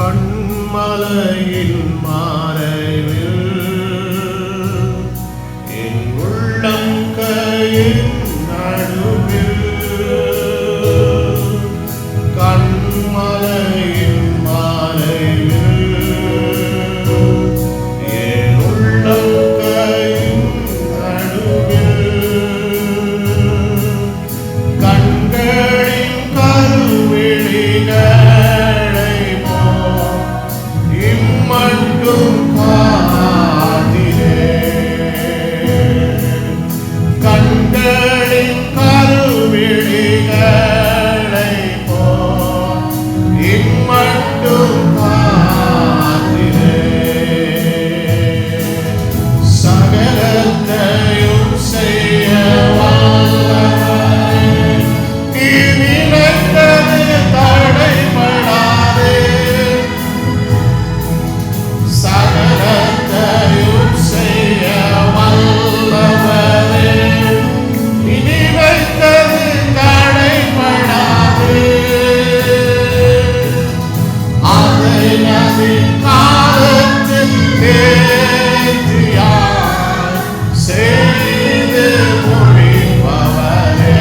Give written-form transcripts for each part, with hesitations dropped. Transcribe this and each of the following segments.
கண்மலையின் மறைவில் என் உள்ளம் கையின் நடுவில் கண்மலையின் மறைவில் என் உள்ளம் கையின் நடுவில் கண்களின் கருவிழிகள் மட்டும் காதிலே கண்களின் கருவிழிகளை போல் இம்மட்டும் காதிலே சகலத்தையும் செய்ய வல்லவரே நீ நினைத்தது தடைபடாதே சகலத்தையும் செய்ய வல்லவரே நீ நினைத்தது தடைபடாதே அதை நதின் காலத்தில் நேர்த்தியாய் செய்து முடிப்பவரே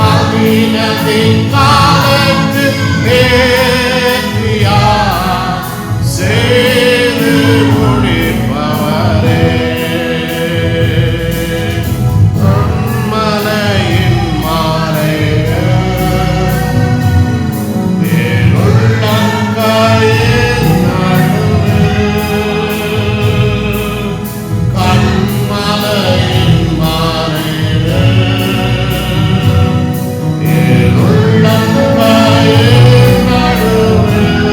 அதினதின் காலத்தில் நேர்த்தியாய் செய்து முடிப்பவரே கண்மலையின் மறைவில் என் உள்ளம் கையின் நடுவில் கண்மலையின் மறைவில் என் உள்ளம் கையின் நடுவில்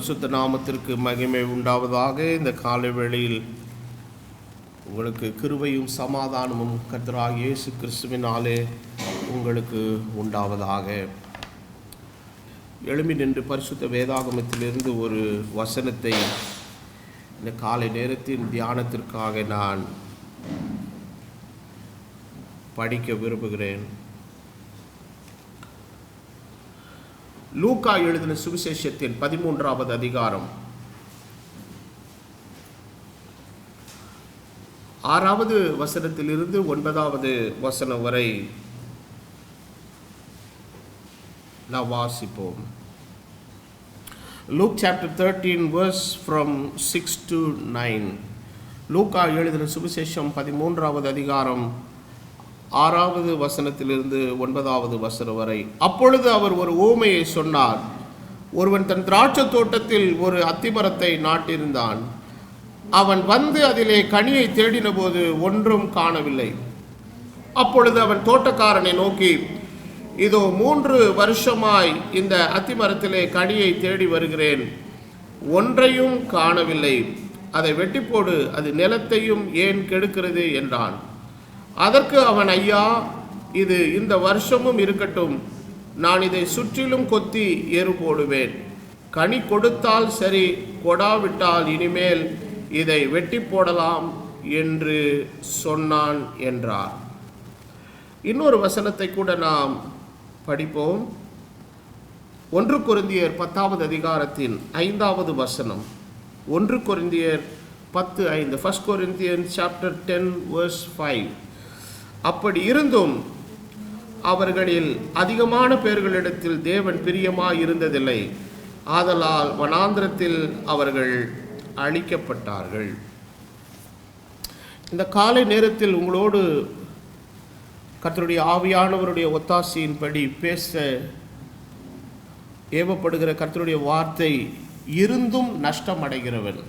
பரிசுத்த நாமத்திற்கு மகிமை உண்டாவதாக. இந்த காலை வேளையில் உங்களுக்கு கிருபையும் சமாதானமும் கர்த்தராகிய இயேசு கிறிஸ்துவினாலே உங்களுக்கு உண்டாவதாக. எழும்பி நின்று பரிசுத்த வேதாகமத்திலிருந்து ஒரு வசனத்தை இந்த காலை நேரத்தின் தியானத்திற்காக நான் படிக்க விரும்புகிறேன். லூக்கா எழுதின சுவிசேஷத்தின் 13வது அதிகாரம் 6வது வசனத்திலிருந்து 9வது வசனம் வரை நாம் வாசிப்போம். Luke chapter 13 verse from 6 to 9. லூக்கா எழுதின சுவிசேஷம் 13வது அதிகாரம் 6வது வசனத்திலிருந்து 9வது வசனம் வரை. அப்பொழுது அவர் ஒரு உவமையை சொன்னார். ஒருவன் தன் திராட்சை தோட்டத்தில் ஒரு அத்திமரத்தை நாட்டியிருந்தான். அவன் வந்து அதிலே கனியை தேடின போது ஒன்றும் காணவில்லை. அப்பொழுது அவன் தோட்டக்காரனை நோக்கி, இதோ 3 வருஷமாய் இந்த அத்திமரத்திலே கனியை தேடி வருகிறேன், ஒன்றையும் காணவில்லை. அதை வெட்டி போடு, அது நிலத்தையும் ஏன் கெடுக்கிறது என்றான். அதற்கு அவன், ஐயா, இது இந்த வருஷமும் இருக்கட்டும், நான் இதை சுற்றிலும் கொத்தி எரு போடுவேன். கனி கொடுத்தால் சரி, கொடாவிட்டால் இனிமேல் இதை வெட்டி போடலாம் என்று சொன்னான் என்றார். இன்னொரு வசனத்தை கூட நாம் படிப்போம். 1 கொரிந்தியர் 10வது அதிகாரத்தின் 5வது வசனம். 1 கொரிந்தியர் 10:5. 1 Corinthians chapter 10 verse 5. அப்படி இருந்தும் அவர்களில் அதிகமான பேர்களிடத்தில் தேவன் பிரியமாய் இருந்ததில்லை, ஆதலால் வனாந்திரத்தில் அவர்கள் அழிக்கப்பட்டார்கள். இந்த காலை நேரத்தில் உங்களோடு கர்த்தருடைய ஆவியானவருடைய ஒத்தாசையின்படி பேச ஏவப்படுகிற கர்த்தருடைய வார்த்தை, இருந்தும் நஷ்டம் அடைகிறவன்.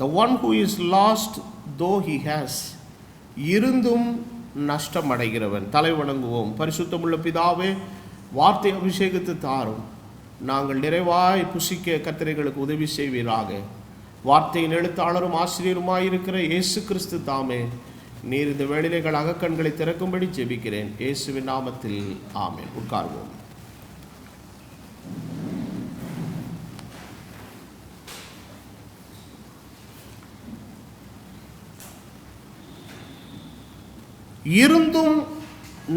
The one who is lost though he has. இருந்தும் நஷ்டம் அடைகிறவன். தலை வணங்குவோம். பரிசுத்தமுள்ள பிதாவே, வார்த்தை அபிஷேகத்தை தாரும். நாங்கள் நிறைவாய் புசிக்க கர்த்தர்களுக்கு உதவி செய்வீராக. வார்த்தையின் எழுத்தாளரும் ஆசிரியருமாய் இருக்கிற இயேசு கிறிஸ்து தாமே, நீர் இந்த வேளையிலே அகக்கண்களை திறக்கும்படி ஜெபிக்கிறேன். இயேசுவின் நாமத்தில் ஆமென். உட்கார்வோம். இருந்தும்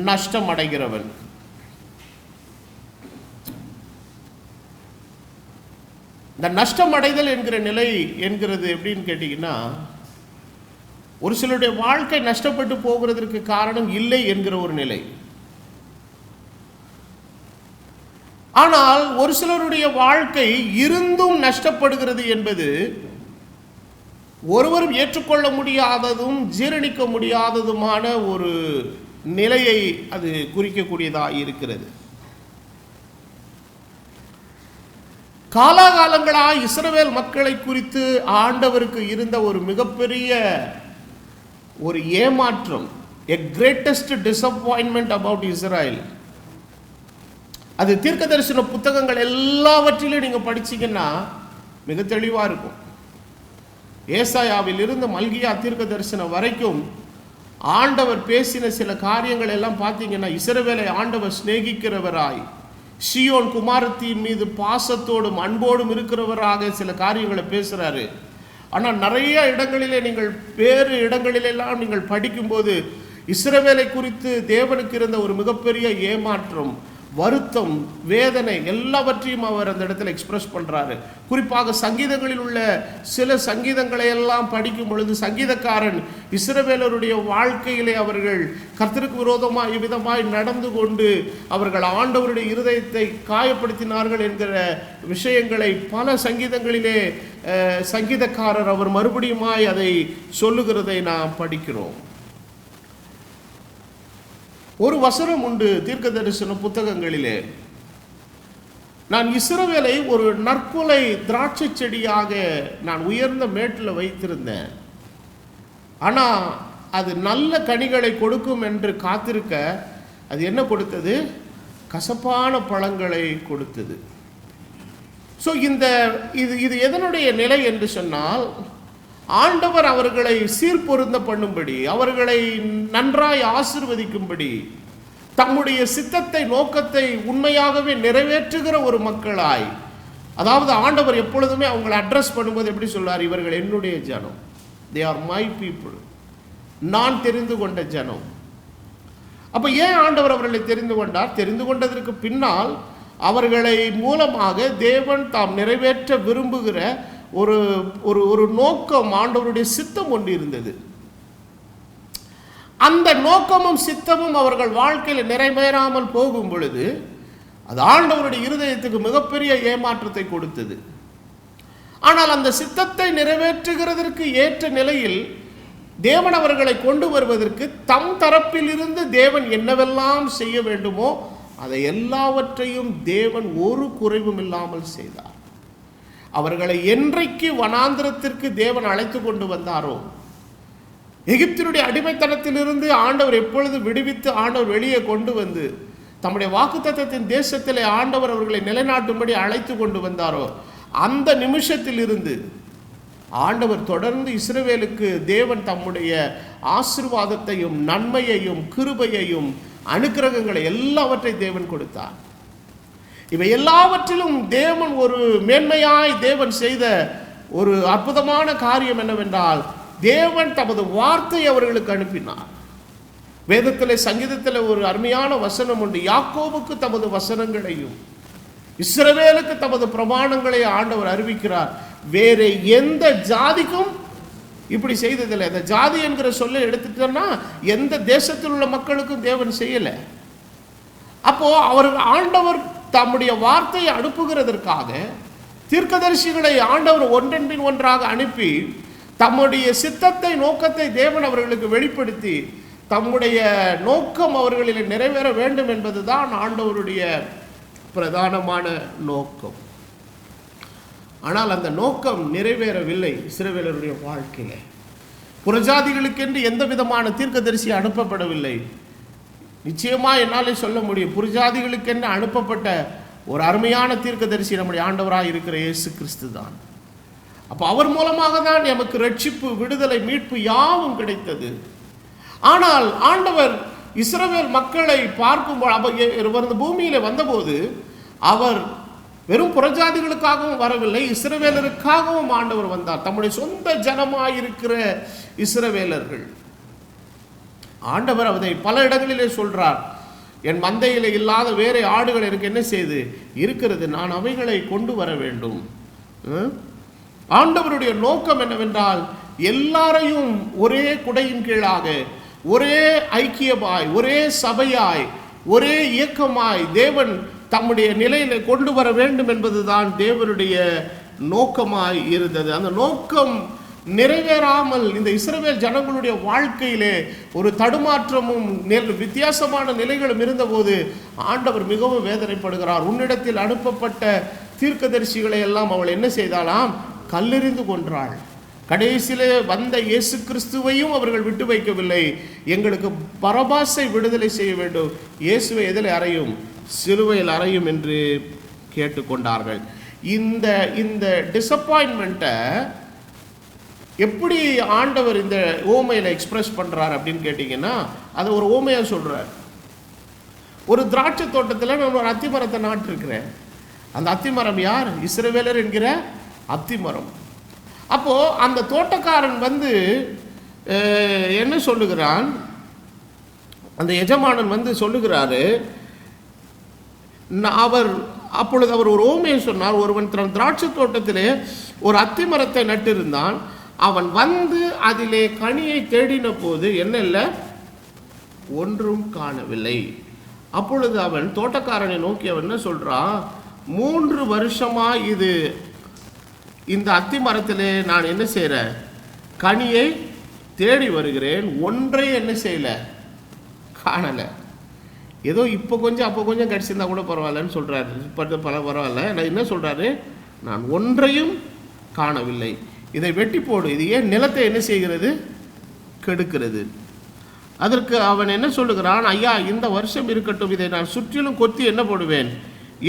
நஷ்டம் அடைகிறவன். இந்த நஷ்டம் அடைதல் என்கிற நிலை என்கிறது எப்படின்னு கேட்டீங்கன்னா, ஒரு சிலருடைய வாழ்க்கை நஷ்டப்பட்டு போகிறதற்கு காரணம் இல்லை என்கிற ஒரு நிலை. ஆனால் ஒரு சிலருடைய வாழ்க்கை இருந்தும் நஷ்டப்படுகிறது என்பது ஒருவரும் ஏற்றுக்கொள்ள முடியாததும் ஜீரணிக்க முடியாததுமான ஒரு நிலையை அது குறிக்கக்கூடியதாக இருக்கிறது. காலாகாலங்களாக இஸ்ரவேல் மக்களை குறித்து ஆண்டவருக்கு இருந்த ஒரு மிகப்பெரிய ஒரு ஏமாற்றம், a greatest disappointment about Israel. அது தீர்க்க தரிசன புத்தகங்கள் எல்லாவற்றிலும் நீங்க படிச்சீங்கன்னா மிக தெளிவா இருக்கும். ஏசாயாவில் இருந்து மல்கியா தீர்க்க தரிசனம் வரைக்கும் ஆண்டவர் பேசின சில காரியங்கள் எல்லாம் பார்த்தீங்கன்னா, இஸ்ரவேலை ஆண்டவர் சிநேகிக்கிறவராய், சீயோன் குமாரத்தின் மீது பாசத்தோடும் அன்போடும் இருக்கிறவராக சில காரியங்களை பேசுறாரு. ஆனால் நிறைய இடங்களிலே நீங்கள் வேறு இடங்களிலெல்லாம் நீங்கள் படிக்கும்போது இஸ்ரவேலை குறித்து தேவனுக்கு இருந்த ஒரு மிகப்பெரிய ஏமாற்றம், வருத்தம், வேதனை எல்லாவற்றையும் அவர் அந்த இடத்துல எக்ஸ்பிரஸ் பண்றாரு. குறிப்பாக சங்கீதங்களில் உள்ள சில சங்கீதங்களை எல்லாம் படிக்கும் பொழுது சங்கீதக்காரன் இஸ்ரவேலருடைய வாழ்க்கையிலே அவர்கள் கர்த்தருக்கு விரோதமாய் இவ்விதமாய் நடந்து கொண்டு அவர்கள் ஆண்டவருடைய இருதயத்தை காயப்படுத்தினார்கள் என்கிற விஷயங்களை பல சங்கீதங்களிலே சங்கீதக்காரர் அவர் மறுபடியுமாய் அதை சொல்லுகிறதை நாம் படிக்கிறோம். ஒரு வசனம் உண்டு தீர்க்க தரிசன புத்தகங்களிலே, நான் இஸ்ரவேலை ஒரு நற்கொலை திராட்சை செடியாக நான் உயர்ந்த மேட்டில் வைத்திருந்தேன், ஆனால் அது நல்ல கனிகளை கொடுக்கும் என்று காத்திருக்க அது என்ன கொடுத்தது? கசப்பான பழங்களை கொடுத்தது. ஸோ இது எதனுடைய நிலை என்று சொன்னால், ஆண்டவர் அவர்களை சீர்பொருந்த பண்ணும்படி, அவர்களை நன்றாய் ஆசீர்வதிக்கும்படி, தம்முடைய சித்தத்தை நோக்கத்தை உண்மையாகவே நிறைவேற்றுகிற ஒரு மக்களாய், அதாவது ஆண்டவர் எப்பொழுதுமே அவங்களை அட்ரஸ் பண்ணும்போது எப்படி சொல்றார், இவர்கள் என்னுடைய ஜனம், தே ஆர் மை பீப்புள், நான் தெரிந்து கொண்ட ஜனம். அப்ப ஏன் ஆண்டவர் அவர்களை தெரிந்து கொண்டார்? தெரிந்து கொண்டதற்கு பின்னால் அவர்களை மூலமாக தேவன் தாம் நிறைவேற்ற விரும்புகிற ஒரு ஒரு ஒரு நோக்கம், ஆண்டவருடைய சித்தம் ஒன்று இருந்தது. அந்த நோக்கமும் சித்தமும் அவர்கள் வாழ்க்கையில் நிறைவேறாமல் போகும் பொழுது அது ஆண்டவருடைய இருதயத்துக்கு மிகப்பெரிய ஏமாற்றத்தை கொடுத்தது. ஆனால் அந்த சித்தத்தை நிறைவேற்றுகிறதற்கு ஏற்ற நிலையில் தேவன் அவர்களை கொண்டு வருவதற்கு தம் தரப்பில் இருந்து தேவன் என்னவெல்லாம் செய்ய வேண்டுமோ அதை எல்லாவற்றையும் தேவன் ஒரு குறைவும் இல்லாமல் செய்தார். அவர்களை என்றைக்கு வனாந்திரத்திற்கு தேவன் அழைத்து கொண்டு வந்தாரோ, எகிப்தினுடைய அடிமைத்தனத்திலிருந்து ஆண்டவர் எப்பொழுது விடுவித்து ஆண்டவர் வெளியே கொண்டு வந்து தம்முடைய வாக்குத்தத்தத்தின் தேசத்திலே ஆண்டவர் அவர்களை நிலைநாட்டும்படி அழைத்து கொண்டு வந்தாரோ, அந்த நிமிஷத்தில் இருந்து ஆண்டவர் தொடர்ந்து இஸ்ரவேலுக்கு தேவன் தம்முடைய ஆசீர்வாதத்தையும் நன்மையையும் கிருபையையும் அனுக்கிரகங்களை எல்லாவற்றை தேவன் கொடுத்தார். இவை எல்லாவற்றிலும் தேவன் ஒரு மேன்மையாய் தேவன் செய்த ஒரு அற்புதமான காரியம் என்னவென்றால், தேவன் தமது வார்த்தை அவர்களுக்கு அனுப்பினார். வேதத்திலே சங்கீதத்தில் ஒரு அருமையான வசனம் உண்டு, யாக்கோபுக்கு தமது வசனங்களையும் இஸ்ரவேலுக்கு தமது பிரமாணங்களை ஆண்டவர் அறிவிக்கிறார், வேற எந்த ஜாதிக்கும் இப்படி செய்ததில்லை. இந்த ஜாதி என்கிற சொல்ல எடுத்துட்டோம்னா எந்த தேசத்தில் உள்ள மக்களுக்கும் தேவன் செய்யல. அப்போ அவர்கள் ஆண்டவர் தம்முடைய வார்த்தையை அனுப்புகிறதற்காக தீர்க்கதரிசிகளை ஆண்டவர் ஒன்றன்பின் ஒன்றாக அனுப்பி தம்முடைய சித்தத்தை நோக்கத்தை தேவன் அவர்களுக்கு வெளிப்படுத்தி தம்முடைய நோக்கம் அவர்களில் நிறைவேற வேண்டும் என்பதுதான் ஆண்டவருடைய பிரதானமான நோக்கம். ஆனால் அந்த நோக்கம் நிறைவேறவில்லை இஸ்ரவேலருடைய வாழ்க்கையில. புறஜாதிகளுக்கென்று எந்த விதமான தீர்க்கதரிசி அனுப்பப்படவில்லை. நிச்சயமா என்னாலே சொல்ல முடியும், புறஜாதிகளுக்கென்று அனுப்பப்பட்ட ஒரு அருமையான தீர்க்கதரிசி நம்முடைய ஆண்டவராக இருக்கிற இயேசு கிறிஸ்து தான். அப்போ அவர் மூலமாக தான் நமக்கு ரட்சிப்பு, விடுதலை, மீட்பு யாவும் கிடைத்தது. ஆனால் ஆண்டவர் இஸ்ரவேல் மக்களை பார்க்கும்போது பூமியில வந்தபோது அவர் வெறும் புறஜாதிகளுக்காகவும் வரவில்லை, இஸ்ரவேலருக்காகவும் ஆண்டவர் வந்தார். தம்முடைய சொந்த ஜனமாயிருக்கிற இஸ்ரவேலர்கள், ஆண்டவர் அதை பல இடங்களிலே சொல்றார், என் மந்தையில இல்லாத வேற ஆடுகள் எனக்கு என்ன செய்து இருக்கிறது, நான் அவைகளை கொண்டு வர வேண்டும். ஆண்டவருடைய நோக்கம் என்னவென்றால் எல்லாரையும் ஒரே குடையின் கீழாக, ஒரே ஐக்கியமாய், ஒரே சபையாய், ஒரே இயக்கமாய் தேவன் தம்முடைய நிலையில கொண்டு வர வேண்டும் என்பதுதான் தேவனுடைய நோக்கமாய் இருந்தது. அந்த நோக்கம் நிறைவேறாமல் இந்த இஸ்ரவேல் ஜனங்களுடைய வாழ்க்கையிலே ஒரு தடுமாற்றமும் வித்தியாசமான நிலைகளும் இருந்தபோது ஆண்டவர் மிகவும் வேதனைப்படுகிறார். உன்னிடத்தில் அனுப்பப்பட்ட தீர்க்கதரிசிகளை எல்லாம் அவள் என்ன செய்தாலாம், கல்லெறிந்து கொன்றாள். கடைசியிலே வந்த இயேசு கிறிஸ்துவையும் அவர்கள் விட்டு வைக்கவில்லை. எங்களுக்கு பரபாசை விடுதலை செய்ய வேண்டும், இயேசுவை எதில் அறையும், சிலுவையில் அறையும் என்று கேட்டுக்கொண்டார்கள். இந்த டிசப்பாயின்மெண்ட்டை எப்படி ஆண்டவர் இந்த ஓமையில் எக்ஸ்பிரஸ் பண்ணுறார் அப்படின்னு கேட்டிங்கன்னா, அதை ஒரு ஓமையாக சொல்கிறார். ஒரு திராட்சை தோட்டத்தில் நான் ஒரு அத்திமரத்தை நாட்டிருக்கிறேன். அந்த அத்திமரம் யார்? இஸ்ரவேலர் என்கிற அத்திமரம். அப்போது அந்த தோட்டக்காரன் என்ன சொல்லுகிறான், அந்த எஜமானன் சொல்லுகிறாரு, அப்பொழுது அவர் ஒரு ஓமையை சொன்னார். ஒருவன் தன் திராட்சை தோட்டத்திலே ஒரு அத்திமரத்தை நட்டிருந்தான். அவன் அதிலே கனியை தேடின போது என்ன இல்லை, ஒன்றும் காணவில்லை. அப்பொழுது அவன் தோட்டக்காரனை நோக்கி அவன் என்ன சொல்றான், 3 வருஷமா இந்த அத்தி மரத்திலே நான் என்ன செய்கிறேன், கனியை தேடி வருகிறேன், ஒன்றை என்ன செய்யல, காணலை. ஏதோ இப்போ கொஞ்சம் அப்போ கொஞ்சம் கிடச்சிருந்தா கூட பரவாயில்லன்னு சொல்கிறாரு. பரவாயில்ல, நான் என்ன சொல்கிறாரு, நான் ஒன்றையும் காணவில்லை, இதை வெட்டி போடு. இது ஏன் நிலத்தை என்ன செய்கிறது, கெடுக்கிறது. அதற்கு அவன் என்ன சொல்லுகிறான், ஐயா இந்த வருஷம் இருக்கட்டும், இதை நான் சுற்றிலும் கொத்தி என்ன போடுவேன்,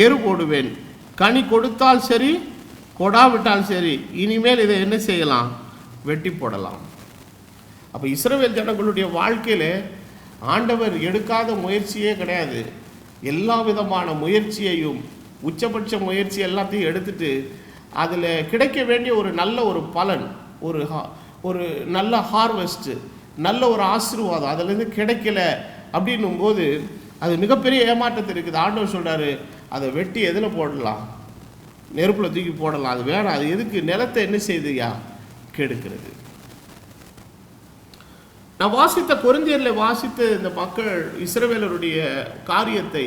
எரு போடுவேன், கனி கொடுத்தால் சரி, கொடாவிட்டால் சரி, இனிமேல் இதை என்ன செய்யலாம்? வெட்டி போடலாம். அப்போ இஸ்ரவேல் ஜனங்களுடைய வாழ்க்கையில் ஆண்டவர் எடுக்காத முயற்சியே கிடையாது. எல்லா விதமான முயற்சியையும், உச்சபட்ச முயற்சி எல்லாத்தையும் எடுத்துட்டு அதில் கிடைக்க வேண்டிய ஒரு நல்ல ஒரு பலன், ஒரு நல்ல ஹார்வெஸ்ட்டு, நல்ல ஒரு ஆசீர்வாதம் அதுலேருந்து கிடைக்கல அப்படின்னும் போது அது மிகப்பெரிய ஏமாற்றத்தில் இருக்குது. ஆண்டவர் சொல்கிறாரு, அதை வெட்டி எதில் போடலாம்? நெருப்பில் தூக்கி போடலாம். அது வேணாம். அது எதுக்கு? நிலத்தை என்ன செய்யுதுயா? கெடுக்கிறது. நான் வாசித்த கொரிந்தியரில் வாசித்த இந்த மக்கள் இஸ்ரவேலருடைய காரியத்தை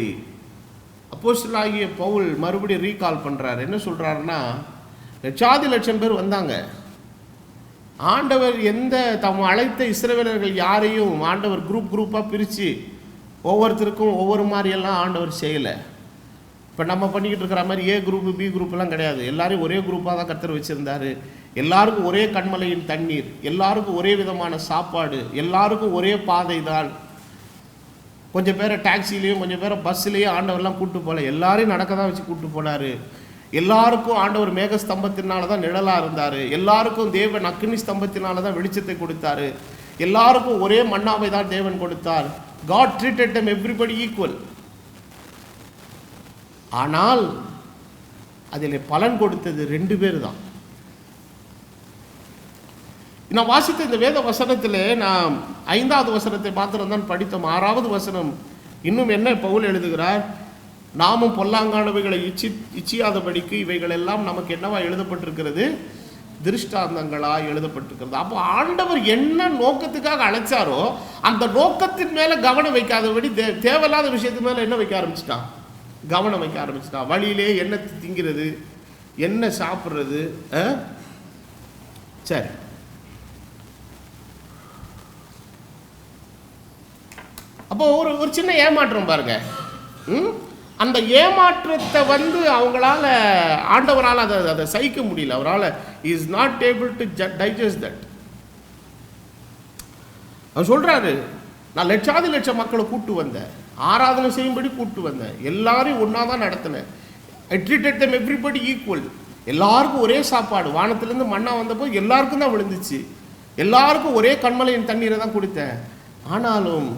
அப்போஸ்தலனாகிய பவுல் மறுபடியும் ரீகால் பண்ணுறார். என்ன சொல்கிறாருன்னா, லட்சம் பேர் வந்தாங்க. ஆண்டவர் எந்த தம் அழைத்த இஸ்ரவேலர்கள் யாரையும் ஆண்டவர் குரூப்பாக பிரித்து ஒவ்வொருத்தருக்கும் ஒவ்வொரு மாதிரியெல்லாம் ஆண்டவர் செய்யலை. இப்போ நம்ம பண்ணிக்கிட்டு இருக்கிற மாதிரி ஏ குரூப்பு பி குரூப்லாம் கிடையாது. எல்லாரையும் ஒரே குரூப்பாக தான் கர்த்தர் வச்சுருந்தார். எல்லாருக்கும் ஒரே கண்மலையின் தண்ணீர், எல்லாருக்கும் ஒரே விதமான சாப்பாடு, எல்லாருக்கும் ஒரே பாதை தான். கொஞ்சம் பேரை டாக்ஸிலையும் கொஞ்சம் பேரை பஸ்ஸுலேயும் ஆண்டவர்லாம் கூப்பிட்டு போகல, எல்லாரையும் நடக்க தான் வச்சு கூப்பிட்டு போனார். எல்லாருக்கும் ஆண்டவர் மேக ஸ்தம்பத்தினால தான் நிழலாக இருந்தார். எல்லாருக்கும் தேவன் அக்னி ஸ்தம்பத்தினால தான் வெளிச்சத்தை கொடுத்தார். எல்லாருக்கும் ஒரே மன்னாவை தான் தேவன் கொடுத்தார். God treated them everybody equal. ஆனால் அதில் பலன் கொடுத்தது 2 பேர் தான். நான் வாசித்த இந்த வேத வசனத்தில் நான் 5வது வசனத்தை மாத்திரம் தான் படித்தோம். 6வது வசனம் இன்னும் என்ன பவுல் எழுதுகிறார்? நாமும் பொல்லாங்கானவைகளை இச்சியாதபடிக்கு இவைகள் எல்லாம் நமக்கு என்னவா எழுதப்பட்டிருக்கிறது? திருஷ்டாந்தங்களாக எழுதப்பட்டிருக்கிறது. அப்போ ஆண்டவர் என்ன நோக்கத்துக்காக அழைச்சாரோ அந்த நோக்கத்தின் மேலே கவனம் வைக்காதபடி தேவையில்லாத விஷயத்து மேலே என்ன வைக்க ஆரம்பிச்சிட்டான்? கவனம் வைக்க ஆரம்பிச்சிட்டான். வழியிலே என்ன திங்கிறது, என்ன சாப்பிட்றது. சரி, அப்போ ஒரு சின்ன ஏமாற்றம் பாருங்க. அந்த ஏமாற்றத்தை அவங்களால ஆண்டவரால் அதை சகிக்க முடியல. அவரால் is not able to digest that. அவர் சொல்றாரு, நான் லட்சம் மக்களை கூட்டு வந்தேன், ஆராதனை செய்யும்படி கூட்டு வந்தேன், எல்லாரையும் ஒன்றா தான் நடத்தினேன். ஐ ட்ரீட்டட் them everybody equal. எல்லாருக்கும் ஒரே சாப்பாடு, வானத்திலேருந்து மண்ணா வந்தப்போ எல்லாருக்கும் தான் விழுந்துச்சு, எல்லாருக்கும் ஒரே கண்மலையின் தண்ணீரை தான் கொடுத்தேன். ஆனாலும்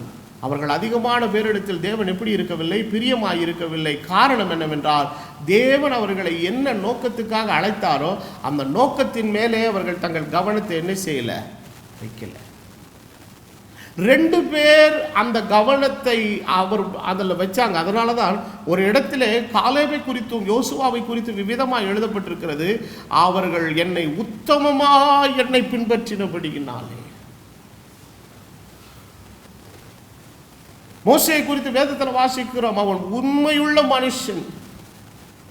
அவர்கள் அதிகமான பேரிடத்தில் தேவன் எப்படி இருக்கவில்லை? பிரியமாய் இருக்கவில்லை. காரணம் என்னவென்றால், தேவன் அவர்களை என்ன நோக்கத்துக்காக அழைத்தாரோ அந்த நோக்கத்தின் மேலே அவர்கள் தங்கள் கவனத்தை என்ன செய்யல? வைக்கல. 2 பேர் அந்த கவனத்தை அவர் அதில் வச்சாங்க. அதனால தான் ஒரு இடத்துல காலேபை குறித்தும் யோசுவாவை குறித்தும் விவிதமாக எழுதப்பட்டிருக்கிறது, அவர்கள் என்னை உத்தமமாய் என்னை பின்பற்றினபடியினாலே. மோசேயை குறித்து வேதத்தில் வாசிக்கிறோம், அவன் உண்மையுள்ள மனுஷன்.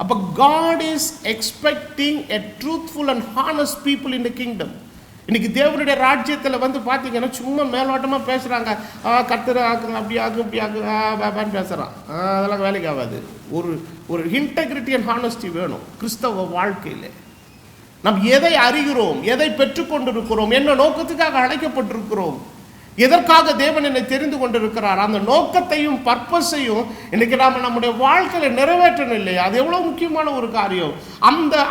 அப்ப God is expecting a truthful and honest people in the kingdom. இன்னைக்கு தேவனுடைய ராஜ்யத்தில் பார்த்தீங்கன்னா சும்மா மேலோட்டமாக பேசுகிறாங்க. கர்த்தர் ஆக்குங்க, அப்படி ஆகு, இப்படி ஆகுன்னு பேசுகிறான். அதெல்லாம் வேலைக்கு ஆகாது. ஒரு இன்டெகிரிட்டி அண்ட் ஹானஸ்டி வேணும் கிறிஸ்தவ வாழ்க்கையில். நாம் எதை அறிகிறோம், எதை பெற்றுக்கொண்டிருக்கிறோம், என்ன நோக்கத்துக்காக அழைக்கப்பட்டிருக்கிறோம், எதற்காக தேவன் என்னை தெரிந்து கொண்டிருக்கிறார், அந்த நோக்கத்தையும் பர்பஸையும் இன்னைக்கு நாம் நம்முடைய வாழ்க்கையில் நிறைவேற்றணும் இல்லையா? அது எவ்வளோ முக்கியமான ஒரு காரியம்.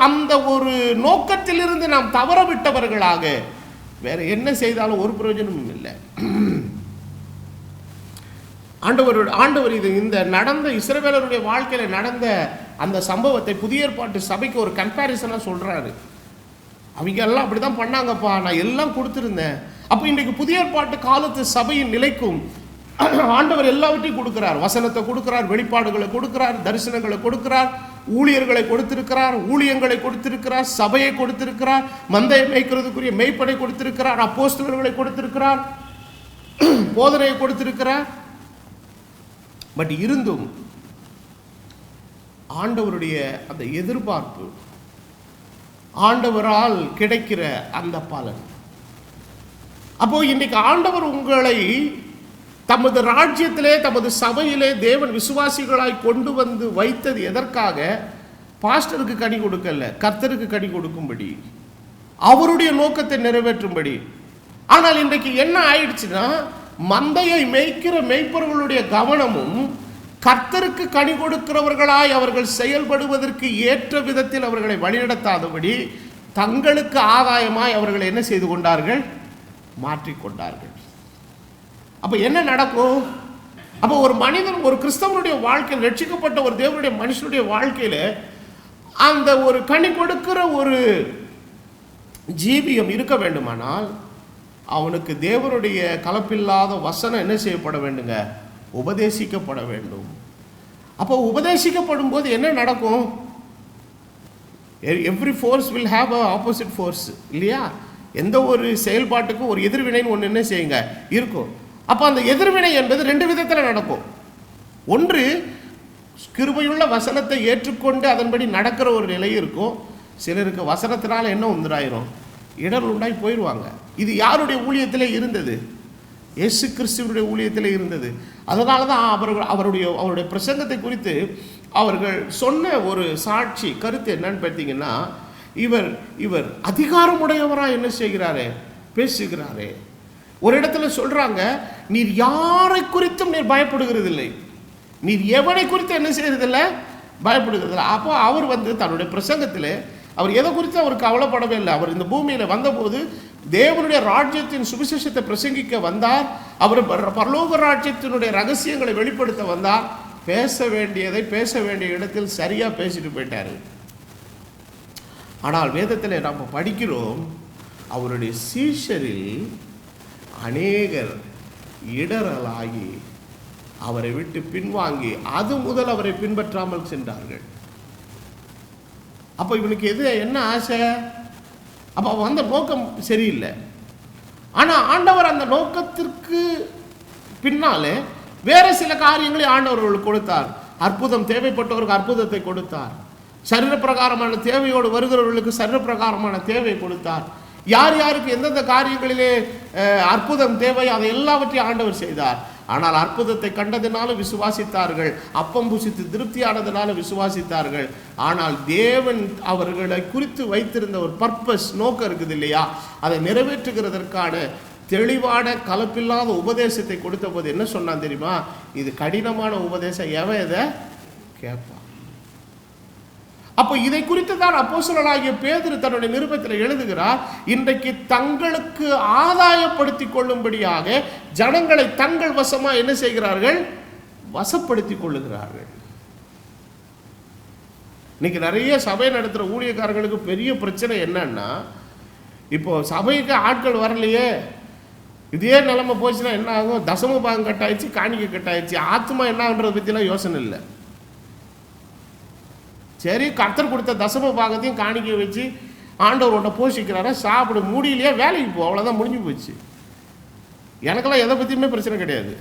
அந்த ஒரு நோக்கத்திலிருந்து நாம் தவற விட்டவர்களாக வேற என்ன செய்தாலும் ஒரு பிரயோஜனமும் இல்லை. ஆண்டவர் இது இந்த நடந்த இஸ்ரவேலருடைய வாழ்க்கையில் நடந்த அந்த சம்பவத்தை புதிய ஏற்பாட்டு சபைக்கு ஒரு கம்பேரிசனாக சொல்கிறாரு. அவங்க எல்லாம் அப்படி தான் பண்ணாங்கப்பா, நான் எல்லாம் கொடுத்துருந்தேன். அப்போ இன்றைக்கு புதிய ஏற்பாட்டு காலத்து சபையின் நிலைக்கும் ஆண்டவர் எல்லாவற்றையும் கொடுக்கிறார். வசனத்தை கொடுக்கிறார், வெளிப்பாடுகளை கொடுக்கிறார், தரிசனங்களை கொடுக்கிறார், ஊழியர்களை கொடுத்திருக்கிறார், ஊழியங்களை கொடுத்திருக்கிறார், சபையை கொடுத்திருக்கிறார், மந்தையை மேய்க்கிறதுக்குரிய மெய்ப்படை கொடுத்திருக்கிறார், அப்போஸ்தலர்களை கொடுத்திருக்கிறார், போதனையை கொடுத்திருக்கிறார். பட் இருந்தும் ஆண்டவருடைய அந்த எதிர்பார்ப்பு, ஆண்டவரால் கிடைக்கிற அந்த பலன். அப்போ இன்னைக்கு ஆண்டவர் உங்களை தமது ராஜ்யத்திலே, தமது சபையிலே தேவன் விசுவாசிகளாய் கொண்டு வந்து வைத்தது எதற்காக? பாஸ்டருக்கு கனி கொடுக்கல, கர்த்தருக்கு கனி கொடுக்கும்படி, அவருடைய நோக்கத்தை நிறைவேற்றும்படி. ஆனால் இன்றைக்கு என்ன ஆயிடுச்சுன்னா, மந்தையை மேய்க்கிற மேய்ப்பவர்களுடைய கவனமும் கர்த்தருக்கு கனி கொடுக்கிறவர்களாய் அவர்கள் செயல்படுவதற்கு ஏற்ற விதத்தில் அவர்களை வழிநடத்தாதபடி தங்களுக்கு ஆதாயமாய் அவர்களை என்ன செய்து கொண்டார்கள்? மாற்றிக்கொண்டார்கள். அப்ப என்ன நடக்கும்? அப்போ ஒரு மனிதன், ஒரு கிறிஸ்தவனுடைய வாழ்க்கையில், ரட்சிக்கப்பட்ட ஒரு தேவனுடைய மனுஷனுடைய வாழ்க்கையில அந்த ஒரு கனி கொடுக்கிற ஒரு ஜீவியம் இருக்க வேண்டுமானால் அவனுக்கு தேவனுடைய கலப்பில்லாத வசனம் என்ன செய்யப்பட வேண்டுங்க? உபதேசிக்கப்பட வேண்டும். அப்போ உபதேசிக்கப்படும் போது என்ன நடக்கும்? Every force will have a opposite force, இல்லையா? எந்த ஒரு செயல்பாட்டுக்கும் ஒரு எதிர்வினைன்னு ஒன்று என்ன செய்யுங்க இருக்கும். அப்போ அந்த எதிர்வினை என்பது ரெண்டு விதத்தில் நடக்கும். ஒன்று, கிருபையுள்ள வசனத்தை ஏற்றுக்கொண்டு அதன்படி நடக்கிற ஒரு நிலை இருக்கும். சிலருக்கு வசனத்தினால என்ன உண்டாயிரும்? இடர் உண்டாய் போயிடுவாங்க. இது யாருடைய ஊழியத்திலே இருந்தது? இயேசு கிறிஸ்துவனுடைய ஊழியத்திலே இருந்தது. அதனால தான் அவருடைய பிரசங்கத்தை குறித்து அவர்கள் சொன்ன ஒரு சாட்சி கருத்து என்னன்னு பார்த்தீங்கன்னா, இவர் அதிகாரமுடையவராக என்ன செய்கிறாரே? பேசுகிறாரே. ஒரு இடத்துல சொல்றாங்க, நீர் யாரை குறித்தும் நீர் பயப்படுகிறதில்லை, நீர் எவனை குறித்து என்ன செய்யறதில்லை? பயப்படுகிறதில்லை. அப்போ அவர் தன்னுடைய பிரசங்கத்தில் அவர் எதை குறித்து அவர் கவலைப்படவே இல்லை. அவர் இந்த பூமியில் வந்தபோது தேவனுடைய ராஜ்யத்தின் சுவிசேஷத்தை பிரசங்கிக்க வந்தார். அவர் பரலோக ராஜ்யத்தினுடைய ரகசியங்களை வெளிப்படுத்த வந்தார். பேச வேண்டியதை பேச வேண்டிய இடத்தில் சரியா பேசிட்டு போயிட்டாரு. ஆனால் வேதத்தில் நாம் படிக்கிறோம், அவருடைய சீஷரில் அநேகர் இடரலாகி அவரை விட்டு பின்வாங்கி அது முதல் அவரை பின்பற்றாமல் சென்றார்கள். அப்போ இவனுக்கு என்ன ஆசை? அப்போ வந்த நோக்கம் சரியில்லை. ஆனால் ஆண்டவர் அந்த நோக்கத்திற்கு பின்னாலே வேற சில காரியங்களை ஆண்டவர்களுக்கு கொடுத்தார். அற்புதம் தேவைப்பட்டவருக்கு அற்புதத்தை கொடுத்தார். சரீர பிரகாரமான தேவையோடு வருகிறவர்களுக்கு சரீர பிரகாரமான தேவையை கொடுத்தார். யார் யாருக்கு எந்தெந்த காரியங்களிலே அற்புதம் தேவை அதை எல்லாவற்றையும் ஆண்டவர் செய்தார். ஆனால் அற்புதத்தை கண்டதினால விசுவாசித்தார்கள், அப்பம் புசித்து திருப்தியானதினால விசுவாசித்தார்கள். ஆனால் தேவன் அவர்களை குறித்து வைத்திருந்த ஒரு பர்பஸ், நோக்கம் இருக்குது இல்லையா? அதை நிறைவேற்றுகிறதற்கான தெளிவான கலப்பில்லாத உபதேசத்தை கொடுத்த போது என்ன சொன்னான் தெரியுமா? இது கடினமான உபதேசம், எவன் இதை கேட்பான்? அப்போ இதை குறித்து தான் அப்போஸ்தலனாகிய பேதுரு தன்னுடைய நிருபத்தில் எழுதுகிறார். இன்றைக்கு தங்களுக்கு ஆதாயப்படுத்தி கொள்ளும்படியாக ஜனங்களை தங்கள் வசமா என்ன செய்கிறார்கள்? வசப்படுத்தி கொள்ளுகிறார்கள். இன்னைக்கு நிறைய சபை நடத்துகிற ஊழியக்காரர்களுக்கு பெரிய பிரச்சனை என்னன்னா, இப்போ சபைக்கு ஆட்கள் வரலையே, இதே நிலைமை போச்சுன்னா என்ன ஆகும்? தசம பாகம் கட்டாயிடுச்சு, காணிக்கை கட்டாயிடுச்சு, ஆத்மா என்னன்றதை பற்றிலாம் யோசனை இல்லை. சரி, கர்த்தர் கொடுத்த தசம பாகத்தையும் காணிக்கை வச்சு ஆண்டவர் ஒன்றை போஷிக்கிறாரா, சாப்பிட முடியலையே, வேலைக்கு போ, அவ்வளோதான், முடிஞ்சு போச்சு. எனக்கெல்லாம் எதை பற்றியுமே பிரச்சனை கிடையாது.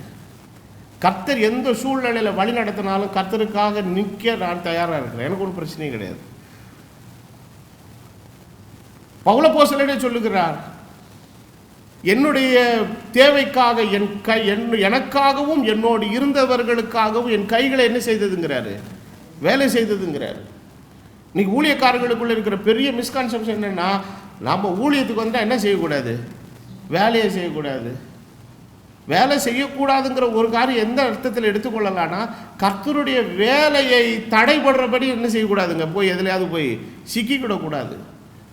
கர்த்தர் எந்த சூழ்நிலையில் வழி நடத்தினாலும் கர்த்தருக்காக நிற்க நான் தயாராக இருக்கிறேன். எனக்கு ஒரு பிரச்சனையும் கிடையாது. பவுல் அப்போஸ்தலனே சொல்லுகிறார், என்னுடைய தேவைக்காக எனக்காகவும் என்னோடு இருந்தவர்களுக்காகவும் என் கைகளை என்ன செய்ததுங்கிறாரு? வேலை செய்ததுங்கிறாரு. இன்னைக்கு ஊழியக்காரர்களுக்குள்ள இருக்கிற பெரிய மிஸ்கான்செப்ஷன் என்னன்னா, நம்ம ஊழியத்துக்கு வந்தால் என்ன செய்யக்கூடாது? வேலையை செய்யக்கூடாது. வேலை செய்யக்கூடாதுங்கிற ஒரு காரியம் எந்த அர்த்தத்தில் எடுத்துக்கொள்ளலான்னா, கர்த்தருடைய வேலையை தடைபடுறபடி என்ன செய்யக்கூடாதுங்க, போய் எதுலையாவது போய் சிக்கிக்கிடக்கூடாது.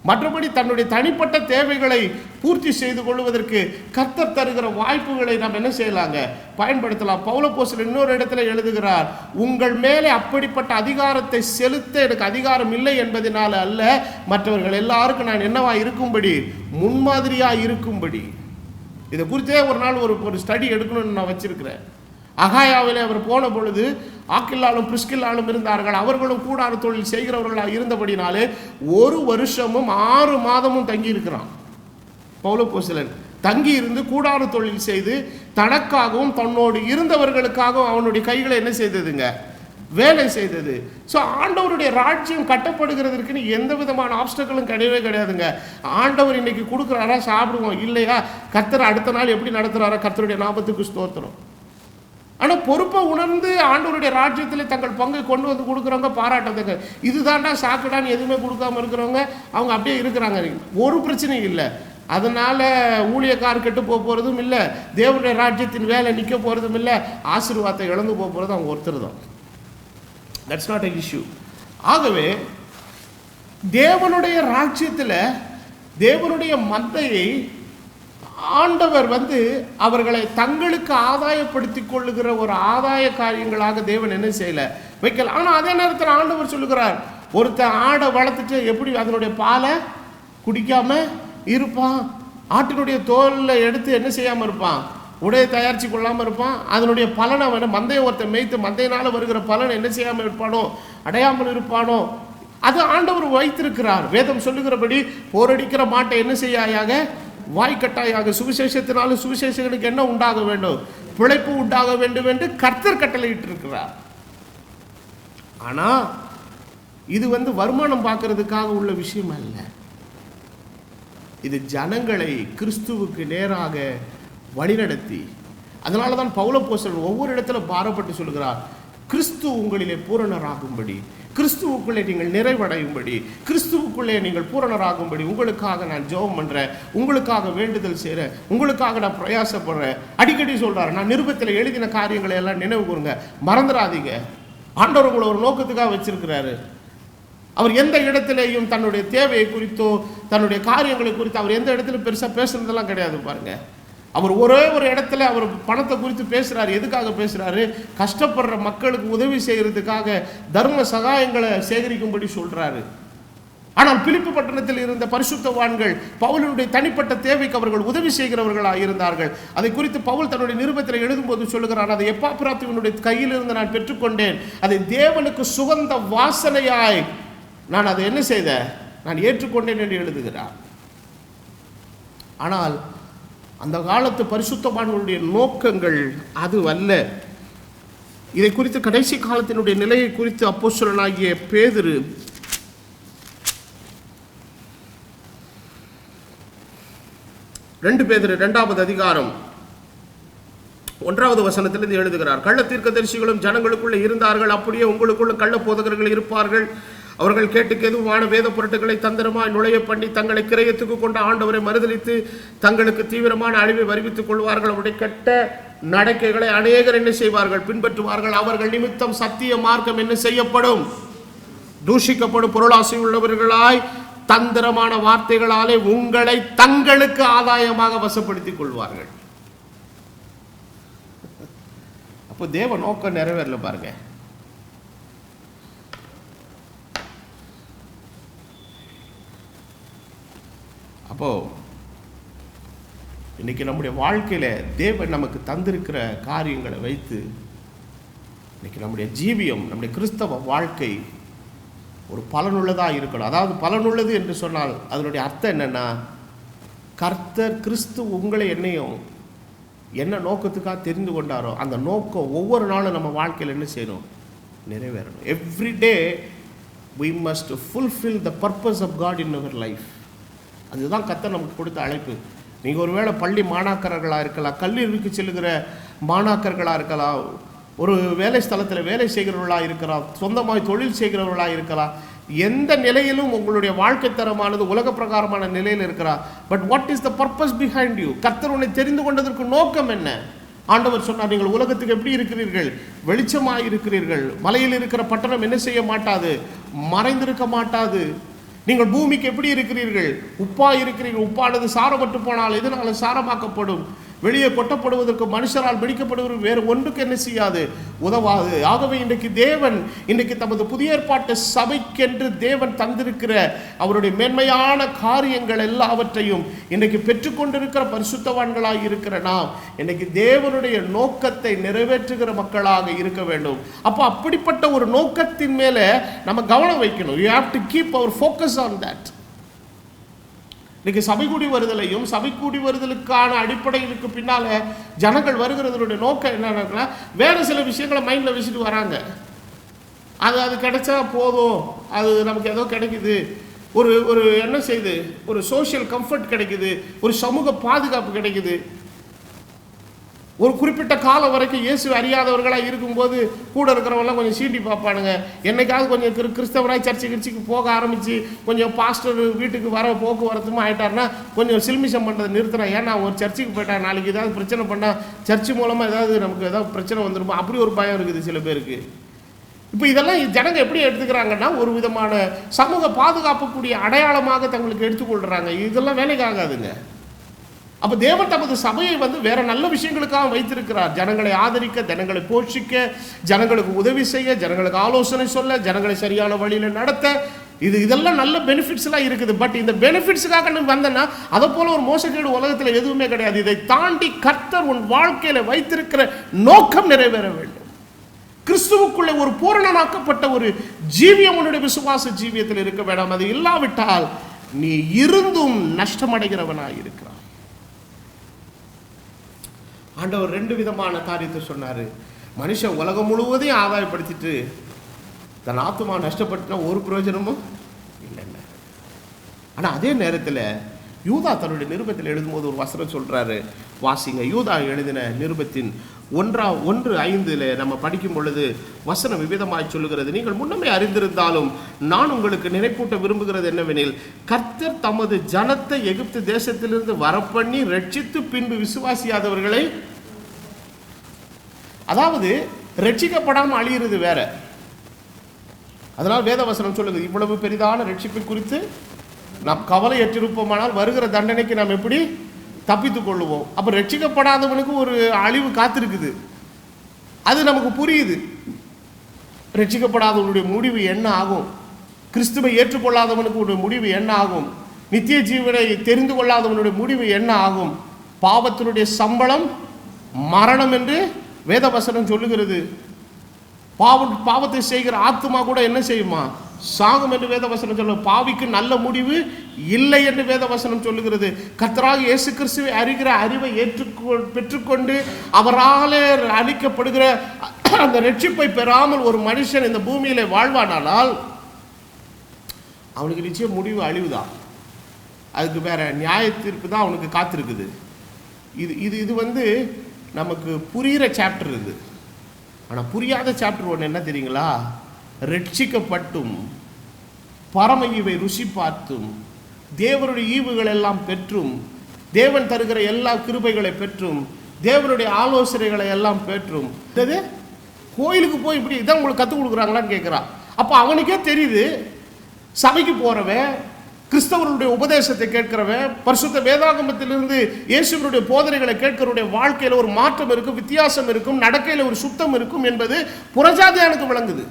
மற்றபடி தன்னுடைய தனிப்பட்ட தேவைகளை பூர்த்தி செய்து கொள்வதற்கு கர்த்தர் தருகிற வாய்ப்புகளை நாம் என்ன செய்யலாங்க? பயன்படுத்தலாம். பவுல் அப்போஸ்தலன் இன்னொரு இடத்துல எழுதுகிறார், உங்கள் மேலே அப்படிப்பட்ட அதிகாரத்தை செலுத்த எனக்கு அதிகாரம் இல்லை என்பதனால அல்ல, மற்றவர்கள் எல்லாருக்கும் நான் என்னவா இருக்கும்படி, முன்மாதிரியா இருக்கும்படி. இதை குறித்தே ஒரு நாள் ஒரு ஸ்டடி எடுக்கணும்னு நான் வச்சிருக்கிறேன். அகாயாவிலே அவர் போன பொழுது ஆக்கில்லாலும் பிரிஸ்கில்லாலும் இருந்தார்கள். அவர்களும் கூடார தொழில் செய்கிறவர்களாக இருந்தபடினாலே 1 வருஷமும் 6 மாதமும் தங்கி இருக்கிறான் பவுல் அப்போஸ்தலன். தங்கி இருந்து கூடார தொழில் செய்து தனக்காகவும் தன்னோடு இருந்தவர்களுக்காகவும் அவனுடைய கைகளை என்ன செய்ததுங்க? வேலை செய்தது. ஸோ ஆண்டவருடைய ராஜ்யம் கட்டப்படுகிறதுக்குன்னு எந்த விதமான ஆப்ஸ்டக்கிளும் கிடையவே கிடையாதுங்க. ஆண்டவர் இன்னைக்கு கொடுக்குறாரா, சாப்பிடுவோம், இல்லையா கர்த்தர் அடுத்த நாள் எப்படி நடத்துகிறாரா, கர்த்தருடைய நாமத்துக்கு ஸ்தோத்திரம். ஆனால் பொறுப்பை உணர்ந்து ஆண்டவருடைய ராஜ்யத்தில் தங்கள் பங்கை கொண்டு வந்து கொடுக்குறவங்க பாராட்டதுங்க. இதுதான்டா சாக்குடான்னு எதுவுமே கொடுக்காம இருக்கிறவங்க அவங்க அப்படியே இருக்கிறாங்க. ஒரு பிரச்சனையும் இல்லை. அதனால ஊழியக்காரர் கெட்டு போகிறதும் இல்லை, தேவனுடைய ராஜ்யத்தின் வேலை நிற்க போகிறதும் இல்லை, ஆசீர்வாதத்தை இழந்து போகிறது அவங்க ஒருத்தர் தான். That's not a issue. ஆகவே தேவனுடைய ராஜ்யத்தில் தேவனுடைய மந்தையை ஆண்டவர் அவர்களை தங்களுக்கு ஆதாயப்படுத்தி கொள்ளுகிற ஒரு ஆதாய காரியங்களாக தேவன் என்ன செய்யல வைக்கல. ஆனால் அதே நேரத்தில் ஆண்டவர் சொல்லுகிறார், ஒருத்தன் ஆடை வளர்த்துட்டு எப்படி அதனுடைய பாலை குடிக்காம இருப்பான், ஆட்டினுடைய தோலில் எடுத்து என்ன செய்யாமல் இருப்பான், உடையை தயாரித்து கொள்ளாமல் இருப்பான், அதனுடைய பலனை மந்தையை ஒருத்தன் மேய்த்து மந்தையினால் வருகிற பலனை என்ன செய்யாமல் இருப்பானோ, அடையாமல் இருப்பானோ, அது ஆண்டவர் வைத்திருக்கிறார். வேதம் சொல்லுகிறபடி போரடிக்கிற மாட்டை என்ன செய்யாயாக, வாய்க்கட்டாயாக, சுவிசேஷத்தினாலும் சுவிசேஷங்களுக்கு என்ன உண்டாக வேண்டும், பிழைப்பு உண்டாக வேண்டும் என்று கர்த்தர் கட்டளையிட்டு இருக்கிறார். ஆனா இது வருமானம் பார்க்கறதுக்காக உள்ள விஷயம் அல்ல. இது ஜனங்களை கிறிஸ்துவுக்கு நேராக வழிநடத்தி, அதனால தான் பவுலப்போஸ்தலன் ஒவ்வொரு இடத்துல பாரப்பட்டு சொல்கிறார், கிறிஸ்து உங்களிலே பூரணராகும்படி, கிறிஸ்துவுக்குள்ளே நீங்கள் நிறைவடையும்படி, கிறிஸ்துவுக்குள்ளே நீங்கள் பூரணராகும்படி உங்களுக்காக நான் ஜெபம் பண்ணுறேன், உங்களுக்காக வேண்டுதல் செய்கிறேன், உங்களுக்காக நான் பிரயாசப்படுறேன். அடிக்கடி சொல்கிறார், நான் நிருபத்தில் எழுதின காரியங்களை எல்லாம் நினைவு கூறுங்க, மறந்துடாதீங்க. ஆண்டவர் உங்களை ஒரு நோக்கத்துக்காக வச்சிருக்கிறாரு. அவர் எந்த இடத்திலேயும் தன்னுடைய தேவையை குறித்தோ தன்னுடைய காரியங்களை குறித்து அவர் எந்த இடத்துல பெருசாக பேசுனதெல்லாம் கிடையாது. பாருங்க, அவர் ஒரே ஒரு இடத்துல அவர் பணத்தை குறித்து பேசுகிறாரு. எதுக்காக பேசுகிறாரு? கஷ்டப்படுற மக்களுக்கு உதவி செய்கிறதுக்காக தர்ம சகாயங்களை சேகரிக்கும்படி சொல்கிறாரு. ஆனால் பிலிப்பு பட்டணத்தில் இருந்த பரிசுத்தவான்கள் பவுலுடைய தனிப்பட்ட தேவைக்கு அவர்கள் உதவி செய்கிறவர்களாக இருந்தார்கள். அதை குறித்து பவுல் தன்னுடைய நிருபத்தில் எழுதும்போது சொல்லுகிறார், அதை எப்பாப்பிராத்துவினுடைய கையிலிருந்து நான் பெற்றுக்கொண்டேன், அதை தேவனுக்கு சுகந்த வாசனையாய் நான் அதை என்ன செய்தேன், நான் ஏற்றுக்கொண்டேன் என்று எழுதுகிறார். ஆனால் அந்த காலத்து பரிசுத்தவான்களுடைய நோக்கங்கள் அது அல்ல. இதை குறித்து கடைசி காலத்தினுடைய நிலையை குறித்து அப்போஸ்தலனாகிய பேதுரு 2 பேதுரு 2வது அதிகாரம் 1வது வசனத்திலிருந்து எழுதுகிறார், கள்ள தீர்க்கதரிசிகளும் ஜனங்களுக்குள்ளே இருந்தார்கள், அப்படியே உங்களுக்குள்ள கள்ள போதகர்கள் இருப்பார்கள். அவர்கள் கேட்டுக்கு எதுவான வேத பொருட்களை தந்திரமாய் நுழைய பண்ணி தங்களை கிரயத்துக்கு கொண்ட ஆண்டவரை மறுதலித்து தங்களுக்கு தீவிரமான அழிவை வருவித்துக் கொள்வார்கள். அவருடைய கெட்ட நடக்கைகளை அநேகர் என்ன செய்வார்கள், பின்பற்றுவார்கள். அவர்கள் நிமித்தம் சத்திய மார்க்கம் என்ன செய்யப்படும், தூஷிக்கப்படும். பொருளாசை உள்ளவர்களாய் தந்திரமான வார்த்தைகளாலே உங்களை தங்களுக்கு ஆதாயமாக வசப்படுத்திக் கொள்வார்கள். அப்போ தேவ நோக்கம் நிறைவேறல பாருங்க. அப்போ இன்னைக்கு நம்முடைய வாழ்க்கையில தேவன் நமக்கு தந்திருக்கிற காரியங்களை வைத்து இன்னைக்கு நம்முடைய ஜீவியம், நம்முடைய கிறிஸ்தவ வாழ்க்கை ஒரு பலனுள்ளதாக இருக்கணும். அதாவது பலனுள்ளது என்று சொன்னால் அதனுடைய அர்த்தம் என்னன்னா, கர்த்தர் கிறிஸ்து உங்களை என்னையும் என்ன நோக்கத்துக்காக தெரிந்து கொண்டாரோ அந்த நோக்கம் ஒவ்வொரு நாளும் நம்ம வாழ்க்கையில் என்ன செய்யணும், நிறைவேறணும். Every day we must fulfill the purpose of God in our life. அதுதான் கர்த்தர் நமக்கு கொடுத்த அழைப்பு. நீங்கள் ஒருவேளை பள்ளி மாணாக்கர்களாக இருக்கலாம், கல்லூரிக்கு செல்லுகிற மாணாக்கர்களாக இருக்கலாம், ஒரு வேலை ஸ்தலத்தில் வேலை செய்கிறவர்களாக இருக்கலாம், சொந்தமாய் தொழில் செய்கிறவர்களாக இருக்கலாம். எந்த நிலையிலும் உங்களுடைய வாழ்க்கை தரமானது உலக பிரகாரமான நிலையில் இருக்கிறார். But what is the purpose behind you? கர்த்தர் உன்னை தெரிந்து கொண்டதற்கு நோக்கம் என்ன? ஆண்டவர் சொன்னார், நீங்கள் உலகத்துக்கு எப்படி இருக்கிறீர்கள், வெளிச்சமாக இருக்கிறீர்கள். மலையில் இருக்கிற பட்டணம் என்ன செய்ய மாட்டாது, மறைந்திருக்க மாட்டாது. நீங்கள் பூமிக்கு எப்படி இருக்கிறீர்கள், உப்பா இருக்கிறீர்கள். உப்பானது சாரப்பட்டு போனால் எதனால சாரமாக்கப்படும், வெளியே கொட்டப்படுவதற்கு மனுஷரால் பிடிக்கப்படுவது வேறு ஒன்றுக்கு என்ன செய்யாது, உதவாது. ஆகவே இன்றைக்கு தேவன் இன்றைக்கு தமது புதிய ஏற்பாட்டு சபைக்கென்று தேவன் தந்திருக்கிற அவருடைய மேன்மையான காரியங்கள் எல்லாவற்றையும் இன்றைக்கு பெற்றுக்கொண்டிருக்கிற பரிசுத்தவான்களாக இருக்கிற நாம் இன்றைக்கு தேவனுடைய நோக்கத்தை நிறைவேற்றுகிற மக்களாக இருக்க வேண்டும். அப்போ அப்படிப்பட்ட ஒரு நோக்கத்தின் மேலே நம்ம கவனம் வைக்கணும். you have to keep our focus on that. இன்னைக்கு சபை கூடி வருதலையும் சபை கூடி வருதலுக்கான அடிப்படைகளுக்கு பின்னால ஜனங்கள் வருகிறதனுடைய நோக்கம் என்னன்னா, வேறு சில விஷயங்களை மைண்டில் வச்சுட்டு வராங்க. அது கிடைச்சா போதும், அது நமக்கு ஏதோ கிடைக்குது, ஒரு ஒரு என்ன செய்யுது, ஒரு சோஷியல் கம்ஃபர்ட் கிடைக்குது, ஒரு சமூக பாதுகாப்பு கிடைக்குது. ஒரு குறிப்பிட்ட காலம் வரைக்கும் இயேசு அறியாதவர்களாக இருக்கும்போது கூட இருக்கிறவங்களாம் கொஞ்சம் சீண்டி பார்ப்பானுங்க. என்னைக்காவது கொஞ்சம் கிறிஸ்தவராய் சர்ச்சுக்கு போக ஆரம்பித்து கொஞ்சம் பாஸ்டர் வீட்டுக்கு வர போக்குவரத்துமா ஆகிட்டாருன்னா கொஞ்சம் சில்மிஷம் பண்ணுறது நிறுத்துறேன். ஏன்னா ஒரு சர்ச்சுக்கு போயிட்டா நாளைக்கு ஏதாவது பிரச்சனை பண்ணால் சர்ச்சு மூலமாக ஏதாவது நமக்கு ஏதாவது பிரச்சனை வந்துருமா, அப்படி ஒரு பயம் இருக்குது சில பேருக்கு. இப்போ இதெல்லாம் ஜனங்க எப்படி எடுத்துக்கிறாங்கன்னா ஒரு விதமான சமூக பாதுகாப்புக்கூடிய அடையாளமாக தங்களுக்கு எடுத்துக்கொள்கிறாங்க. இதெல்லாம் வேலைக்கு ஆகாதுங்க. அப்போ தேவன் தமது சபையை வேற நல்ல விஷயங்களுக்காக வைத்திருக்கிறார். ஜனங்களை ஆதரிக்க, ஜனங்களை போஷிக்க, ஜனங்களுக்கு உதவி செய்ய, ஜனங்களுக்கு ஆலோசனை சொல்ல, ஜனங்களை சரியான வழியில் நடத்த, இதெல்லாம் நல்ல பெனிஃபிட்ஸ்லாம் இருக்குது. பட் இந்த பெனிஃபிட்ஸுக்காக நீ வந்தனா அதை போல ஒரு மோசக்கேடு உலகத்தில் எதுவுமே கிடையாது. இதை தாண்டி கர்த்தர் உன் வாழ்க்கையில வைத்திருக்கிற நோக்கம் நிறைவேற வேண்டும். கிறிஸ்துவுக்குள்ளே ஒரு பூரணனாக்கப்பட்ட ஒரு ஜீவியம் உன்னுடைய விசுவாச ஜீவியத்தில் இருக்க வேண்டாம். அது இல்லாவிட்டால் நீ இருந்தும் நஷ்டமடைகிறவனாய் இருக்கிறான். ஆண்டவர் 2 விதமான காரியத்தை சொன்னாரு. மனுஷன் உலகம் முழுவதையும் ஆதாயப்படுத்திட்டு தன் ஆத்துமா நஷ்டப்படுத்தினா ஒரு பிரயோஜனமும் இல்லைன்னு. ஆனால் அதே நேரத்தில் யூதா தன்னுடைய நிருபத்தில் எழுதும்போது ஒரு வசனம் சொல்றாரு, வாசிங்க. யூதா எழுதின நிருபத்தின் 1:5 நம்ம படிக்கும் பொழுது வசனம் விவிதமாய் சொல்லுகிறது. நீங்கள் முன்னமே அறிந்திருந்தாலும் நான் உங்களுக்கு நினைப்பூட்ட விரும்புகிறது என்னவெனில், கர்த்தர் தமது ஜனத்தை எகிப்து தேசத்திலிருந்து வரப்பண்ணி ரட்சித்து பின்பு விசுவாசியாதவர்களை, அதாவது ரட்சிக்கப்படாமல் அழியிறது வேற. அதனால் வேத வசனம் சொல்லுது, இவ்வளவு பெரிதான ரட்சிப்பை குறித்து நாம் கவலையற்றிருப்போமானால் வருகிற தண்டனைக்கு நாம் எப்படி தப்பித்துக் கொள்ளுவோம். அப்போ ரட்சிக்கப்படாதவனுக்கு ஒரு அழிவு காத்திருக்குது, அது நமக்கு புரியுது. ரட்சிக்கப்படாதவனுடைய முடிவு என்ன ஆகும், கிறிஸ்துவை ஏற்றுக்கொள்ளாதவனுக்கு ஒரு முடிவு என்ன ஆகும், நித்திய ஜீவனை தெரிந்து கொள்ளாதவனுடைய முடிவு என்ன ஆகும். பாவத்தினுடைய சம்பளம் மரணம் என்று வேத வசனம் சொல்லுகிறது. பாவத்தை செய்கிற ஆத்துமா கூட என்ன செய்யுமா, சாகும் என்று வேத வசனம் சொல்லுது. பாவிக்கு நல்ல முடிவு இல்லை என்று வேத வசனம் சொல்லுகிறது. கர்த்தராகிய இயேசு கிறிஸ்துவை அறிகிற அறிவை பெற்றுக்கொண்டு அவராலே அளிக்கப்படுகிற அந்த ரட்சிப்பை பெறாமல் ஒரு மனுஷன் இந்த பூமியில வாழ்வானால் அவனுக்கு நிச்சயம் முடிவு அழிவுதான். அதுக்கு வேற நியாய தீர்ப்பு தான் அவனுக்கு காத்திருக்குது. இது நமக்கு புரிகிற சாப்டர் இது. ஆனால் புரியாத சாப்டர் ஒன்று என்ன தெரியுங்களா, ரட்சிக்கப்பட்டும் பரம ஈவை ருசி பார்த்தும் தேவனுடைய ஈவுகள் எல்லாம் பெற்றும் தேவன் தருகிற எல்லா கிருபைகளை பெற்றும் தேவனுடைய ஆலோசனைகளை எல்லாம் பெற்றும் கோயிலுக்கு போய் இப்படி இதான் உங்களுக்கு கற்றுக் கொடுக்குறாங்களான்னு கேட்குறான். அப்போ அவனுக்கே தெரியுது, சபைக்கு போகிறவன், கிறிஸ்தவருடைய உபதேசத்தை கேட்கிறவன், பரிசுத்த வேதாகமத்திலிருந்து இயேசுவனுடைய போதனைகளை கேட்கிறவருடைய வாழ்க்கையில் ஒரு மாற்றம் இருக்கும், வித்தியாசம் இருக்கும், நடக்கையில் ஒரு சுத்தம் இருக்கும் என்பது புறஜாதியானுக்கு விளங்குது.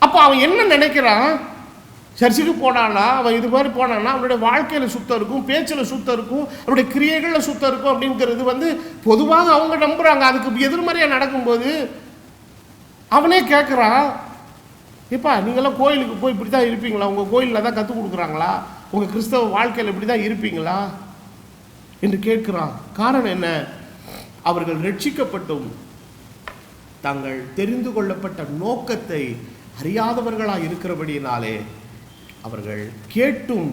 அப்போ அவன் என்ன நினைக்கிறான், சர்ச்சுக்கு போனானா, அவன் இது மாதிரி போனான்னா அவனுடைய வாழ்க்கையில் சுத்தம் இருக்கும், பேச்சில் சுத்தம் இருக்கும், அவனுடைய கிரியைகளில் சுத்தம் இருக்கும் அப்படிங்கிறது பொதுவாக அவங்க நம்புகிறாங்க. அதுக்கு எதிர்மறையாக நடக்கும்போது அவனே கேட்குறான், இப்பா நீங்களாம் கோயிலுக்கு போய் இப்படி தான் இருப்பீங்களா, உங்கள் கோயிலில் தான் கற்றுக் கொடுக்குறாங்களா, உங்கள் கிறிஸ்தவ வாழ்க்கையில் இப்படி தான் இருப்பீங்களா என்று கேட்குறான். காரணம் என்ன, அவர்கள் ரட்சிக்கப்பட்டும் தங்கள் தெரிந்து கொள்ளப்பட்ட நோக்கத்தை அறியாதவர்களாக இருக்கிறபடியினாலே அவர்கள் கேட்டும்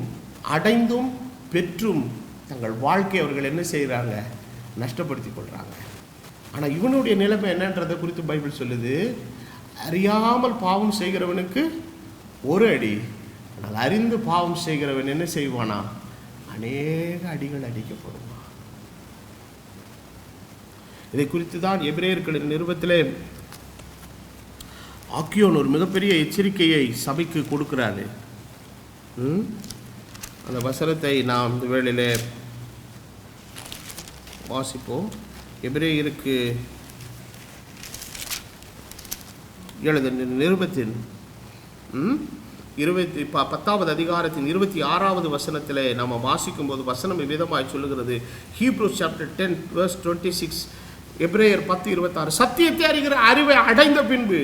அடைந்தும் பெற்றும் தங்கள் வாழ்க்கை அவர்கள் என்ன செய்கிறாங்க, நஷ்டப்படுத்தி கொள்கிறாங்க. ஆனால் இவனுடைய நிலைமை என்னன்றதை குறித்து பைபிள் சொல்லுது, அறியாமல் பாவம் செய்கிறவனுக்கு ஒரு அடி, ஆனால் அறிந்து பாவம் செய்கிறவன் என்ன செய்வானா, அநேக அடிகள் அடிக்கப்படுவான். இதை குறித்து தான் எபிரேயர்களின் நிருபத்திலே ஆக்கியோன் ஒரு மிகப்பெரிய எச்சரிக்கையை சபைக்கு கொடுக்கிறாரு. அந்த வசனத்தை நாம் இந்த வேளையிலே வாசிப்போம். எபிரேயருக்கு எழுதின நிருபத்தின் 10வது அதிகாரத்தின் 26வது வசனத்திலே நாம் வாசிக்கும் போது வசனம் விதமாய் சொல்லுகிறது. ஹீப்ரூஸ் சாப்டர் 10 verse 26, எபிரேயர் 10:26, சத்தியத்தை அறிகிற அறிவை அடைந்த பின்பு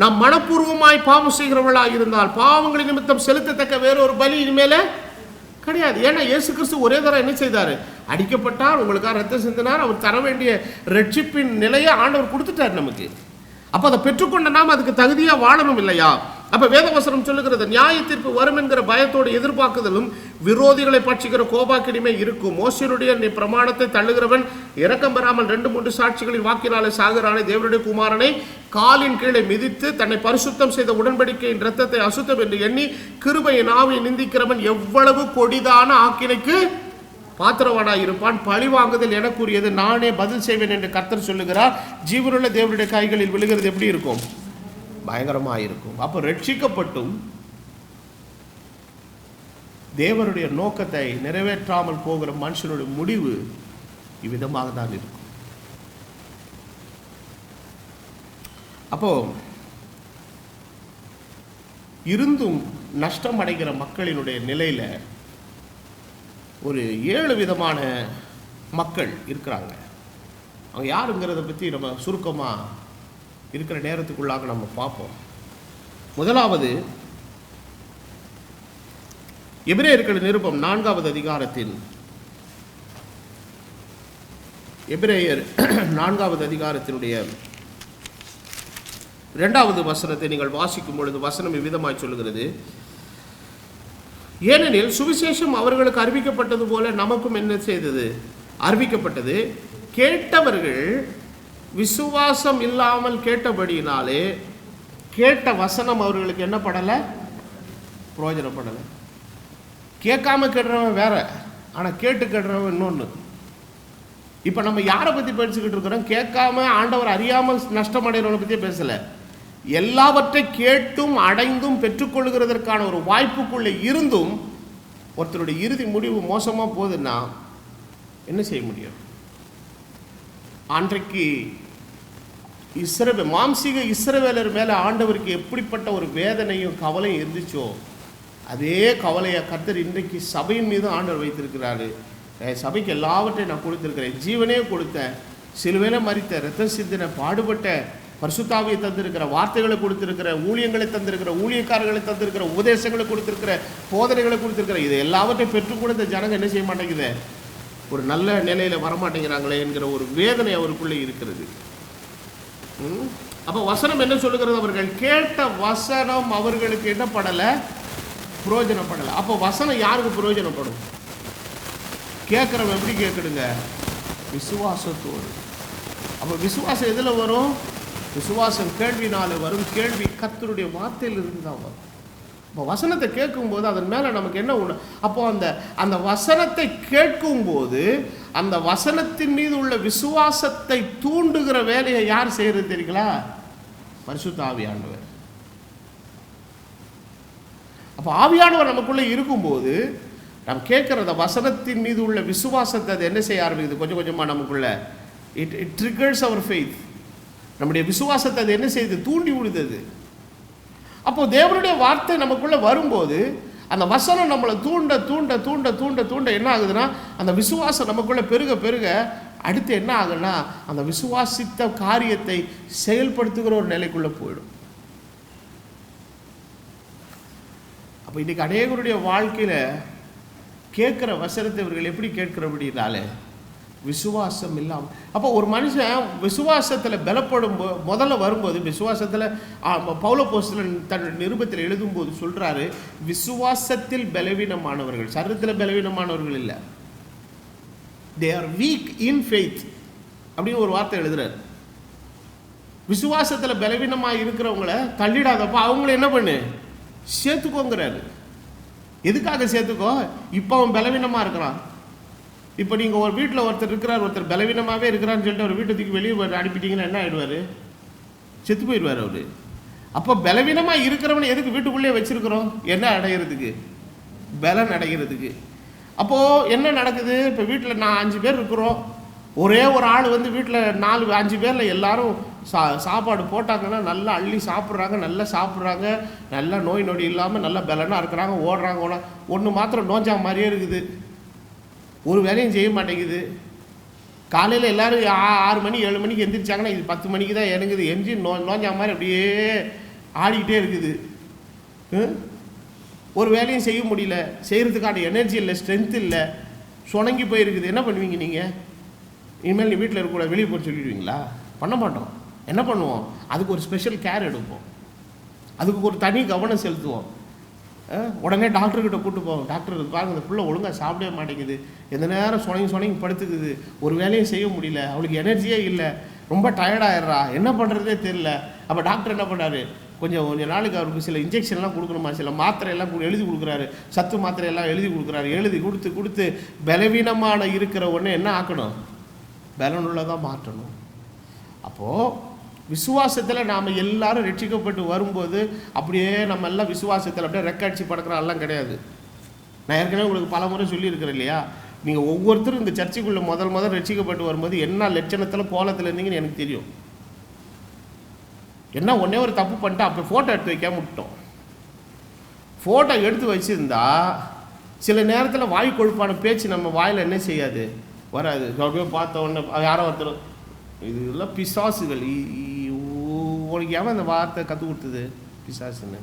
நாம் மனப்பூர்வமாய் பாவம் செய்கிறவர்களாக இருந்தால் பாவங்களின் நிமித்தம் செலுத்தத்தக்க வேறொரு பலி இனிமேல கிடையாது. ஏன்னா இயேசு கிறிஸ்து ஒரே தரம் என்ன செய்தார், அடிக்கப்பட்டார், உங்களுக்காக ரத்தம் சிந்தினார், அவர் தர வேண்டிய ரட்சிப்பின் நிலையை ஆண்டவர் கொடுத்துட்டார் நமக்கு. அப்போ அதை பெற்றுக்கொண்ட நாம் அதுக்கு தகுதியாக வாழணும் இல்லையா? அப்ப வேதவசனம் சொல்லுகிறது, நியாய தீர்ப்பு வரும் என்கிற பயத்தோடு எதிர்பார்க்குதலும் விரோதிகளை பட்சிக்கிற கோபாக்கினிமே இருக்கும். மோசேயுடைய பிரமாணத்தை தள்ளுகிறவன் இரக்கம் பெறாமல் 2-3 சாட்சிகளின் வாக்கினாலே சாகிறானே. தேவனுடைய குமாரனை காலின் கீழே மிதித்து தன்னை பரிசுத்தம் செய்த உடன்படிக்கையின் இரத்தத்தை அசுத்தம் என்று எண்ணி கிருபையின் ஆவியை நிந்திக்கிறவன் எவ்வளவு கொடிதான ஆக்கினைக்கு பாத்திரவானாய் இருப்பான். பழி வாங்குதல் எனக்குரியது, நானே பதில் செய்வேன் என்று கர்த்தர் சொல்லுகிறார். ஜீவனுள்ள தேவனுடைய கைகளில் விழுகிறது எப்படி இருக்கும்? பயங்கரமாக இருக்கும். அப்போ ரட்சிக்கப்பட்டும் தேவனுடைய நோக்கத்தை நிறைவேற்றாமல் போகிற மனுஷனுடைய முடிவு இவ்விதமாக தான் இருக்கும். அப்போ இருந்தும் நஷ்டம் அடைகிற மக்களினுடைய நிலையில ஒரு 7 விதமான மக்கள் இருக்கிறாங்க. அவங்க யாருங்கிறத பற்றி நம்ம சுருக்கமாக இருக்கிற நேரத்துக்குள்ளாக நம்ம பார்ப்போம். முதலாவது, எபிரேயர்கள் நிருபம் 4வது அதிகாரத்தின் எபிரேயர் 4வது அதிகாரத்தினுடைய 2வது வசனத்தை நீங்கள் வாசிக்கும் பொழுது வசனம் இவ்விதமாய் சொல்லுகிறது, ஏனெனில் சுவிசேஷம் அவர்களுக்கு அறிவிக்கப்பட்டது போல நமக்கும் என்ன செய்தது? அறிவிக்கப்பட்டது. கேட்டவர்கள் விசுவாசம் இல்லாமல் கேட்டபடியினாலே கேட்ட வசனம் அவர்களுக்கு என்ன படலை? பிரயோஜனப்படலை. கேட்காம கேட்கிறவன் வேற, ஆனால் கேட்டு கேட்கிறவன் இன்னொன்று. இப்போ நம்ம யாரை பற்றி பேசிக்கிட்டு இருக்கிறோம்? கேட்காம ஆண்டவர் அறியாமல் நஷ்டம் அடைகிறவனை பற்றியே பேசலை. எல்லாவற்றை கேட்டும் அடைந்தும் பெற்றுக்கொள்கிறதற்கான ஒரு வாய்ப்புக்குள்ளே இருந்தும் ஒருத்தருடைய இறுதி முடிவு மோசமாக போகுதுன்னா என்ன செய்ய முடியும்? அன்றைக்கு மாம்சீக இஸ்ரவேலர் மேலே ஆண்டவருக்கு எப்படிப்பட்ட ஒரு வேதனையும் கவலையும் இருந்துச்சோ அதே கவலையை கர்த்தர் இன்றைக்கு சபையின் மீது ஆண்டவர் வைத்திருக்கிறாரு. சபைக்கு எல்லாவற்றையும் நான் கொடுத்திருக்கிறேன், ஜீவனே கொடுத்தேன், சிலுவையில மரித்த, இரத்தம் சிந்தின, பாடுபட்ட, பரிசுத்தாவியை தந்திருக்கிற, வார்த்தைகளை கொடுத்திருக்கிற, ஊழியங்களை தந்திருக்கிற, ஊழியக்காரர்களை தந்திருக்கிற, உபதேசங்களை கொடுத்திருக்கிற, போதனைகளை கொடுத்திருக்கிற, இது எல்லாவற்றையும் பெற்றுக்கூட இந்த ஜனங்க என்ன செய்ய மாட்டேங்குது? ஒரு நல்ல நிலையில வரமாட்டேங்கிறாங்களே என்கிற ஒரு வேதனை அவருக்குள்ளே இருக்கிறது. அப்போ வசனம் என்ன சொல்லுகிறது? அவர்கள் கேட்ட வசனம் அவர்களுக்கு என்ன படலை? பிரயோஜனப்படலை. அப்போ வசனம் யாருக்கு பிரயோஜனப்படும்? கேட்குறவன் எப்படி கேட்கணுங்க? விசுவாசத்தோடு. அப்போ விசுவாசம் எதில் வரும்? விசுவாசம் கேள்வினால வரும். கேள்வி கர்த்தருடைய வார்த்தையிலிருந்து தான் வரும். இப்போ வசனத்தை கேட்கும்போது அதன் மேலே நமக்கு என்ன உணவு? அப்போ அந்த வசனத்தை கேட்கும்போது அந்த வசனத்தின் மீது உள்ள விசுவாசத்தை தூண்டுகிற வேலையை யார் செய்கிறது தெரியுங்களா? பரிசுத்த ஆவியானவர். அப்போ ஆவியானவர் நமக்குள்ளே இருக்கும்போது நம்ம கேட்குற அந்த வசனத்தின் மீது உள்ள விசுவாசத்தை அது என்ன செய்ய ஆரம்பிக்குது? கொஞ்சம் கொஞ்சமாக நமக்குள்ள இட் ட்ரிகர்ஸ் அவர் ஃபெய்த். நம்முடைய விசுவாசத்தை அது என்ன செய்யுது? தூண்டி விடுது. அப்போ தேவனுடைய வார்த்தை நமக்குள்ள வரும்போது அந்த வசனம் நம்மளை தூண்ட தூண்ட தூண்ட தூண்ட தூண்ட என்ன ஆகுதுன்னா அந்த விசுவாசம் நமக்குள்ள பெருக பெருக அடுத்து என்ன ஆகுன்னா அந்த விசுவாசித்த காரியத்தை செயல்படுத்துகிற ஒரு நிலைக்குள்ள போயிடும். அப்போ இன்னைக்கு அநேகருடைய வாழ்க்கையில கேட்கிற வசனத்தை இவர்கள் எப்படி கேட்கிறபடினாலே விசுவாசம் இல்லாமல். அப்போ ஒரு மனுஷன் விசுவாசத்தில் பலப்படும் முதல்ல வரும்போது விசுவாசத்தில் பவுலப்போஸ்தலன் தன் நிருபத்தில் எழுதும்போது சொல்கிறாரு, விசுவாசத்தில் பலவீனமானவர்கள், சரீரத்தில் பலவீனமானவர்கள் இல்லை, they are week in faith அப்படின்னு ஒரு வார்த்தை எழுதுறாரு. விசுவாசத்தில் பலவீனமாக இருக்கிறவங்கள தள்ளிடாதப்போ அவங்கள என்ன பண்ணு? சேர்த்துக்கோங்கிறாரு. எதுக்காக சேர்த்துக்கோ? இப்போ அவன் பலவீனமாக இருக்கிறான். இப்போ நீங்கள் ஒரு வீட்டில் ஒருத்தர் இருக்கிறார், ஒருத்தர் பலவீனமாகவே இருக்கிறான்னு சொல்லிட்டு ஒரு வீட்டுக்கு வெளியே அனுப்பிட்டீங்கன்னா என்ன ஆகிடுவார்? செத்து போயிடுவார் அவர். அப்போ பலவீனமாக இருக்கிறவனை எதுக்கு வீட்டுக்குள்ளேயே வச்சுருக்கிறோம்? என்ன அடைகிறதுக்கு? பலன் அடைகிறதுக்கு. அப்போது என்ன நடக்குது? இப்போ வீட்டில் நான் 5 பேர் இருக்கிறோம், ஒரே ஒரு ஆள் வந்து வீட்டில் 4-5 பேரில் எல்லாரும் சாப்பாடு போட்டாங்கன்னா நல்லா அள்ளி சாப்பிட்றாங்க, நல்லா சாப்பிட்றாங்க, நல்லா நோய் நொடி இல்லாமல் நல்லா பலனாக இருக்கிறாங்க, ஓடுறாங்க. ஒன்று மாத்திரம் நோஞ்சா மாதிரியே இருக்குது, ஒரு வேலையும் செய்ய மாட்டேங்குது. காலையில் எல்லோரும் 6 மணி 7 மணிக்கு எந்திரிச்சாங்கன்னா இது 10 மணிக்கு தான் இறங்குது. என்ஜின் நோஞ்சா மாதிரி அப்படியே ஆடிக்கிட்டே இருக்குது. ஒரு வேலையும் செய்ய முடியல, செய்கிறதுக்கான எனர்ஜி இல்லை, ஸ்ட்ரென்த் இல்லை, சுணங்கி போயிருக்குது. என்ன பண்ணுவீங்க நீங்கள்? இனிமேல் நீ வீட்டில் இருக்கக்கூடாது, வெளியே போய் சொல்லிடுவீங்களா? பண்ண மாட்டோம். என்ன பண்ணுவோம்? அதுக்கு ஒரு ஸ்பெஷல் கேர் எடுப்போம். அதுக்கு ஒரு தனி கவனம் செலுத்துவோம். உடனே டாக்டர்கிட்ட கூப்பிட்டு போவோம். டாக்டர் பாருங்க, இந்த பிள்ளை ஒழுங்காக சாப்பிடவே மாட்டேங்குது, எந்த நேரம் சொனங்கி படுத்துக்குது, ஒரு வேலையும் செய்ய முடியல, அவளுக்கு எனர்ஜியே இல்லை, ரொம்ப டயர்டாயிடுறா, என்ன பண்ணுறதே தெரியல. அப்போ டாக்டர் என்ன பண்ணார், கொஞ்சம் நாளைக்கு அவருக்கு சில இன்ஜெக்ஷன்லாம் கொடுக்கணுமா, சில மாத்திரையெல்லாம் எழுதி கொடுக்குறாரு, சத்து மாத்திரையெல்லாம் எழுதி கொடுக்குறாரு. எழுதி கொடுத்து பலவீனமான இருக்கிற உடனே என்ன ஆக்கணும், பலனுள்ளதாக மாற்றணும். அப்போது விசுவாசத்தில் நாம் எல்லாரும் ரட்சிக்கப்பட்டு வரும்போது அப்படியே நம்ம எல்லாம் விசுவாசத்தில் அப்படியே ரெக்காட்சி படுக்கிறோம் கிடையாது. நான் ஏற்கனவே உங்களுக்கு பல முறை சொல்லியிருக்கிறேன் இல்லையா, நீங்கள் ஒவ்வொருத்தரும் இந்த சர்ச்சைக்குள்ளே முதல் ரட்சிக்கப்பட்டு வரும்போது என்ன லட்சணத்தில் கோலத்தில் இருந்தீங்கன்னு எனக்கு தெரியும். என்ன ஒன்றே ஒரு தப்பு பண்ணிட்டு அப்போ ஃபோட்டோ எடுத்து வைக்காம விட்டோம். ஃபோட்டோ எடுத்து வச்சுருந்தா சில நேரத்தில் வாய் கொழுப்பான பேச்சு நம்ம வாயில் என்ன செய்யாது, வராது. அப்படியே பார்த்த உடனே யாரோ ஒருத்தர், இதெல்லாம் பிசாசுகள், உனக்கு எவன் அந்த வார்த்தை கற்றுக் கொடுத்தது பிசாசுன்னு?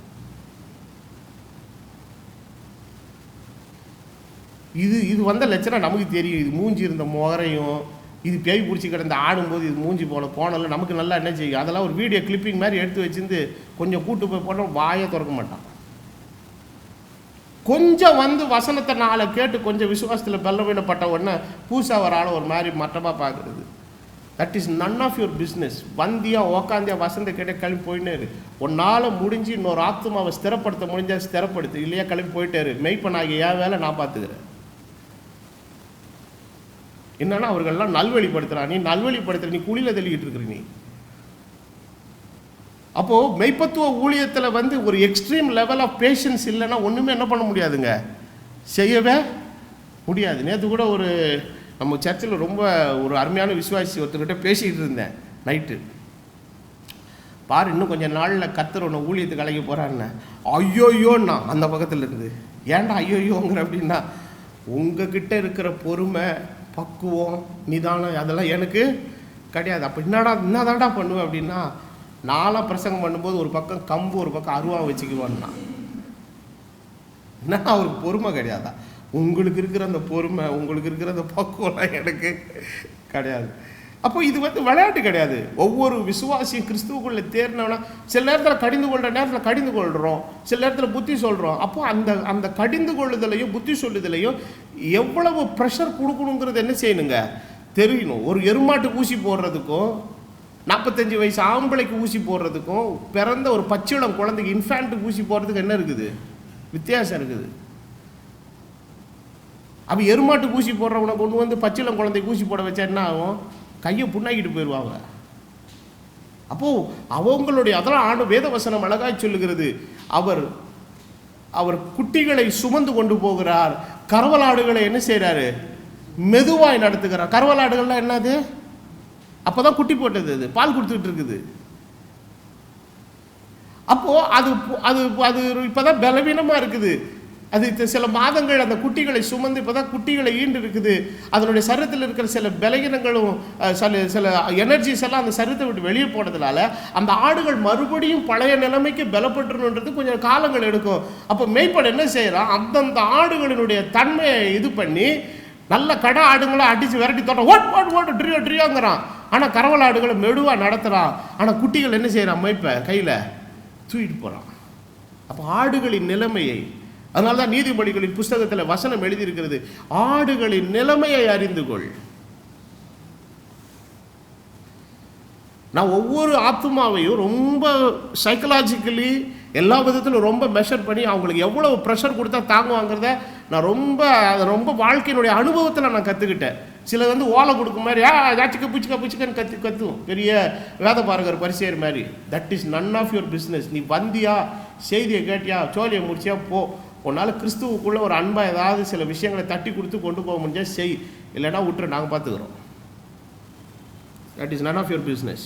இது வந்த லட்சணம் நமக்கு தெரியும். இது மூஞ்சி இருந்த முகரையும், இது பேய் பிடிச்சி கிடந்து ஆடும்போது இது மூஞ்சி போனல நமக்கு நல்லா என்ன செய்யும். அதெல்லாம் ஒரு வீடியோ கிளிப்பிங் மாதிரி எடுத்து வச்சிருந்து கொஞ்சம் கூட்டு போய் போனோம், வாயை திறக்க மாட்டான். கொஞ்சம் வசனத்தை நாளை கேட்டு கொஞ்சம் விசுவாசத்தில் பலவீனப்பட்ட உடனே பூசா வர ஆளை ஒரு மாதிரி மட்டமாக பார்க்குறது. That is none of your business. வந்தியா உக்காந்தியா வசந்த கேட்டே கிளம்பி போயிட்டே இரு. ஒன்னால் முடிஞ்சு இன்னொரு ஆத்மாவை ஸ்திரப்படுத்த முடிஞ்சால் ஸ்திரப்படுத்து, இல்லையா கிளம்பி போயிட்டே இரு. மெய்ப்பனாகிய என் வேலை நான் பார்த்துக்கிறேன். என்னன்னா அவர்கள்லாம் நல்வழிப்படுத்துகிறான், நீ நல்வழிப்படுத்துகிற, நீ குழியில் தள்ளிக்கிட்டு இருக்கிற நீ. அப்போது மெய்ப்பத்துவ ஊழியத்தில் ஒரு எக்ஸ்ட்ரீம் லெவல் ஆஃப் பேஷன்ஸ் இல்லைன்னா ஒன்றுமே என்ன பண்ண முடியாதுங்க, செய்யவே முடியாது. நேற்று கூட நம்ம சர்ச்சில் ரொம்ப ஒரு அருமையான விசுவாசி ஒருத்தர்கிட்ட பேசிக்கிட்டு இருந்தேன் நைட்டு. பாரு, இன்னும் கொஞ்சம் நாளில் கர்த்தர் உன்னை ஊழியத்துக்கு அழைக்க போகிறான்னு. ஐயோயோன்னா அந்த பக்கத்தில் இருந்து, ஏன்டா ஐயோயோங்கிற அப்படின்னா, உங்ககிட்ட இருக்கிற பொறுமை, பக்குவம், நிதானம் அதெல்லாம் எனக்கு கிடையாது. அப்போ என்னதான்டா பண்ணுவேன் அப்படின்னா, நாளாக பிரசங்கம் பண்ணும்போது ஒரு பக்கம் கம்பு ஒரு பக்கம் அருவா வச்சுக்குவான்னா. என்ன அவருக்கு பொறுமை கிடையாதா? உங்களுக்கு இருக்கிற அந்த பொறுமை, உங்களுக்கு இருக்கிற அந்த பக்குவம்லாம் எனக்கு கிடையாது. அப்போ இது விளையாட்டு கிடையாது. ஒவ்வொரு விசுவாசியும் கிறிஸ்துவுக்குள்ளே தேர்னவனா சில நேரத்தில் கடிந்து கொள்கிற நேரத்தில் கடிந்து கொள்கிறோம், சில நேரத்தில் புத்தி சொல்கிறோம். அப்போ அந்த கடிந்து கொள்ளுதலையும் புத்தி சொல்லுதலையும் எவ்வளவு ப்ரெஷர் கொடுக்கணுங்கிறது என்ன செய்யணுங்க தெரியணும். ஒரு எருமாட்டுக்கு ஊசி போடுறதுக்கும் 45 வயசு ஆம்பளைக்கு ஊசி போடுறதுக்கும் பிறந்த ஒரு பச்சிளம் குழந்தைக்கு இன்ஃபேண்ட்டுக்கு ஊசி போடுறதுக்கு என்ன இருக்குது, வித்தியாசம் இருக்குது. அப்போ எருமாட்டுக்கு ஊசி போடுறவனை கொண்டு பச்சிளம் குழந்தைக்கு ஊசி போட வச்சா என்ன ஆகும், கையை புண்ணாக்கிட்டு போயிடுவாங்க. அப்போது அவங்களுடைய அதெல்லாம் வேத வசனம் அழகாய் சொல்லுகிறது. அவர் குட்டிகளை சுமந்து கொண்டு போகிறார், கறவலாடுகளை என்ன செய்கிறாரு, மெதுவாய் நடத்துகிறார். கறவலாடுகள்லாம் என்னது, அப்போ தான் குட்டி போட்டது, அது பால் கொடுத்துக்கிட்டு இருக்குது. அப்போது அது அது அது இப்போ தான் பலவீனமாக இருக்குது. அது சில மாதங்கள் அந்த குட்டிகளை சுமந்து இப்போ தான் குட்டிகளை ஈண்டு இருக்குது. அதனுடைய சரீரத்தில் இருக்கிற சில பலகீனங்களும் சில எனர்ஜிஸ் எல்லாம் அந்த சரீரத்தை விட்டு வெளியே போனதுனால அந்த ஆடுகள் மறுபடியும் பழைய நிலைமைக்கு பலப்பட்டுருன்றது கொஞ்சம் காலங்கள் எடுக்கும். அப்போ மேய்ப்பன் என்ன செய்கிறான், அந்தந்த ஆடுகளினுடைய தன்மையை இது பண்ணி நல்ல கடை ஆடுங்களை அடித்து விரட்டி தோட்டம் ஓட்டு ட்ரியோங்கிறான். ஆனால் கறவல் ஆடுகளை மெதுவாக நடத்துகிறான். ஆனால் குட்டிகள் என்ன செய்கிறான், மேய்ப்ப கையில் தூக்கிட்டு போகிறான். அப்போ ஆடுகளின் நிலைமையை, அதனால தான் நீதிமொழிகளின் புஸ்தகத்தில் வசனம் எழுதியிருக்கிறது, ஆடுகளின் நிலைமையை அறிந்து கொள். நான் ஒவ்வொரு ஆத்மாவையும் ரொம்ப சைக்கலாஜிக்கலி எல்லா விதத்திலும் ரொம்ப மெஷர் பண்ணி அவங்களுக்கு எவ்வளோ ப்ரெஷர் கொடுத்தா தாங்குவாங்கிறத நான் ரொம்ப வாழ்க்கையினுடைய அனுபவத்தில் நான் கற்றுக்கிட்டேன். சிலர் ஓலை கொடுக்கும் மாதிரி புச்சிக்கன்னு கத்தும் பெரிய வேத பாரகர் பரிசேர் மாதிரி. That is none of your business. நீ வந்தியா, செய்தியை கேட்டியா, சோழியை முடிச்சியா போ. உன்னால் கிறிஸ்துவுக்குள்ளே ஒரு அன்பாக ஏதாவது சில விஷயங்களை தட்டி கொடுத்து கொண்டு போக முடிஞ்சால் செய், இல்லைன்னா விட்டுரு, நாங்கள் பார்த்துக்கிறோம். That is none of your business.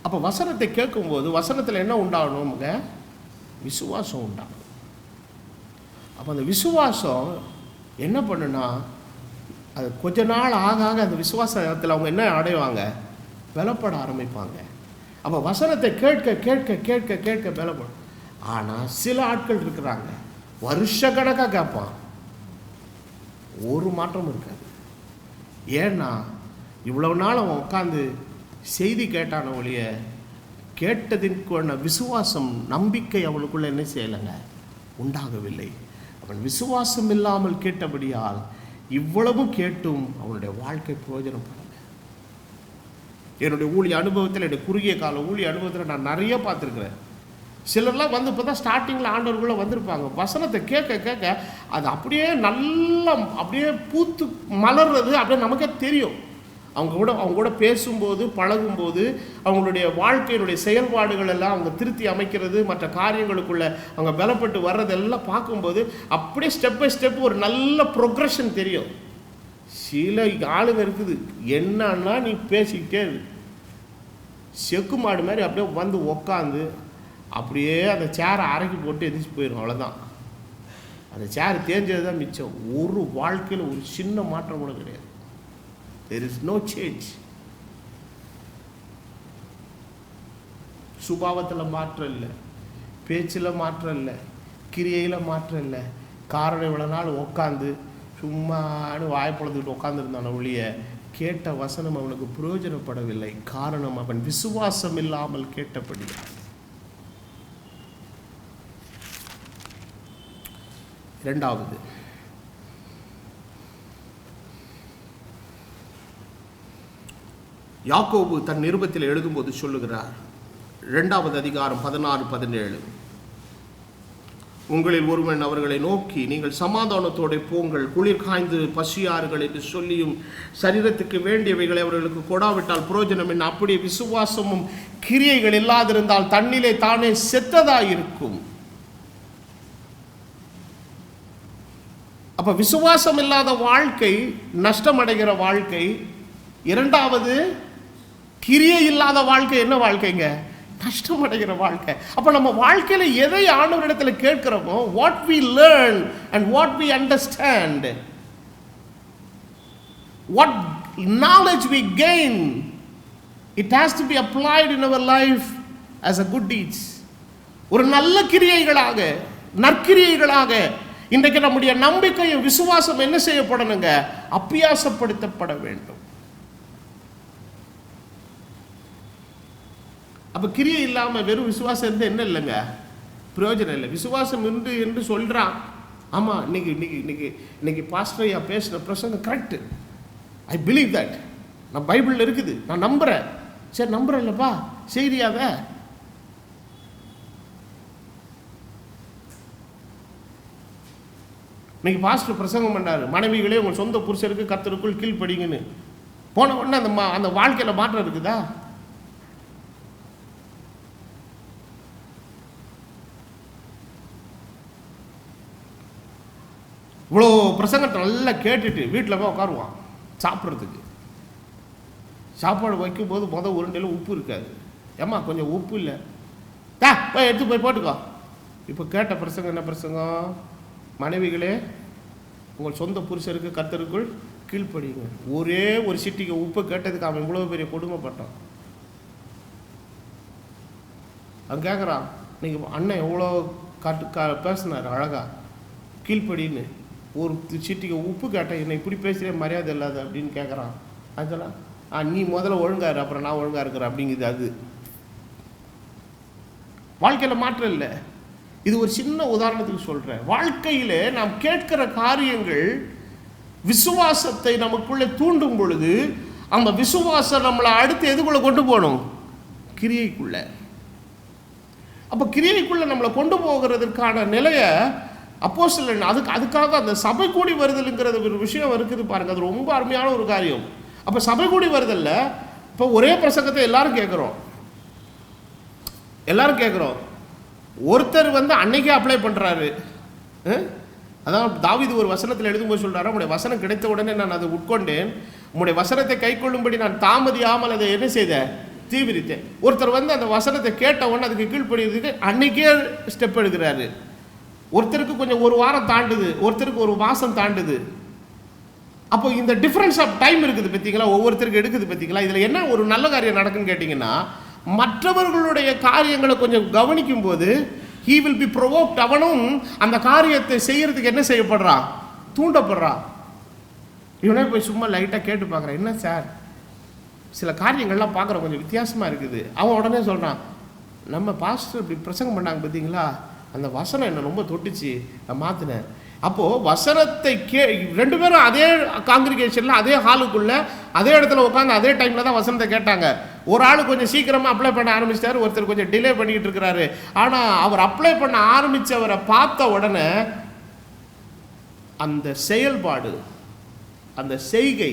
அப்போ வசனத்தை கேட்கும்போது வசனத்தில் என்ன உண்டாகணுங்க, விசுவாசம் உண்டாகணும். அப்போ அந்த விசுவாசம் என்ன பண்ணுன்னா, அது கொஞ்ச நாள் ஆக அந்த விசுவாசத்தில் அவங்க என்ன அடைவாங்க, பலப்பட ஆரம்பிப்பாங்க. அப்போ வசனத்தை கேட்க கேட்க கேட்க கேட்க பலப்படும். ஆனால் சில ஆட்கள் இருக்கிறாங்க, வருஷ கணக்காக கேட்பான், ஒரு மாற்றமும் இருக்காது. ஏன்னா இவ்வளவு நாள் அவன் உட்காந்து செய்தி கேட்டான ஒழிய கேட்டதிற்கான விசுவாசம், நம்பிக்கை அவனுக்குள்ள என்ன செய்யலைங்க, உண்டாகவில்லை. அவன் விசுவாசம் இல்லாமல் கேட்டபடியால் இவ்வளவும் கேட்டும் அவனுடைய வாழ்க்கை பிரயோஜனப்படலை. என்னுடைய ஊழிய அனுபவத்தில், என்னுடைய குறுகிய கால ஊழிய அனுபவத்தில் நான் நிறைய பார்த்துருக்கிறேன். சிலர்லாம் வந்து இப்போ தான் ஸ்டார்டிங்கில் ஆண்டவர்குள்ளே வந்திருப்பாங்க. வசனத்தை கேட்க கேட்க அது அப்படியே நல்லா அப்படியே பூத்து மலர்றது அப்படியே நமக்கே தெரியும். அவங்க கூட பேசும்போது, பழகும்போது, அவங்களுடைய வாழ்க்கையினுடைய செயல்பாடுகள் எல்லாம் அவங்க திருத்தி அமைக்கிறது, மற்ற காரியங்களுக்குள்ள அவங்க பலப்பட்டு வர்றதெல்லாம் பார்க்கும்போது அப்படியே ஸ்டெப் பை ஸ்டெப் ஒரு நல்ல ப்ரொக்ரெஷன் தெரியும். சில ஆளுங்க இருக்குது, என்னன்னா நீ பேசிக்கிட்டே இருக்கு, செக்கு மாடு மாதிரி அப்படியே வந்து உக்காந்து அப்படியே அந்த சேரை அரைக்கி போட்டு எதிர்த்து போயிடும். அவ்வளோதான், அந்த சேர் தேஞ்சது தான் மிச்சம். ஒரு வாழ்க்கையில் ஒரு சின்ன மாற்றம் கூட கிடையாது. There is no change. சுபாவத்தில் மாற்றம் இல்லை, பேச்சில் மாற்றம் இல்லை, கிரியையில் மாற்றம் இல்லை. காரணம் இவ்வளோ நாள் உட்காந்து சும்மானு வாய்ப்பளந்துக்கிட்டு உட்காந்துருந்தான ஒழிய கேட்ட வசனம் அவனுக்கு பிரயோஜனப்படவில்லை. காரணம் அவன் விசுவாசம் இல்லாமல் கேட்டபடி. இரண்டாவது, யாக்கோபு தன் நிருபத்தில் எழுதும்போது சொல்லுகிறார், 2வது அதிகாரம் 16-17, உங்களில் ஒருவன் அவர்களை நோக்கி, நீங்கள் சமாதானத்தோடு போங்கள், குளிர் காய்ந்து பசியாறுகள் என்று சொல்லியும் சரீரத்துக்கு வேண்டியவைகளை அவர்களுக்கு கொடாவிட்டால் புரோஜனம் என்ன? அப்படியே விசுவாசமும் கிரியைகள் இல்லாதிருந்தால் தன்னிலே தானே செத்ததாயிருக்கும். அப்ப விசுவாசம் இல்லாத வாழ்க்கை நஷ்டமடைகிற வாழ்க்கை. இரண்டாவது, கிரியை இல்லாத வாழ்க்கை என்ன வாழ்க்கைங்க? நஷ்டம் அடைகிற வாழ்க்கை. அப்ப நம்ம வாழ்க்கையில எதை ஆண்டவரிடத்தில் கேட்கிறோமோ, what we learn and what we understand, what knowledge we gain, it has to be applied in our life as a good deeds. ஒரு நல்ல கிரியைகளாக, நற்கிரியைகளாக இன்றைக்கு நம்முடைய நம்பிக்கையும் விசுவாசம் என்ன செய்யப்படணுங்க? அப்பியாசப்படுத்தப்பட வேண்டும். அப்போ கிரியை இல்லாமல் வெறும் விசுவாசம் இருந்து என்ன இல்லைங்க, பிரயோஜனம் இல்லை. விசுவாசம் உண்டு என்று சொல்கிறான். ஆமாம், இன்னைக்கு பாஸ்டர் ஐயா பேசின பிரசங்கம் கரெக்டு, ஐ பிலீவ் தட், நான் பைபிளில் இருக்குது, நான் நம்புகிறேன். சரி, நம்புகிறேன் இல்லைப்பா, செய்தியாத இன்னைக்கு பாஸ்டர் பிரசங்கம் பண்ணாரு, மனைவிகளே உங்கள் சொந்த புருஷருக்கு கர்த்தருக்குள் கீழ்ப்படிங்கன்னு. போன உடனே அந்த வாழ்க்கையில் மாற்றம் இருக்குதா? இவ்வளோ பிரசங்கத்தை நல்லா கேட்டுட்டு வீட்டில் போய் உட்காருவான் சாப்பிட்றதுக்கு. சாப்பாடு வைக்கும்போது உருண்டையில் உப்பு இருக்காது. ஏம்மா கொஞ்சம் உப்பு இல்லை, போய் எடுத்து போய் போட்டுக்கோ. இப்போ கேட்ட பிரசங்கம் என்ன பிரசங்கம்? மனைவிகளே உங்கள் சொந்த புருஷருக்கு கர்த்தருக்குள் கீழ்ப்படிங்க. ஒரே ஒரு சிட்டிக்கு உப்பு கேட்டதுக்கு அவன் இவ்வளோ பெரிய கொடுமைப்பட்டான். அவன் கேட்குறான், நீங்கள் அண்ணன் எவ்வளோ பேசினார் அழகா, கீழ்ப்படின்னு. ஒரு சிட்டிக்கு உப்பு கேட்டேன், என்னை இப்படி பேசுகிறே மரியாதை இல்லாத அப்படின்னு கேட்குறான். அதெல்லாம் நீ முதல்ல ஒழுங்காரு, அப்புறம் நான் ஒழுங்காக இருக்கிறேன் அப்படிங்குது. அது வாழ்க்கையில் மாற்றம் இல்லை. இது ஒரு சின்ன உதாரணத்துக்கு சொல்கிறேன். வாழ்க்கையில் நாம் கேட்கிற காரியங்கள் விசுவாசத்தை நமக்குள்ளே தூண்டும் பொழுது அந்த விசுவாசம் நம்மளை அடுத்து எதுக்குள்ளே கொண்டு போகணும்? கிரியைக்குள்ள. அப்போ கிரியைக்குள்ளே நம்மளை கொண்டு போகிறதுக்கான நிலையை அப்போஸ்தலன் அதுக்காக அந்த சபை கூடி வருதலுங்கிறது ஒரு விஷயம் இருக்குது பாருங்க. அது ரொம்ப அருமையான ஒரு காரியம். அப்போ சபை கூடி வருதல்ல, இப்போ ஒரே பிரசங்கத்தை எல்லாரும் கேட்குறோம். ஒருத்தர் அன்னைக்கே அப்ளை பண்ணுறாரு. அதான் தாவீது ஒரு வசனத்தில் எழுதும்போது சொல்கிறாரு, உங்களுடைய வசனம் கிடைத்த உடனே நான் அதை உட்கொண்டேன், உங்களுடைய வசனத்தை கை கொள்ளும்படி நான் தாமதியாமல் அதை என்ன செய்தேன்? தீவிரித்தேன். ஒருத்தர் அந்த வசனத்தை கேட்ட உடனே அதுக்கு கீழ்ப்படிறதுக்கு அன்னைக்கே ஸ்டெப் எடுக்கிறாரு. ஒருத்தருக்கு கொஞ்சம் ஒரு வாரம் தாண்டுது, ஒருத்தருக்கு ஒரு மாதம் தாண்டுது. அப்போ இந்த டிஃப்ரென்ஸ் ஆஃப் டைம் இருக்குது பார்த்தீங்களா, ஒவ்வொருத்தருக்கு எடுக்குது பார்த்தீங்களா. இதில் என்ன ஒரு நல்ல காரியம் நடக்குன்னு கேட்டிங்கன்னா, மற்றவர்களுடைய காரியங்களை கொஞ்சம் கவனிக்கும் போது he will be provoked. அவனும் அந்த காரியத்தை செய்யறதுக்கு என்ன செய்யப்படுறான்? தூண்டப்படுறான். இவனே போய் சும்மா லைட்டாக கேட்டு பார்க்குறேன், என்ன சார் சில காரியங்கள்லாம் பார்க்குற கொஞ்சம் வித்தியாசமாக இருக்குது. அவன் உடனே சொல்கிறான், நம்ம பாஸ்டர் இப்படி பிரசங்கம் பண்ணாங்க பார்த்தீங்களா, அந்த வசனம் என்னை ரொம்ப தொட்டுச்சு, நான் மாற்றினேன். அப்போது வசனத்தை ரெண்டு பேரும் அதே காங்கிரிகேஷனில் அதே ஹாலுக்குள்ளே அதே இடத்துல உட்காந்து அதே டைமில் தான் வசனத்தை கேட்டாங்க. ஒரு ஆள் கொஞ்சம் சீக்கிரமாக அப்ளை பண்ண ஆரம்பிச்சிட்டாரு, ஒருத்தர் கொஞ்சம் டிலே பண்ணிக்கிட்டு இருக்கிறாரு. ஆனால் அவர் அப்ளை பண்ண ஆரம்பித்தவரை பார்த்த உடனே அந்த செயல்பாடு, அந்த செய்கை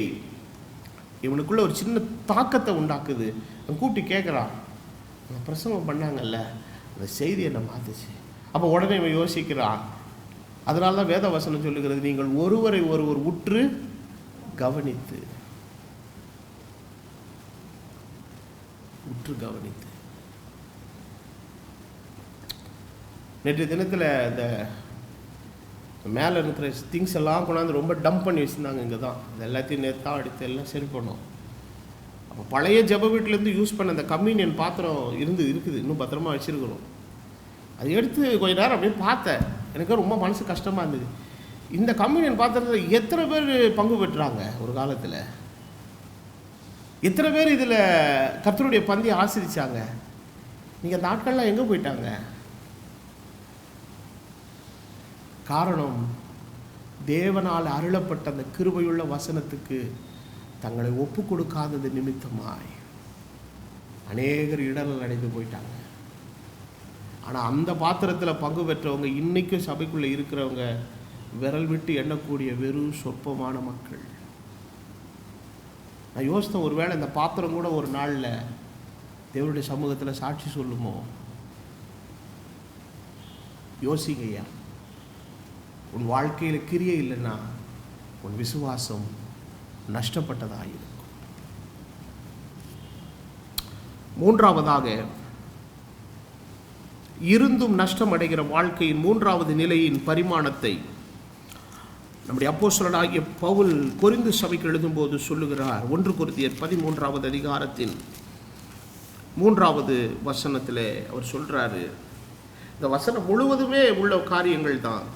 இவனுக்குள்ள ஒரு சின்ன தாக்கத்தை உண்டாக்குது. அவன் கூப்பிட்டு கேட்குறான், பிரசங்கம் பண்ணாங்கல்ல அந்த செய்தி என்ன மாற்றுச்சு. அப்போ உடனே இவன் யோசிக்கிறான். அதனால தான் வேத வசனம் சொல்லுகிறது, நீங்கள் ஒருவரை ஒருவர் உற்று கவனித்து நேற்று தினத்தில் இந்த மேலே இருக்கிற திங்ஸ் எல்லாம் கொண்டாந்து ரொம்ப டம்ப் பண்ணி வச்சுருந்தாங்க. இங்கே தான் இது எல்லாத்தையும் நேற்று அடித்து எல்லாம் சரி பண்ணோம். அப்போ பழைய ஜப வீட்டிலேருந்து யூஸ் பண்ண அந்த கம்யூனியன் பாத்திரம் இருக்குது, இன்னும் பத்திரமா வச்சுருக்கிறோம். அது எடுத்து கொஞ்ச நேரம் அப்படியே பார்த்தேன், எனக்கு ரொம்ப மனசு கஷ்டமாக இருந்தது. இந்த கம்யூனியன் பாத்திரத்தில் எத்தனை பேர் பங்கு பெற்றாங்க ஒரு காலத்தில், எத்தனை பேர் இதில் கர்த்தருடைய பந்தியை ஆசிரிச்சாங்க. நீங்கள் அந்த ஆட்கள்லாம் எங்கே போயிட்டாங்க? காரணம், தேவனால் அருளப்பட்ட அந்த கிருபையுள்ள வசனத்துக்கு தங்களை ஒப்பு கொடுக்காதது நிமித்தமாய் அநேகர் இடர்கள் அடைந்து போயிட்டாங்க. ஆனால் அந்த பாத்திரத்தில் பங்கு பெற்றவங்க இன்றைக்கும் சபைக்குள்ளே இருக்கிறவங்க விரல் விட்டு எண்ணக்கூடிய வெறும் சொற்பமான மக்கள். நான் யோசித்தேன், ஒருவேளை இந்த பாத்திரம் கூட ஒரு நாளில் தேவனுடைய சமூகத்தில் சாட்சி சொல்லுமோ? யோசிங்கய்யா. உன் வாழ்க்கையில் கிரியை இல்லைன்னா உன் விசுவாசம் நஷ்டப்பட்டதாக இருக்கும். மூன்றாவதாக, இருந்தும் நஷ்டம் அடைகிற வாழ்க்கையின் மூன்றாவது நிலையின் பரிமாணத்தை நம்முடைய அப்போஸ்தலனாகிய பவுல் கொரிந்து சபைக்கு எழுதும்போது சொல்லுகிறார். 1 கொரிந்தியர் 13வது அதிகாரத்தின் 3வது வசனத்திலே அவர் சொல்றாரு. இந்த வசனம் முழுவதுமே உள்ள காரியங்கள் தான்.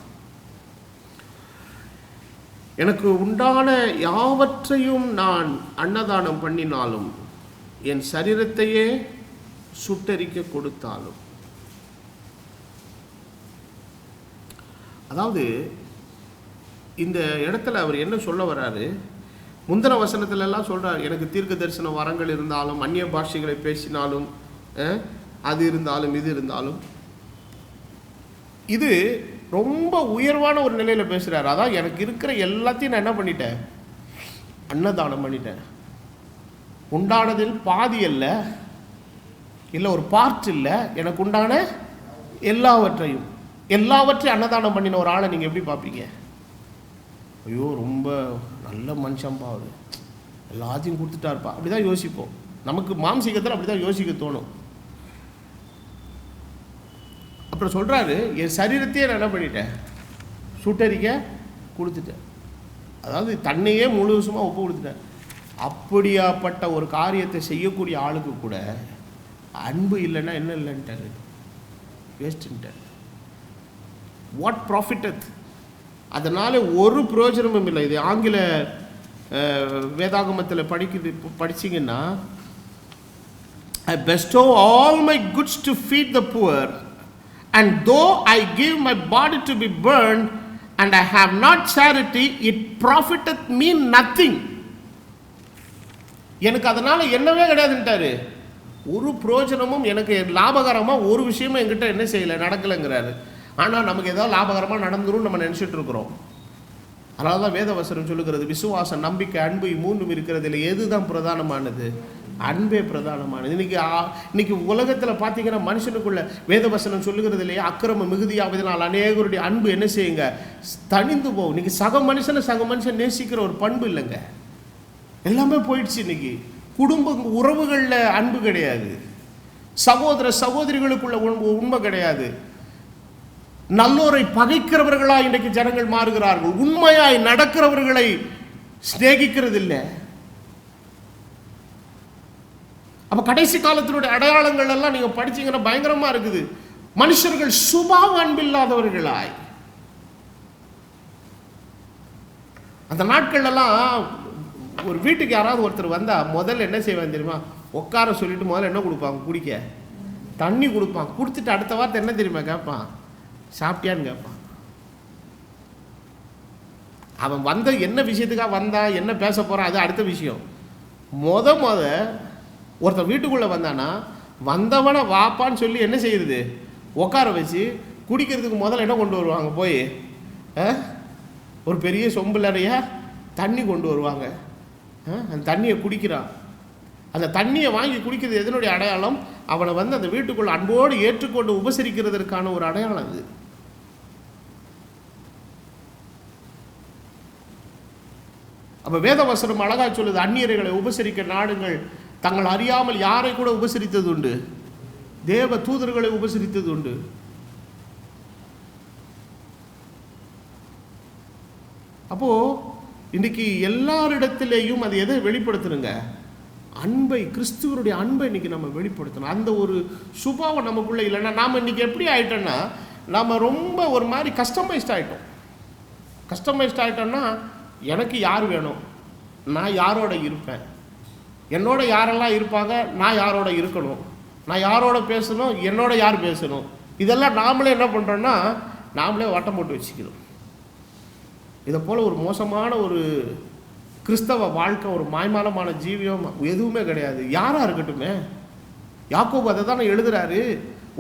எனக்கு உண்டான யாவற்றையும் நான் அன்னதானம் பண்ணினாலும், என் சரீரத்தையே சுட்டரிக்க கொடுத்தாலும். அதாவது இந்த இடத்துல அவர் என்ன சொல்ல வர்றாரு, முந்தின வசனத்துல எல்லாம் சொல்றார், எனக்கு தீர்க்க தரிசன வரங்கள் இருந்தாலும், அந்நிய பாஷைகளை பேசினாலும், அது இருந்தாலும் இது இருந்தாலும், இது ரொம்ப உயர்வான ஒரு நிலையில பேசுறாரு. அதான் எனக்கு இருக்கிற எல்லாத்தையும் நான் என்ன பண்ணிட்டேன், அன்னதானம் பண்ணிட்டேன். உண்டானதில் பாதி இல்லை ஒரு பார்ட் இல்லை, எனக்கு உண்டான எல்லாவற்றையும் அன்னதானம் பண்ணின ஒரு ஆளை நீங்கள் எப்படி பார்ப்பீங்க? ஐயோ ரொம்ப நல்ல மனுஷன்பா, அவர் எல்லாத்தையும் கொடுத்துட்டாருப்பா, அப்படி தான் யோசிப்போம். நமக்கு மாம்சீகத்தில் அப்படி தான் யோசிக்க தோணும். அப்புறம் சொல்கிறாரு, என் சரீரத்தையே நான் என்ன பண்ணிட்டேன், சுட்டரிக்க கொடுத்துட்டேன். அதாவது தன்னையே முழுவதுமாக ஒப்பு கொடுத்துட்டேன். அப்படியாப்பட்ட ஒரு காரியத்தை செய்யக்கூடிய ஆளுக்கு கூட அன்பு இல்லைன்னா என்ன இல்லைன்ட்டாரு, வேஸ்ட்டுன்ட்டார். வாட் ப்ராஃபிட்டத், அதனால் ஒரு பிரயோஜனமும் இல்லை. இது ஆங்கில வேதாகமத்தில் படிச்சிங்கன்னா, I bestow all my goods to feed the poor, and though I give my body to be burned and I have not charity, it profiteth me nothing. எனக்கு அதனால என்னவே கிடையாதுன்ட்டாரு. ஒரு பிரயோஜனமும் எனக்கு லாபகரமாக ஒரு விஷயமும் என்கிட்ட என்ன செய்யலை, நடக்கலைங்கிறாரு. ஆனால் நமக்கு ஏதாவது லாபகரமாக நடந்துரும் நம்ம நினச்சிட்டு இருக்கிறோம். அதனால தான் வேதவசனம் சொல்லுகிறது, விசுவாசம், நம்பிக்கை, அன்பு மூன்றும் இருக்கிறதுல எதுதான் பிரதானமானது? அன்பே பிரதானமானது. இன்னைக்கு உலகத்தில் பார்த்தீங்கன்னா மனுஷனுக்குள்ள வேதவசனம் சொல்லுகிறது இல்லையா, அக்கிரமம் மிகுதியாவதனால் அநேகருடைய அன்பு என்ன செய்யுங்க, தணிந்து போகும். இன்னைக்கு சக மனுஷன் நேசிக்கிற ஒரு பண்பு இல்லைங்க, எல்லாமே போயிடுச்சு. இன்னைக்கு குடும்ப உறவுகளில் அன்பு கிடையாது, சகோதர சகோதரிகளுக்குள்ள உண்மை கிடையாது. நல்லோரை பகைக்கிறவர்களாய் இன்றைக்கு ஜனங்கள் மாறுகிறார்கள், உண்மையாய் நடக்கிறவர்களை சிநேகிக்கிறது இல்லை. அப்ப கடைசி காலத்தினுடைய அடையாளங்கள் எல்லாம் நீங்க படிச்சீங்கன்னா பயங்கரமா இருக்குது. மனுஷர்கள் சுபாவ அன்பில்லாதவர்களாய், அந்த நாட்கள்லாம் ஒரு வீட்டுக்கு யாராவது ஒருத்தர் வந்தால் முதல்ல என்ன செய்வாங்க தெரியுமா? உட்கார சொல்லிட்டு முதல்ல என்ன கொடுப்பாங்க? குடிக்க தண்ணி கொடுப்பான். கொடுத்துட்டு அடுத்த வார்த்தை என்ன தெரியுமா கேட்பான்? சாப்பிட்டியான்னு கேட்பான். அவன் வந்த என்ன விஷயத்துக்காக வந்தான், என்ன பேச போகிறான், அது அடுத்த விஷயம். ஒருத்தன் வீட்டுக்குள்ளே வந்தானா வந்தவனை வாப்பான்னு சொல்லி என்ன செய்யுது? உட்கார வச்சு குடிக்கிறதுக்கு முதல்ல என்ன கொண்டு வருவாங்க? போய் ஒரு பெரிய சொம்பு நிறைய தண்ணி கொண்டு வருவாங்க. அந்த தண்ணியை குடிக்கிறான். அந்த தண்ணியை வாங்கி குடிக்கிறது எதனுடைய அடையாளம்? அவனை வந்து அந்த வீட்டுக்குள்ள அன்போடு ஏற்றுக்கொண்டு உபசரிக்கிறதற்கான ஒரு அடையாளம் அது. அப்ப வேதவசனம் அழகா சொல்லுது, அந்நியர்களை உபசரிக்க நாடுங்கள், தங்கள் அறியாமல் யாரை கூட உபசரித்தது உண்டு? தேவ தூதர்களை உபசரித்தது உண்டு. அப்போ இன்னைக்கு எல்லாரிடத்திலேயும் அது எதை வெளிப்படுத்தணுங்க? அன்பை, கிறிஸ்துவருடைய அன்பை இன்னைக்கு நம்ம வெளிப்படுத்தணும். அந்த ஒரு சுபாவம் நமக்குள்ள இல்லைன்னா நாம் இன்னைக்கு எப்படி ஆயிட்டோம்னா, நாம் ரொம்ப ஒரு மாதிரி கஸ்டமைஸ்ட் ஆகிட்டோம்னா எனக்கு யார் வேணும், நான் யாரோட இருப்பேன், என்னோட யாரெல்லாம் இருப்பாங்க, நான் யாரோட இருக்கணும், நான் யாரோட பேசணும், என்னோட யார் பேசணும், இதெல்லாம் நாமளே என்ன பண்ணுறோன்னா நாமளே வட்டம் போட்டு வச்சுக்கிறோம். இதை போல் ஒரு மோசமான ஒரு கிறிஸ்தவ வாழ்க்கை, ஒரு மாய்மாலமான ஜீவியம் எதுவுமே கிடையாது. யாராக இருக்கட்டுமே, யாக்கோபு அதை தானே எழுதுறாரு.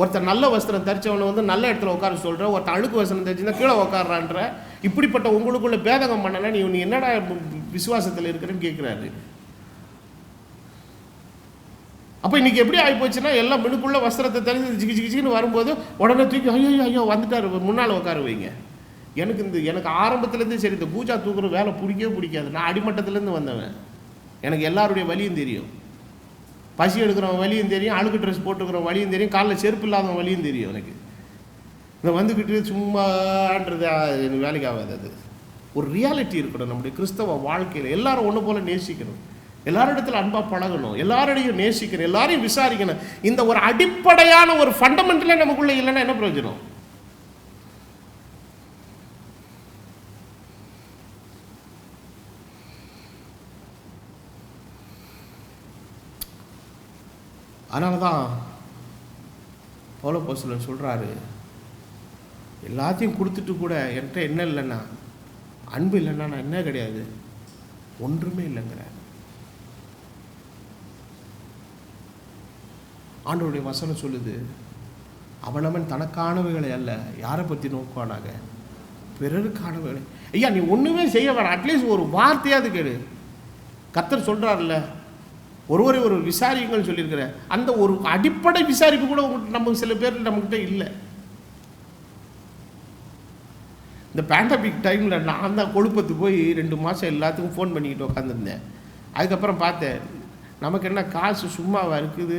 ஒருத்தர் நல்ல வஸ்திரம் தரிச்சவனை வந்து நல்ல இடத்துல உட்கார சொல்கிற, ஒருத்தர் அழுக்கு வஸ்திரம் தரிச்சுன்னா கீழே உட்காடுறான்ற, இப்படிப்பட்ட உங்களுக்குள்ள பேதகம் பண்ணனா நீ என்னடா விசுவாசத்தில் இருக்கிறேன்னு கேட்குறாரு. அப்போ இன்னைக்கு எப்படி ஆகி போச்சுன்னா, எல்லாம் மினுக்குள்ள வஸ்திரத்தை தரிச்சு ஜிகி ஜிகின்னு வரும்போது உடனே தூக்கி ஐயோ வந்துட்டார் முன்னால் உட்கார வைங்க. எனக்கு ஆரம்பத்துலேருந்து சரி, இந்த பூஜா தூக்குற வேலை பிடிக்காது. நான் அடிமட்டத்துலேருந்து வந்தவன். எனக்கு எல்லாருடைய வலியும் தெரியும். பசி எடுக்கிறவன் வலியும் தெரியும், அழுக்கு ட்ரெஸ் போட்டுக்கிறவன் வலியும் தெரியும், காலில் செருப்பு இல்லாதவன் வலியும் தெரியும். எனக்கு இந்த வந்துக்கிட்டு சும்மான்றது எனக்கு வேலைக்கு ஆகாது. அது ஒரு ரியாலிட்டி இருக்கணும் நம்முடைய கிறிஸ்தவ வாழ்க்கையில். எல்லாரும் ஒன்று போல் நேசிக்கணும், எல்லாரிடத்துல அன்பாக பழகணும், எல்லாரோடையும் நேசிக்கணும், எல்லாரையும் விசாரிக்கணும். இந்த ஒரு அடிப்படையான ஒரு ஃபண்டமெண்டலே நமக்குள்ளே இல்லைன்னா என்ன பிரயோஜனம்? அதனால தான் பவுல் அப்போஸ்தலன் சொல்கிறாரு, எல்லாத்தையும் கொடுத்துட்டு கூட என்கிட்ட என்ன இல்லைன்னா, அன்பு இல்லைன்னா நான் என்ன கிடையாது, ஒன்றுமே இல்லைங்கிற. ஆண்டவருடைய வசனம் சொல்லுது, அவனவன் தனக்கானவைகளை அல்ல, யாரை பற்றி நோக்குவானாக, பிறருக்கானவைகளை. ஐயா நீ ஒன்றுமே செய்ய வேணாம், அட்லீஸ்ட் ஒரு வார்த்தையாவது கேடு. கர்த்தர் சொல்கிறார்ல, ஒருவரை ஒரு விசாரிங்கள் சொல்லியிருக்கிற, அந்த ஒரு அடிப்படை விசாரிப்பு கூட நமக்கு சில பேர் நம்மக்கிட்ட இல்லை. இந்த பேண்டமிக் டைமில் நான் தான் கொழுப்பத்து போய் 2 மாதம் எல்லாத்துக்கும் ஃபோன் பண்ணிக்கிட்டு உட்காந்துருந்தேன். அதுக்கப்புறம் பார்த்தேன், நமக்கு என்ன காசு சும்மாவாக இருக்குது,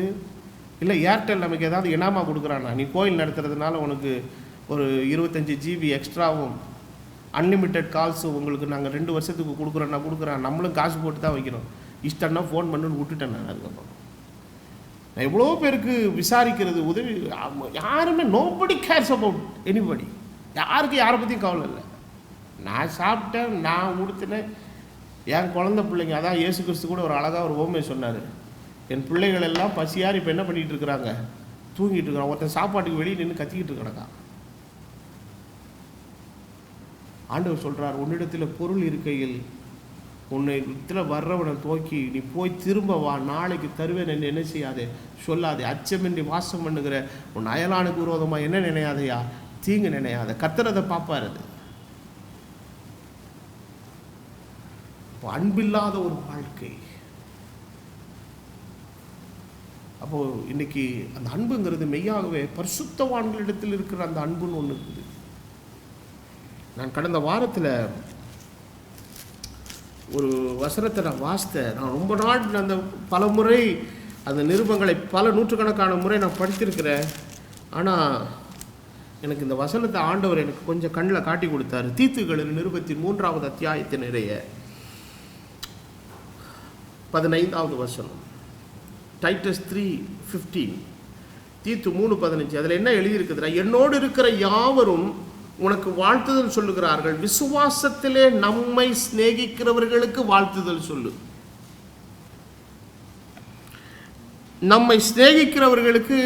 இல்லை ஏர்டெல் நமக்கு ஏதாவது இனாமா கொடுக்குறானா, நீ கோயில் நடத்துறதுனால உனக்கு ஒரு 25 GB எக்ஸ்ட்ராவும் அன்லிமிட்டெட் கால்ஸும் உங்களுக்கு நாங்கள் 2 வருஷத்துக்கு கொடுக்குறோம், நம்மளும் காசு போட்டு தான் வைக்கணும், இஷ்டம்னா ஃபோன் பண்ணுன்னு விட்டுட்டேன் நான். அதுக்கப்புறம் நான் எவ்வளோ பேருக்கு விசாரிக்கிறது உதவி, யாருமே நோபடி கேர்ஸ் அபவுட் எனிபடி, யாருக்கு யாரை பற்றியும் கவலை இல்லை. நான் சாப்பிட்டேன், நான் உடுத்தினேன், என் குழந்தை பிள்ளைங்க, அதான் இயேசு கிறிஸ்து கூட ஒரு அழகாக ஒரு ஓமை சொன்னார், என் பிள்ளைகள் எல்லாம் பசியார் இப்போ என்ன பண்ணிகிட்டு இருக்கிறாங்க, தூங்கிட்டு இருக்கிறான், ஒருத்தன் சாப்பாட்டுக்கு வெளியே நின்று கத்திக்கிட்டு இருக்கிறான். ஆண்டவர் சொல்கிறார், உன்னிடத்தில் பொருள் இருக்கையில் உன்னை இடத்துல வர்றவனை தோக்கி நீ போய் திரும்ப வா, நாளைக்கு தருவேன் என்று என்ன செய்யாதே சொல்லாதே, அச்சமின்றி வாசம் பண்ணுகிற உன் அயலானுக்கு விரோதமாக என்ன நினையாதையா, தீங்கு நினையாத. கர்த்தர் பார்ப்பார். அது அன்பில்லாத ஒரு வாழ்க்கை. அப்போ இன்னைக்கு அந்த அன்புங்கிறது மெய்யாகவே பரிசுத்தவான்களிடத்தில் இருக்கிற அந்த அன்புன்னு ஒன்று இருக்குது. நான் கடந்த வாரத்தில் ஒரு வசனத்தை நான் வாசித்தேன். நான் ரொம்ப நாள் அந்த பல முறை அந்த நிருபங்களை பல நூற்றுக்கணக்கான முறை நான் படித்திருக்கிறேன். ஆனால் எனக்கு இந்த வசனத்தை ஆண்டவர் எனக்கு கொஞ்சம் கண்ணில் காட்டி கொடுத்தாரு. தீத்துக்களின் நிருபத்தின் 3வது அத்தியாயத்தின் நிறைய 15வது வசனம், டைட்டஸ் 3:15, தீத்து 3:15. அதில் என்ன எழுதியிருக்குதுன்னா, என்னோடு இருக்கிற யாவரும் உனக்கு வாழ்த்துதல் சொல்லுகிறார்கள். விசுவாசத்திலே நம்மை சிநேகிக்கிறவர்களுக்கு வாழ்த்துதல் சொல்லு. நம்மை சிநேகிக்கிறவர்களுக்கு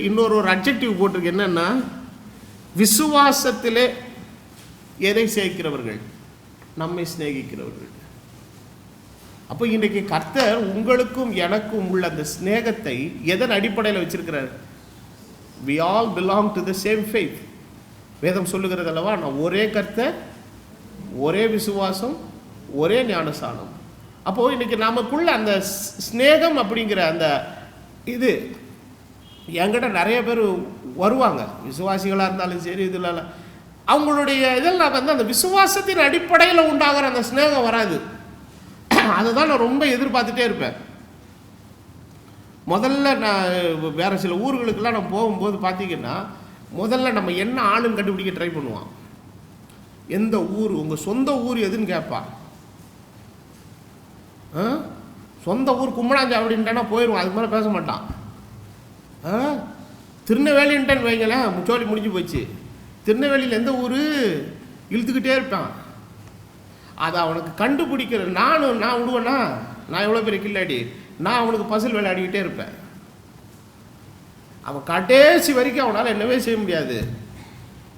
இன்னொரு அட்ஜெக்டிவ் போட்டிருக்கு. என்னன்னா, விசுவாசத்திலே எதை சேர்க்கிறவர்கள்? நம்மை சிநேகிக்கிறவர்கள். அப்போ இன்றைக்கு கர்த்தர் உங்களுக்கும் எனக்கும் உள்ள அந்த சிநேகத்தை எதன் அடிப்படையில் வச்சிருக்கிறார்? we all belong to the same faith. வேதம் சொல்லுகிறது அல்லவா, நான் ஒரே கர்த்தர், ஒரே விசுவாசம், ஒரே ஞானசானம். அப்போ இன்னைக்கு நமக்குள்ள அந்த ஸ்நேகம் அப்படிங்கிற அந்த இது என்கிட்ட நிறைய பேர் வருவாங்க, விசுவாசிகளாக இருந்தாலும் சரி, இதில் அவங்களுடைய இதெல்லாம் வந்து அந்த விசுவாசத்தின் அடிப்படையில் உண்டாகிற அந்த ஸ்நேகம் வராது. அதை தான் நான் ரொம்ப எதிர்பார்த்துட்டே இருப்பேன். முதல்ல நான் வேறு சில ஊர்களுக்கெல்லாம் நான் போகும்போது பார்த்தீங்கன்னா, முதல்ல நம்ம என்ன ஆளுன்னு கண்டுபிடிக்க ட்ரை பண்ணுவான். எந்த ஊர், உங்கள் சொந்த ஊர் எதுன்னு கேட்பான். சொந்த ஊர் கும்மனாஞ்சி அப்படின்ட்டானா போயிடுவான், அதுக்கு மேலே பேச மாட்டான். திருநெல்வேலின்ட்டான்னு வைங்களேன், முச்சோலி முடிஞ்சு போச்சு. திருநெல்வேலியில் எந்த ஊர் இழுத்துக்கிட்டே இருப்பான். அதை அவனுக்கு கண்டுபிடிக்கிற நான் விடுவேன்னா, நான் எவ்வளோ பெரிய கில்லாடி, நான் அவனுக்கு பசில் விளையாடிக்கிட்டே இருப்பேன். அவன் கடைசி வரைக்கும் அவனால் என்னவே செய்ய முடியாது.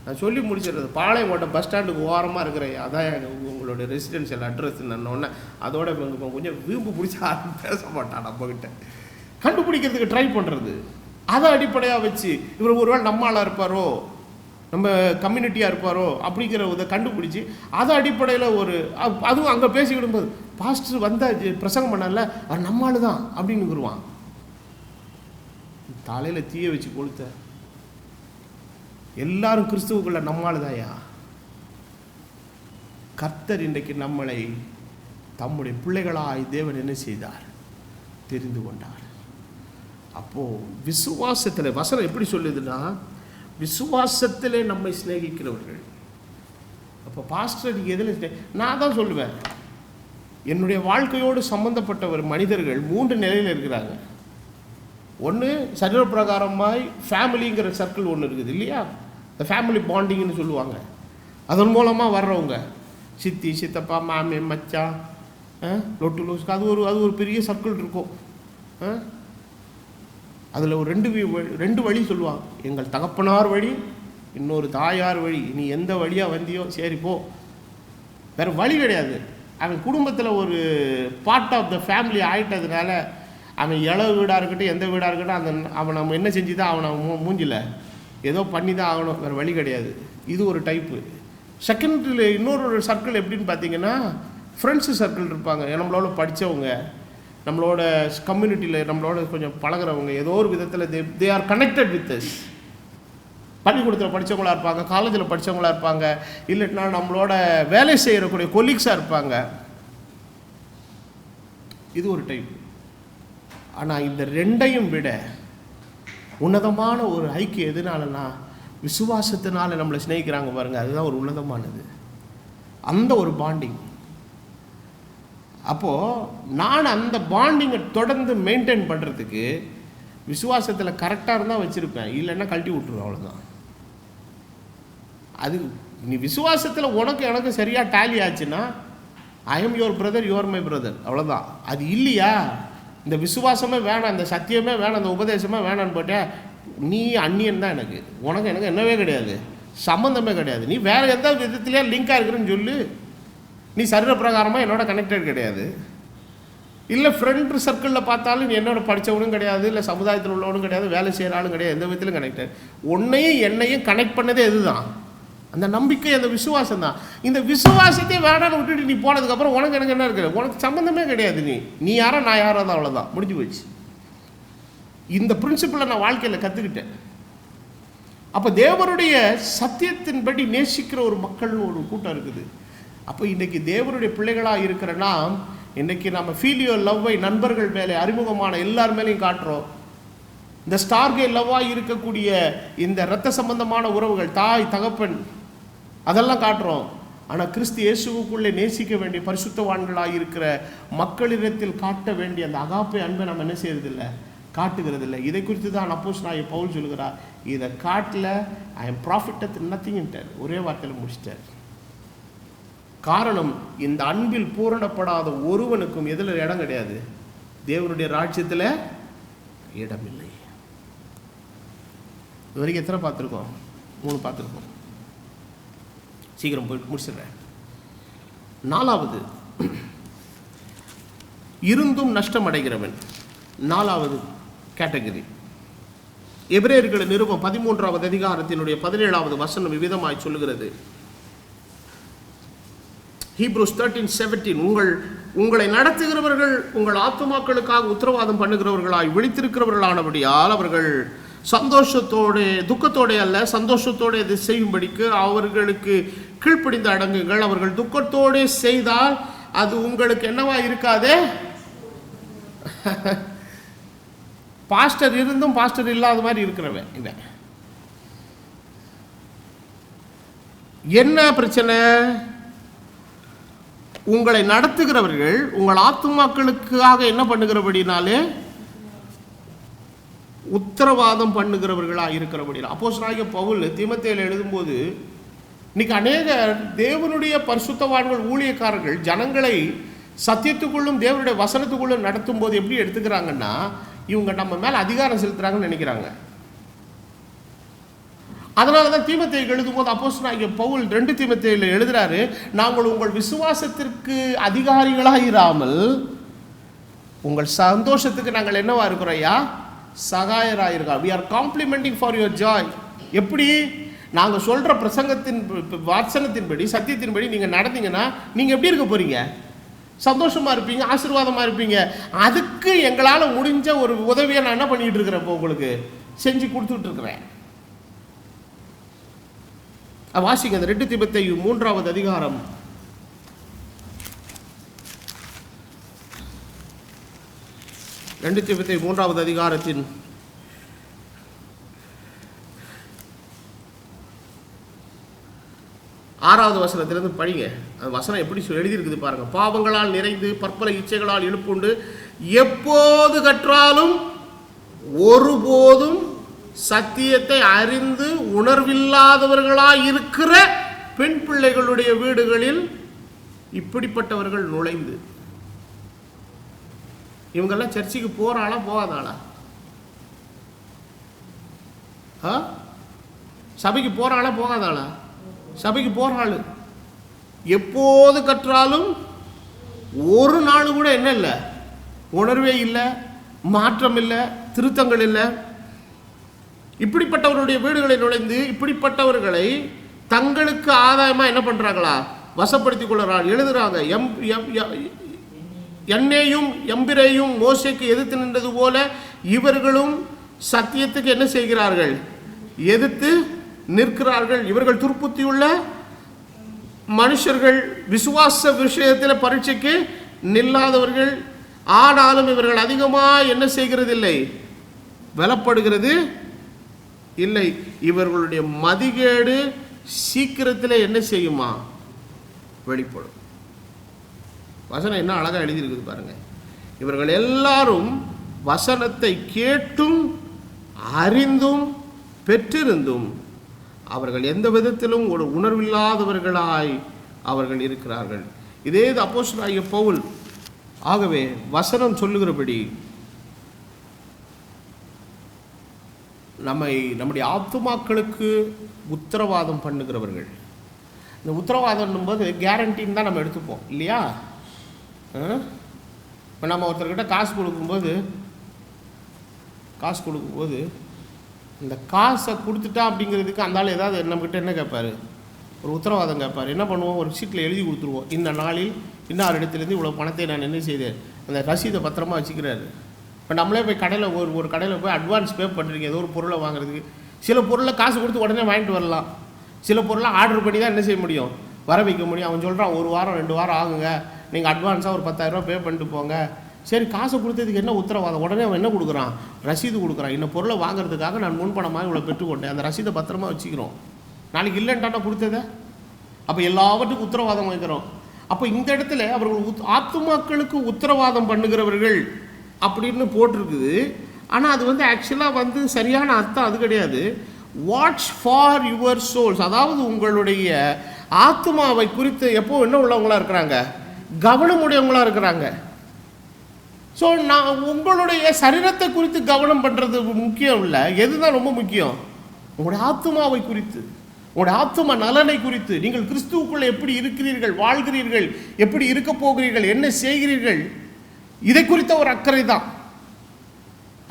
நான் சொல்லி முடிச்சிடுறது, பாளையங்கோட்டை பஸ் ஸ்டாண்டுக்கு ஓரமாக இருக்கிற அதான் உங்களுடைய ரெசிடென்ஷியல் அட்ரஸ் ஒன்று. அதோட இவங்க கொஞ்சம் வீம்பு பிடிச்சி யாரும் பேச மாட்டான் நம்மக்கிட்ட. கண்டுபிடிக்கிறதுக்கு ட்ரை பண்ணுறது, அதை அடிப்படையாக வச்சு இவர் ஒருவேளை நம்ம ஆளாக இருப்பாரோ, நம்ம கம்யூனிட்டியாக இருப்பாரோ அப்படிங்கிற இதை கண்டுபிடிச்சி அதை அடிப்படையில் அதுவும் அங்கே பேசிக்கிடும்போது, பாஸ்டர் வந்தால் பிரசங்கம் பண்ணல, அது நம்மளால தான் அப்படின்னுக்குருவான். தலையில் தீய வச்சு கொளுத்த எல்லாரும் கிறிஸ்துவுக்குள்ள நம்மாளுதாயா. கர்த்தர் இன்றைக்கு நம்மளை தம்முடைய பிள்ளைகளாய் தேவன் என்ன செய்தார்? தெரிந்து கொண்டார். அப்போ விசுவாசத்தில் வசனம் எப்படி சொல்லுதுன்னா, விசுவாசத்திலே நம்மை சிநேகிக்கிறவர்கள். அப்போ பாஸ்டர் எதில் நான் தான் சொல்லுவேன், என்னுடைய வாழ்க்கையோடு சம்பந்தப்பட்டவர் மனிதர்கள் 3 நிலையில் இருக்கிறாங்க. ஒன்று சரீரப்பிரகாரமாய் ஃபேமிலிங்கிற சர்க்கிள் ஒன்று இருக்குது இல்லையா, இந்த ஃபேமிலி பாண்டிங்னு சொல்லுவாங்க. அதன் மூலமாக வர்றவங்க சித்தி, சித்தப்பா, மாமி, மச்சான், லொட்டு லூஸ்க்கு அது ஒரு பெரிய சர்க்கிள் இருக்கும். அதில் ஒரு ரெண்டு வழி சொல்லுவாங்க. எங்கள் தகப்பனார் வழி, இன்னொரு தாயார் வழி. நீ எந்த வழியாக வந்தியோ சரி போ, வேறு வழி கிடையாது. அவன் குடும்பத்தில் ஒரு பார்ட் ஆஃப் த ஃபேமிலி ஆகிட்டதுனால அவன் இளவு வீடாக இருக்கட்டும், எந்த வீடாக இருக்கட்டும், அவன் நம்ம என்ன செஞ்சு தான் அவனை மூஞ்சில் ஏதோ பண்ணி தான் ஆகணும், வேறு வழி கிடையாது. இது ஒரு டைப்பு. செகண்டில் இன்னொரு சர்க்கிள் எப்படின்னு பார்த்தீங்கன்னா, ஃப்ரெண்ட்ஸு சர்க்கிள் இருப்பாங்க. நம்மளோட படித்தவங்க, நம்மளோட கம்யூனிட்டியில் நம்மளோட கொஞ்சம் பழகிறவங்க, ஏதோ ஒரு விதத்தில் they are connected with us. பள்ளிக்கூடத்தில் படித்தவங்களாக இருப்பாங்க, காலேஜில் படித்தவங்களாக இருப்பாங்க, இல்லைன்னா நம்மளோட வேலை செய்கிறக்கூடிய கொலீக்ஸாக இருப்பாங்க. இது ஒரு டைப். ஆனால் இந்த ரெண்டையும் விட உன்னதமான ஒரு ஐக்கியம் எதுனாலன்னா, விசுவாசத்தினால நம்மளை சிநேகிக்கிறாங்க பாருங்கள், அதுதான் ஒரு உன்னதமானது, அந்த ஒரு பாண்டிங். அப்போது நான் அந்த பாண்டிங்கை தொடர்ந்து மெயின்டைன் பண்ணுறதுக்கு விசுவாசத்தில் கரெக்டாக இருந்தால் வச்சுருப்பேன், இல்லைன்னா கழட்டி விட்டுருவேன், அவ்வளோதான். அது நீ விசுவாசத்தில் உனக்கு எனக்கு சரியாக டேலி ஆச்சுன்னா, I am your brother, your my brother, அவ்வளோதான். அது இல்லையா, இந்த விசுவாசமே வேணாம், இந்த சத்தியமே வேணாம், இந்த உபதேசமே வேணான்னு போட்டேன், நீ அந்நியன் தான். எனக்கு என்னவே கிடையாது, சம்மந்தமே கிடையாது. நீ வேறு எந்த விதத்துலேயே லிங்காக இருக்கிறன்னு சொல்லு, நீ சரீர பிரகாரமாக என்னோட கனெக்டட் கிடையாது. இல்லை ஃப்ரெண்ட் சர்க்கிளில் பார்த்தாலும் நீ என்னோட படித்தவனும் கிடையாது, இல்லை சமுதாயத்தில் உள்ளவனும் கிடையாது, வேலை செய்கிறாலும் கிடையாது, எந்த விதத்திலும் கனெக்டட். உன்னையும் என்னையும் கனெக்ட் பண்ணதே எதுதான்? அந்த நம்பிக்கை, அந்த விசுவாசம் தான். இந்த விசுவாசத்தை வேணான்னு விட்டுட்டு நீ போனதுக்கப்புறம் உனக்கு எனக்கு என்ன இருக்குது? உனக்கு சம்மந்தமே கிடையாது. நீ யாரோ நான் யாரோ தான், அவ்வளோதான், முடிஞ்சு போச்சு. இந்த பிரின்சிபலை நான் வாழ்க்கையில் கற்றுக்கிட்டேன். அப்போ தேவனுடைய சத்தியத்தின்படி நேசிக்கிற ஒரு மக்கள் ஒரு கூட்டம் இருக்குது. அப்போ இன்றைக்கி தேவனுடைய பிள்ளைகளாக இருக்கிறனா, இன்றைக்கி நம்ம ஃபீல் யுவர் லவ்வை நண்பர்கள் மேலே, அறிமுகமான எல்லார் மேலேயும் காட்டுறோம். இந்த ஸ்டார்கே லவ்வாக இருக்கக்கூடிய இந்த இரத்த சம்பந்தமான உறவுகள், தாய் தகப்பன், அதெல்லாம் காட்டுறோம். ஆனால் கிறிஸ்து இயேசுவுக்குள்ளே நேசிக்க வேண்டிய பரிசுத்தவான்களாக இருக்கிற மக்களிடத்தில் காட்ட வேண்டிய அந்த அகாப்பை அன்பை நம்ம என்ன செய்யறதில்லை, காட்டுகிறது இல்லை. இதை குறித்து தான் அப்போஸ்தலனாகிய பவுல் சொல்கிறார், இதை காட்டல ஐ எம் ப்ராஃபிட்டட் நத்திங்ட்டார். ஒரே வார்த்தையில் முடிச்சிட்டார். காரணம், இந்த அன்பில் பூரணப்படாத ஒருவனுக்கும் எதில் இடம் கிடையாது, தேவனுடைய ராஜ்யத்தில் இடமில்லை. இது வரைக்கும் எத்தனை பார்த்துருக்கோம்? 3 பார்த்துருக்கோம். சீக்கிரம் போயிட்டு முடிச்சிடுறேன். 4வது, இருந்தும் நஷ்டம் அடைகிறவன். 4வது கேட்டகரி. எபிரேயர்களின் நிருபம் 13வது அதிகாரத்தினுடைய 17வது வசனம் விவிதமாய் சொல்லுகிறது. Hebrews 13:17, உங்களை நடத்துகிறவர்கள் உங்கள் ஆத்துமாக்களுக்காக உத்தரவாதம் பண்ணுகிறவர்களாய் விழித்திருக்கிறவர்களானபடியால் அவர்கள் சந்தோஷத்தோடு, துக்கத்தோடு அல்ல, சந்தோஷத்தோடு இதை செய்யும்படிக்கு அவர்களுக்கு கீழ்ப்படிந்து அடங்குங்கள். அவர்கள் துக்கத்தோடு செய்தால் அது உங்களுக்கு என்னவா இருக்காதே, பாஸ்டர் இருந்தும் பாஸ்டர் இல்லாத மாதிரி இருக்கிறவன் இவன். என்ன பிரச்சனை? உங்களை நடத்துகிறவர்கள் உங்கள் ஆத்துமாக்களுக்காக என்ன பண்ணுகிறபடினாலே உத்தரவாதம் பண்ணுகிறவர்களா இருக்கிறபடினா. அப்போஸ்தலனாகிய பவுல் தீமோத்தேயுவில் எழுதும்போது, இன்னைக்கு அநேக தேவனுடைய பரிசுத்தவான்கள், ஊழியக்காரர்கள் ஜனங்களை சத்தியத்துக்குள்ளும் தேவனுடைய வசனத்துக்குள்ளும் நடத்தும் போது எப்படி எடுத்துக்கிறாங்கன்னா, இவங்க நம்ம மேல அதிகாரம் செலுத்துறாங்கன்னு நினைக்கிறாங்க. அதனால தான் தீமோத்தேயுக்கு எழுதும்போது அப்போஸ்தலனாகிய பவுல் 2 தீமோத்தேயுவில் எழுதுறாரு, நாங்கள் உங்கள் விசுவாசத்திற்கு அதிகாரிகளாக இராமல் உங்கள் சந்தோஷத்துக்கு நாங்கள் என்னவா இருக்கிறோம் ஐயா, சகாயராயிருக்கோம். we are complimenting for your joy. எப்படி? நாங்கள் சொல்ற பிரசங்கத்தின் வசனத்தின்படி, சத்தியத்தின்படி நீங்க நடந்தீங்கன்னா நீங்க எப்படி இருக்க போறீங்க? சந்தோஷமா இருப்பீங்க, ஆசீர்வாதமா இருப்பீங்க. அதுக்கு எங்களால் முடிஞ்ச ஒரு உதவியை நான் என்ன பண்ணிட்டு இருக்கிறேன், இப்போ உங்களுக்கு செஞ்சு கொடுத்துட்டு இருக்கிறேன். வாசிங்க அந்த 2 தீமோத்தேயு 3வது அதிகாரம் 2 தீமோத்தேயு 3வது அதிகாரத்தின் 6வது வசனத்திலிருந்து படிங்க. அந்த வசனம் எப்படி எழுதியிருக்குது பாருங்க. பாவங்களால் நிறைந்து பற்பல இச்சைகளால் எழுப்புண்டு எப்போது கற்றாலும் ஒருபோதும் சத்தியத்தை அறிந்து உணர்வில்லாதவர்களாய் இருக்கிற பெண் பிள்ளைகளுடைய வீடுகளில் இப்படிப்பட்டவர்கள் நுழைந்து. இவங்கெல்லாம் சர்ச்சுக்கு போறாளா போகாதாளா? சபைக்கு போறாளா போகாதாளா? சபைக்கு போறாள். எப்போது கற்றாலும் ஒரு நாள் கூட என்ன இல்லை, உணர்வே இல்லை, மாற்றம் இல்லை, திருத்தங்கள் இல்லை. இப்படிப்பட்டவர்களுடைய வீடுகளை நுழைந்து இப்படிப்பட்டவர்களை தங்களுக்கு ஆதாயமாக என்ன பண்ணுறாங்களா, வசப்படுத்திக் கொள்கிறார்கள். எழுதுறாங்க, எண்ணேயும் எம்பிரேயும் மோசேக்கு எதிர்த்து நின்றது போல இவர்களும் சத்தியத்துக்கு என்ன செய்கிறார்கள், எதிர்த்து நிற்கிறார்கள். இவர்கள் துர்ப்புத்தியுள்ள மனுஷர்கள், விசுவாச விஷயத்தில் பரீட்சைக்கு நில்லாதவர்கள். ஆனாலும் இவர்கள் அதிகமாக என்ன செய்கிறதில்லை, வெலப்படுகிறது இல்லை. இவர்களுடைய மதிகேடு சீக்கிரத்தில் என்ன செய்யுமா, வெளிப்படும். வசனம் என்ன அழகா எழுதியிருக்குது பாருங்க. இவர்கள் எல்லாரும் வசனத்தை கேட்டும் அறிந்தும் பெற்றிருந்தும் அவர்கள் எந்த விதத்திலும் ஒரு உணர்வில்லாதவர்களாய் அவர்கள் இருக்கிறார்கள். இதே அப்போஸ்தலனாகிய பவுல். ஆகவே வசனம் சொல்லுகிறபடி நம்முடைய ஆத்துமாக்களுக்கு உத்தரவாதம் பண்ணுகிறவர்கள். இந்த உத்தரவாதம் போது கேரண்டின்னு தான் நம்ம எடுத்துப்போம் இல்லையா? இப்போ நம்ம ஒருத்தர்கிட்ட காசு கொடுக்கும்போது இந்த காசை கொடுத்துட்டா அப்படிங்கிறதுக்கு அந்த ஆள் ஏதாவது நம்மக்கிட்ட என்ன கேட்பார், ஒரு உத்தரவாதம் கேட்பார். என்ன பண்ணுவோம், ஒரு சீட்டில் எழுதி கொடுத்துருவோம், இந்த நாளில் இன்னார் இடத்துலேருந்து இவ்வளோ பணத்தை நான் என்ன செய்தேன், அந்த ரசீதை பத்திரமா வச்சுக்கிறாரு. இப்போ நம்மளே போய் கடையில் ஒரு கடையில் போய் அட்வான்ஸ் பே பண்ணுறீங்க ஏதோ ஒரு பொருளை வாங்குறதுக்கு. சில பொருளை காசு கொடுத்து உடனே வாங்கிட்டு வரலாம், சில பொருளை ஆர்டர் பண்ணி தான் என்ன செய்ய முடியும், வர வைக்க முடியும். அவன் சொல்கிறான் 1 வாரம் 2 வாரம் ஆகுங்க, நீங்கள் அட்வான்ஸாக ஒரு 10,000 ரூபா பே பண்ணிட்டு போங்க. சரி, காசை கொடுத்ததுக்கு என்ன உத்தரவாதம்? உடனே அவன் என்ன கொடுக்குறான், ரசீது கொடுக்குறான். இந்த பொருளை வாங்குறதுக்காக நான் முன்பணமாக இவ்வளோ பெற்றுக்கொண்டேன், அந்த ரசீதை பத்திரமா வச்சுக்கிறோம், நாளைக்கு இல்லைன்ட்டானா கொடுத்ததை. அப்போ எல்லாவற்றுக்கும் உத்தரவாதம் வைக்கிறோம். அப்போ இந்த இடத்துல அவர்கள் ஆத்துமாக்களுக்கு உத்தரவாதம் பண்ணுகிறவர்கள் அப்படின்னு போட்டிருக்குது. ஆனால் அது வந்து ஆக்சுவலாக வந்து சரியான அர்த்தம் அது கிடையாது. வாட்ச் ஃபார் யுவர் சோல்ஸ், அதாவது உங்களுடைய ஆத்மாவை குறித்து எப்போ என்ன உள்ளவங்களா இருக்கிறாங்க, கவனமுடையவங்களா இருக்கிறாங்க. ஸோ நான் உங்களுடைய சரீரத்தை குறித்து கவனம் பண்ணுறது முக்கியம் இல்லை. எதுதான் ரொம்ப முக்கியம்? உங்களுடைய ஆத்மாவை குறித்து, உங்களுடைய ஆத்ம நலனை குறித்து, நீங்கள் கிறிஸ்துவுக்குள்ள எப்படி இருக்கிறீர்கள், வாழ்கிறீர்கள், எப்படி இருக்க போகிறீர்கள், என்ன செய்கிறீர்கள், இதை குறித்த ஒரு அக்கறை தான்.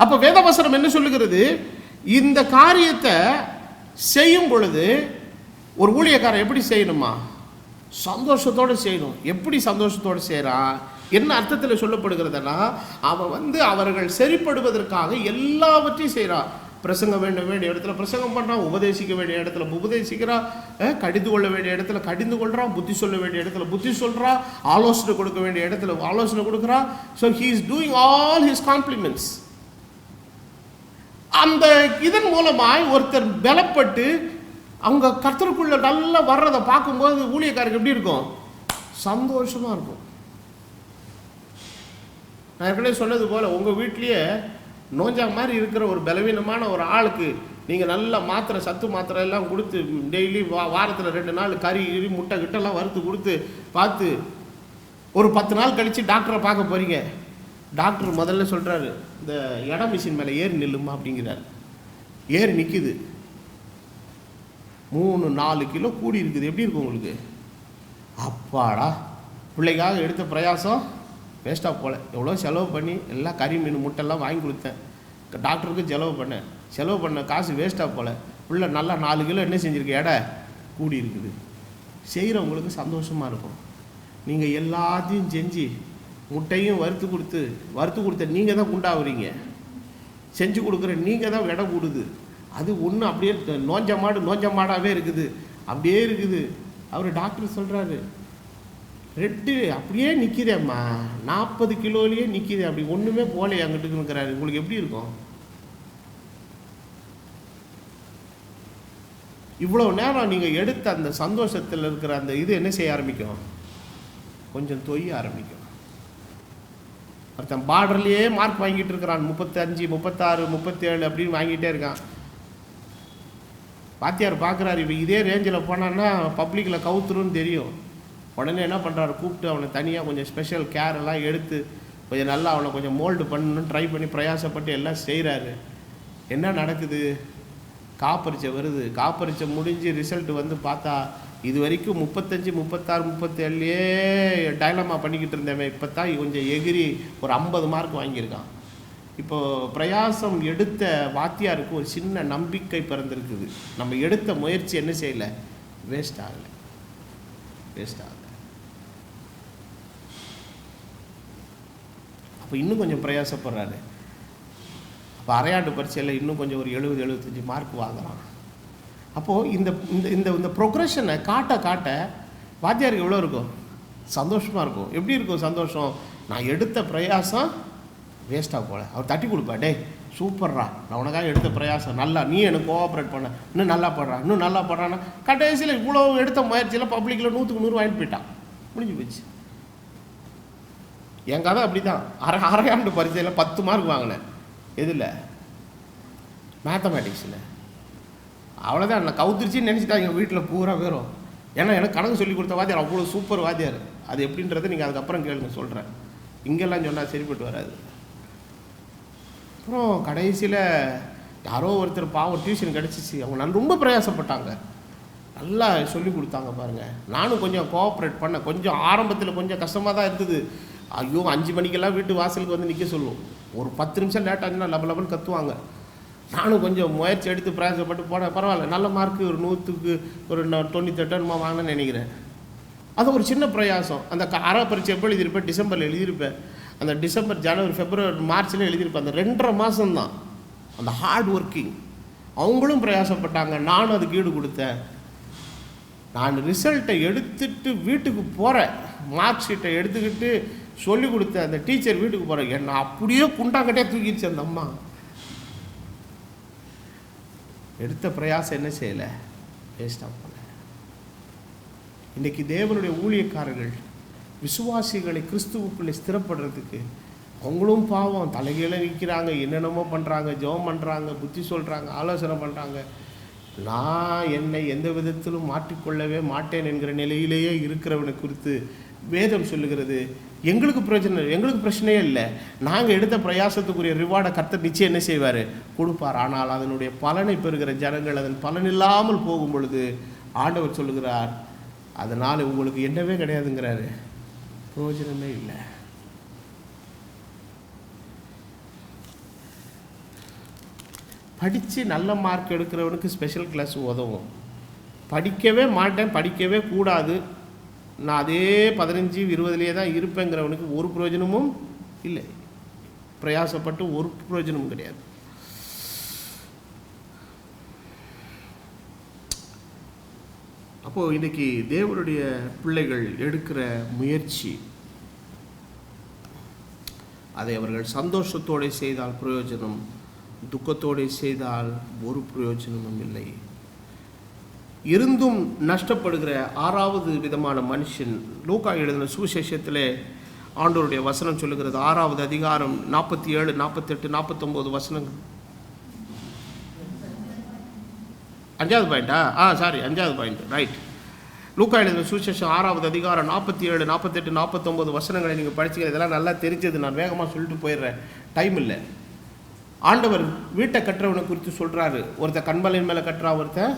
அப்போ வேதவசனம் என்ன சொல்லுகிறது? இந்த காரியத்தை செய்யும் பொழுது ஒரு ஊழியக்காரன் எப்படி செய்யணுமா? சந்தோஷத்தோடு செய்யணும். எப்படி சந்தோஷத்தோடு செய்கிறான்? என்ன அர்த்தத்தில் சொல்லப்படுகிறதுனா, அவன் வந்து அவர்கள் சரிப்படுவதற்காக எல்லாவற்றையும் செய்கிறான். பிரசங்கம் வேண்டிய இடத்துல பிரசங்கம் பண்ணுறான், உபதேசிக்க வேண்டிய இடத்துல உபதேசிக்கிறான், கடிந்து கொள்ள வேண்டிய இடத்துல கடிந்து கொள்கிறான், புத்தி சொல்ல வேண்டிய இடத்துல புத்தி சொல்கிறான், ஆலோசனை கொடுக்க வேண்டிய இடத்துல ஆலோசனை கொடுக்குறான். So he is doing all his compliments. அந்த இதன் மூலமாய் ஒருத்தர் பலப்பட்டு அவங்க கர்த்தருக்குள்ள நல்லா வர்றதை பார்க்கும்போது ஊழியக்காரருக்கு எப்படி இருக்கும்? சந்தோஷமா இருக்கும். நான் ஏற்கனவே சொன்னது போல, உங்கள் வீட்லேயே நோஞ்சா மாதிரி இருக்கிற ஒரு பலவீனமான ஒரு ஆளுக்கு நீங்கள் நல்ல மாத்திரை, சத்து மாத்திரை எல்லாம் கொடுத்து டெய்லி வாரத்தில் 2 நாள் கறி முட்டை கிட்டெல்லாம் வறுத்து கொடுத்து பார்த்து ஒரு 10 நாள் கழித்து டாக்டரை பார்க்க போகிறீங்க. டாக்டர் முதல்ல சொல்கிறாரு, இந்த இட மிஷின் மேலே ஏறி நில்லுமா அப்படிங்கிறார். ஏறி நிற்கிது, 3-4 கிலோ கூடி இருக்குது. எப்படி இருக்கும் உங்களுக்கு? அப்பாடா, பிள்ளைக்காக எடுத்த பிரயாசம் வேஸ்ட்டாக போல. எவ்வளோ செலவு பண்ணி எல்லாம் கறி மீன் முட்டைலாம் வாங்கி கொடுத்தேன், டாக்டருக்கு செலவு பண்ண காசு வேஸ்ட்டாக போல. பிள்ளை நல்லா 4 கிலோ என்ன செஞ்சுருக்கு, எடை கூடி இருக்குது. செய்கிறவங்களுக்கு சந்தோஷமாக இருக்கும். நீங்கள் எல்லாத்தையும் செஞ்சு முட்டையும் வறுத்து கொடுத்த நீங்கள் தான் குண்டாகிறீங்க, செஞ்சு கொடுக்குற நீங்கள் தான் எடை கூடுது. அது ஒன்று அப்படியே நோஞ்ச மாடாகவே இருக்குது, அப்படியே இருக்குது. அவர் டாக்டர் சொல்கிறாரு, ரெட்டு அப்படியே நிற்கிதேம்மா, 40 கிலோலேயே நிற்கிது, அப்படி ஒன்றுமே போலே அங்கிட்டு இருக்கிறாரு. உங்களுக்கு எப்படி இருக்கும்? இவ்வளோ நேரம் நீங்கள் எடுத்த அந்த சந்தோஷத்தில் இருக்கிற அந்த இது என்ன செய்ய ஆரம்பிக்கும்? கொஞ்சம் தொய்ய ஆரம்பிக்கும். ஒருத்தன் பார்டர்லேயே மார்க் வாங்கிட்டு இருக்கிறான், 35, 36, 37 அப்படின்னு வாங்கிட்டே இருக்கான். வாத்தியார் பார்க்குறாரு, இப்போ இதே ரேஞ்சில் போனான்னா பப்ளிக்கில் கவுத்துருன்னு தெரியும். உடனே என்ன பண்ணுறாரு, கூப்பிட்டு அவனை தனியாக கொஞ்சம் ஸ்பெஷல் கேர் எல்லாம் எடுத்து கொஞ்சம் நல்லா அவனை கொஞ்சம் மோல்டு பண்ணணும்னு ட்ரை பண்ணி பிரயாசப்பட்டு எல்லாம் செய்கிறாரு. என்ன நடக்குது? காப்பரிச்சை வருது. காப்பரிச்சை முடிஞ்சு ரிசல்ட் வந்து பார்த்தா, இது வரைக்கும் 35, 36, 37லேயே டைலமா பண்ணிக்கிட்டு இருந்தவன் இப்போ தான் கொஞ்சம் எகிரி ஒரு 50 மார்க் வாங்கியிருக்கான். இப்போது பிரயாசம் எடுத்த வாத்தியாருக்கு ஒரு சின்ன நம்பிக்கை பிறந்திருக்குது. நம்ம எடுத்த முயற்சி என்ன செய்யலை, வேஸ்ட் ஆகலை. அப்போ இன்னும் கொஞ்சம் பிரயாசப்படுறாரு. அப்போ அரையாண்டு பரீட்சையில் இன்னும் கொஞ்சம் ஒரு 70-75 மார்க் வாங்குறான். அப்போது இந்த இந்த இந்த ப்ரொக்ரெஷனை காட்ட வாத்தியாருக்கு எவ்வளோ இருக்கும்? சந்தோஷமாக இருக்கும். எப்படி இருக்கும் சந்தோஷம்? நான் எடுத்த பிரயாசம் வேஸ்ட்டாக போல. அவர் தட்டி கொடுப்பா, டே சூப்பர்ரா, நான் உனக்காக எடுத்த பிரயாசம் நல்லா, நீ எனக்கு கோஆப்ரேட் பண்ண, இன்னும் நல்லா படுறான்னா கடைசியில் இவ்வளோ எடுத்த முயற்சியில் பப்ளிக்கில் 100க்கு 100 வாங்கிட்டு போயிட்டான். முடிஞ்சு போச்சு. என் கதை அப்படி தான். அரையாண்டு பரீட்சையில் 10 மார்க் வாங்கினேன். எதில்? மேத்தமேட்டிக்ஸில். அவ்வளோதான், நான் கவுத்துருச்சின்னு நினச்சிட்டாங்க வீட்டில் பூரா பேரும். ஏன்னா எனக்கு கணக்கு சொல்லி கொடுத்த வாத்தியார் அவ்வளோ சூப்பர் வாத்தியார். அது எப்படின்றத நீங்கள் அதுக்கப்புறம் கேளுங்க, சொல்கிறேன். இங்கெல்லாம் சொன்னால் சரிப்பட்டு வராது. அப்புறம் கடைசியில் யாரோ ஒருத்தர் பாவம் டியூஷன் கிடச்சிச்சு, அவங்க நான் ரொம்ப பிரயாசப்பட்டாங்க, நல்லா சொல்லி கொடுத்தாங்க பாருங்கள். நானும் கொஞ்சம் கோஆப்ரேட் பண்ணேன். கொஞ்சம் ஆரம்பத்தில் கொஞ்சம் கஷ்டமாக தான் இருந்தது. ஐயோ 5 மணிக்கெல்லாம் வீட்டு வாசலுக்கு வந்து நிற்க சொல்லுவோம். ஒரு 10 நிமிஷம் லேட் ஆச்சுன்னா லபன்னு கத்துவாங்க. நானும் கொஞ்சம் முயற்சி எடுத்து பிரயாசப்பட்டு போட பரவாயில்ல, நல்ல மார்க்கு ஒரு 100க்கு ஒரு 98 வாங்கினேன்னு நினைக்கிறேன். அது ஒரு சின்ன பிரயாசம். அந்த அரை பரீட்சை எப்போ எழுதியிருப்பேன்? டிசம்பரில் எழுதியிருப்பேன். அந்த டிசம்பர், ஜனவரி, பிப்ரவரி, மார்ச்சில் எழுதியிருப்பேன். அந்த 2.5 மாதம்தான் அந்த ஹார்ட் ஒர்க்கிங். அவங்களும் பிரயாசப்பட்டாங்க, நானும் அதுக்கு ஈடு கொடுத்தேன். நான் ரிசல்ட்டை எடுத்துட்டு வீட்டுக்கு போகிறேன், மார்க் ஷீட்டை எடுத்துக்கிட்டு சொல்லி கொடுத்த அந்த டீச்சர் வீட்டுக்கு போகிறேன். என்னை அப்படியே குண்டாங்கட்டே தூக்கிடுச்சு அந்த அம்மா. எடுத்த பிரயாசம் என்ன செய்யலை, வேஸ்டாக போல. இன்றைக்கி தேவனுடைய ஊழியக்காரர்கள் விசுவாசிகளை கிறிஸ்துவுக்குள்ளே ஸ்திரப்படுறதுக்கு அவங்களும் பாவம் தலைகீழ நிற்கிறாங்க, என்னென்னமோ பண்ணுறாங்க, ஜெபம் பண்ணுறாங்க, புத்தி சொல்கிறாங்க, ஆலோசனை பண்ணுறாங்க. நான் என்னை எந்த விதத்திலும் மாற்றிக்கொள்ளவே மாட்டேன் என்கிற நிலையிலேயே இருக்கிறவனை குறித்து வேதம் சொல்லுகிறது. எங்களுக்கு பிரச்சனையே இல்லை. நாங்கள் எடுத்த பிரயாசத்துக்குரிய ரிவார்டை கர்த்தர் நிச்சயம் என்ன செய்வார், கொடுப்பார். ஆனால் அதனுடைய பலனை பெறுகிற ஜனங்கள் அதன் பலன் இல்லாமல் போகும் பொழுது ஆண்டவர் சொல்லுகிறார், அதனால் உங்களுக்கு என்னவே கிடையாதுங்கிறாரு, பிரயோஜனமே இல்லை. படித்து நல்ல மார்க் எடுக்கிறவனுக்கு ஸ்பெஷல் கிளாஸ் உதவும். படிக்கவே மாட்டேன், படிக்கவே கூடாது, நான் அதே 15-20 தான் இருப்பேங்கிறவனுக்கு ஒரு பிரயோஜனமும் இல்லை. பிரயாசப்பட்டு ஒரு பிரயோஜனமும் கிடையாது. அப்போது இன்றைக்கி தேவனுடைய பிள்ளைகள் எடுக்கிற முயற்சி, அதை அவர்கள் சந்தோஷத்தோடு செய்தால் பிரயோஜனம், துக்கத்தோடு செய்தால் ஒரு பிரயோஜனமும் இல்லை. இருந்தும் நஷ்டப்படுகிற 6வது விதமான மனுஷன், லூக்கா எழுதின சுவிசேஷத்திலே ஆண்டவருடைய வசனம் சொல்லுகிறது. 6வது அதிகாரம் 47, 48, 49 வசனங்கள். 5வது பாயிண்டா? சாரி, 5வது பாயிண்ட், ரைட். லூக்கா எழுதின சுவிசேஷம் 6வது அதிகாரம் 47, 48, 49 வசனங்களை நீங்கள் படிச்சுக்க. இதெல்லாம் நல்லா தெரிஞ்சது, நான் வேகமாக சொல்லிட்டு போயிடுறேன், டைம் இல்லை. ஆண்டவர் வீட்டை கட்டுறவனை குறித்து சொல்கிறாரு. ஒருத்தர் கண்மலையின் மேலே கட்டுறான், ஒருத்தர்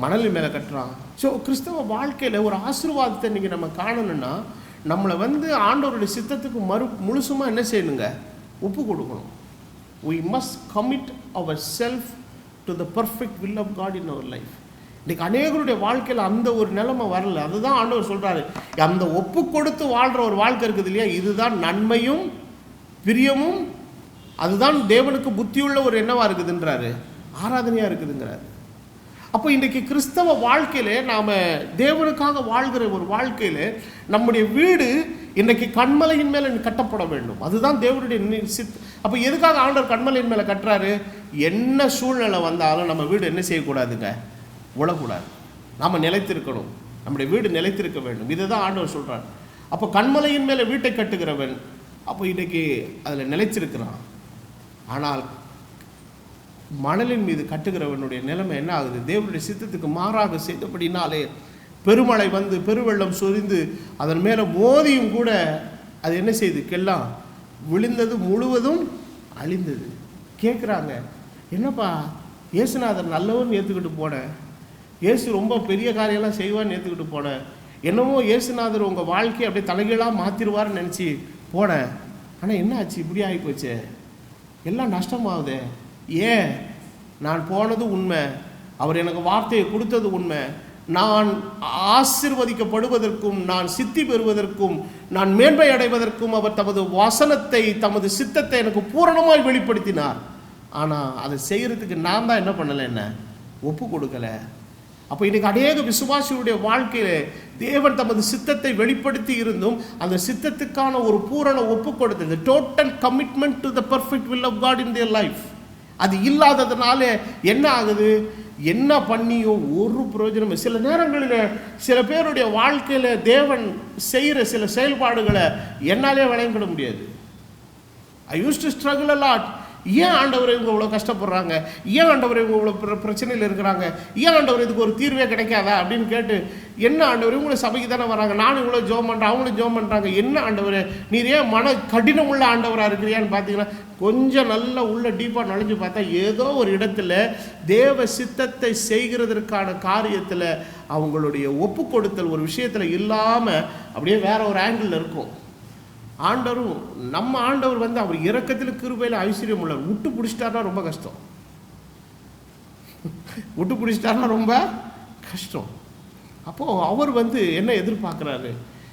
மணலின் மேலே கட்டுறான். ஸோ கிறிஸ்தவ வாழ்க்கையில் ஒரு ஆசீர்வாதத்தை இன்றைக்கி நம்ம காணணும்னா நம்மளை ஆண்டவருடைய சித்தத்துக்கு முழுசுமாக என்ன செய்யணுங்க, ஒப்பு கொடுக்கணும். we must commit ourselves to the perfect will of God in our life. இன்றைக்கி அநேகருடைய வாழ்க்கையில் அந்த ஒரு நிலைமை வரல. அதுதான் ஆண்டவர் சொல்கிறாரு, அந்த ஒப்பு கொடுத்து வாழ்கிற ஒரு வாழ்க்கை இருக்குது இல்லையா, இதுதான் நன்மையும் பிரியமும், அதுதான் தேவனுக்கு புத்தியுள்ள ஒரு என்னவாக இருக்குதுன்றாரு, ஆராதனையாக இருக்குதுங்கிறாரு. அப்போ இன்றைக்கி கிறிஸ்தவ வாழ்க்கையில் நாம் தேவனுக்காக வாழ்கிற ஒரு வாழ்க்கையில் நம்முடைய வீடு இன்றைக்கி கண்மலையின் மேலே கட்டப்பட வேண்டும். அதுதான் தேவனுடைய அப்போ எதுக்காக ஆண்டவர் கண்மலையின் மேலே கட்டுறாரு? என்ன சூழ்நிலை வந்தாலும் நம்ம வீடு என்ன செய்யக்கூடாதுங்க, உழக்கூடாது. நாம் நிலைத்திருக்கணும், நம்முடைய வீடு நிலைத்திருக்க வேண்டும். இதை தான் ஆண்டவர் சொல்கிறார். அப்போ கண்மலையின் மேலே வீட்டை கட்டுகிறவன் அப்போ இன்றைக்கி அதில் நிலைத்திருக்கிறான். ஆனால் மணலின் மீது கட்டுகிறவனுடைய நிலைமை என்ன ஆகுது? தேவனுடைய சித்தத்துக்கு மாறாக செய்தபடினாலே பெருமழை வந்து பெருவெள்ளம் சொரிந்து அதன் மேலே மோதியும் கூட அது என்ன செய்யுது, கெல்லாம் விழுந்தது, முழுவதும் அழிந்தது. கேட்குறாங்க, என்னப்பா இயேசுநாதர் நல்லவன்னு ஏற்றுக்கிட்டு போனேன், இயேசு ரொம்ப பெரிய காரியெல்லாம் செய்வான்னு ஏற்றுக்கிட்டு போனேன், என்னமோ இயேசுநாதர் உங்கள் வாழ்க்கையை அப்படியே தலைகீழாக மாற்றிடுவார்னு நினச்சி போனேன், ஆனால் என்ன ஆச்சு, இப்படி ஆகி போச்சு, எல்லாம் நஷ்டமாகுது. ஏன்? நான் போனது உண்மை, அவர் எனக்கு வார்த்தையை கொடுத்தது உண்மை, நான் ஆசீர்வதிக்கப்படுவதற்கும் நான் சித்தி பெறுவதற்கும் நான் மேன்மை அடைவதற்கும் அவர் தமது வசனத்தை தமது சித்தத்தை எனக்கு பூரணமாய் வெளிப்படுத்தினார். ஆனால் அதை செய்கிறதுக்கு நான் தான் என்ன பண்ணலை, என்ன ஒப்பு கொடுக்கலை. அப்போ இன்றைக்கி அநேக விசுவாசியுடைய வாழ்க்கையில் தேவன் தமது சித்தத்தை வெளிப்படுத்தி இருந்தும் அந்த சித்தத்துக்கான ஒரு பூரண ஒப்பு கொடுத்தது, total commitment to the perfect will of God in their life, அது இல்லாததுனால என்ன ஆகுது, என்ன பண்ணியோ ஒரு பிரயோஜனம். சில நேரங்களில் சில பேருடைய வாழ்க்கையில் தேவன் செய்கிற சில செயல்பாடுகளை என்னாலே விளங்கிட முடியாது. I used to struggle a lot. ஏன் ஆண்டவர் இவங்க இவ்வளோ கஷ்டப்படுறாங்க, ஏன் ஆண்டவர் இவங்க இவ்வளோ பிரச்சனையில் இருக்கிறாங்க, ஏன் ஆண்டவர் இதுக்கு ஒரு தீர்வே கிடைக்காதா அப்படின்னு கேட்டு, என்ன ஆண்டவர் இவங்களும் சபைக்கு தானே வராங்க, நானும் இவ்வளோ ஜோம் பண்ணுறேன், அவங்களும் ஜோம் பண்ணுறாங்க, என்ன ஆண்டவர் நீர் ஏன் மன கடினம் உள்ள ஆண்டவராக இருக்கிறியான்னு பார்த்தீங்கன்னா, கொஞ்சம் நல்லா உள்ள டீப்பாக நுழைஞ்சு பார்த்தா ஏதோ ஒரு இடத்துல தேவ சித்தத்தை செய்கிறதற்கான காரியத்தில் அவங்களுடைய ஒப்பு கொடுத்தல் ஒரு விஷயத்தில் இல்லாமல் அப்படியே வேற ஒரு ஆங்கிளில் இருக்கும். ஆண்டவரும் நம்ம ஆண்டவர் அவர் இரக்கத்தில் கிருபையில் ஐஸ்வர்யம் உள்ளவர். விட்டு பிடிச்சிட்டாருனா ரொம்ப கஷ்டம், விட்டு பிடிச்சிட்டாருனா ரொம்ப கஷ்டம். அப்போது அவர் என்ன எதிர்பார்க்குறாரு,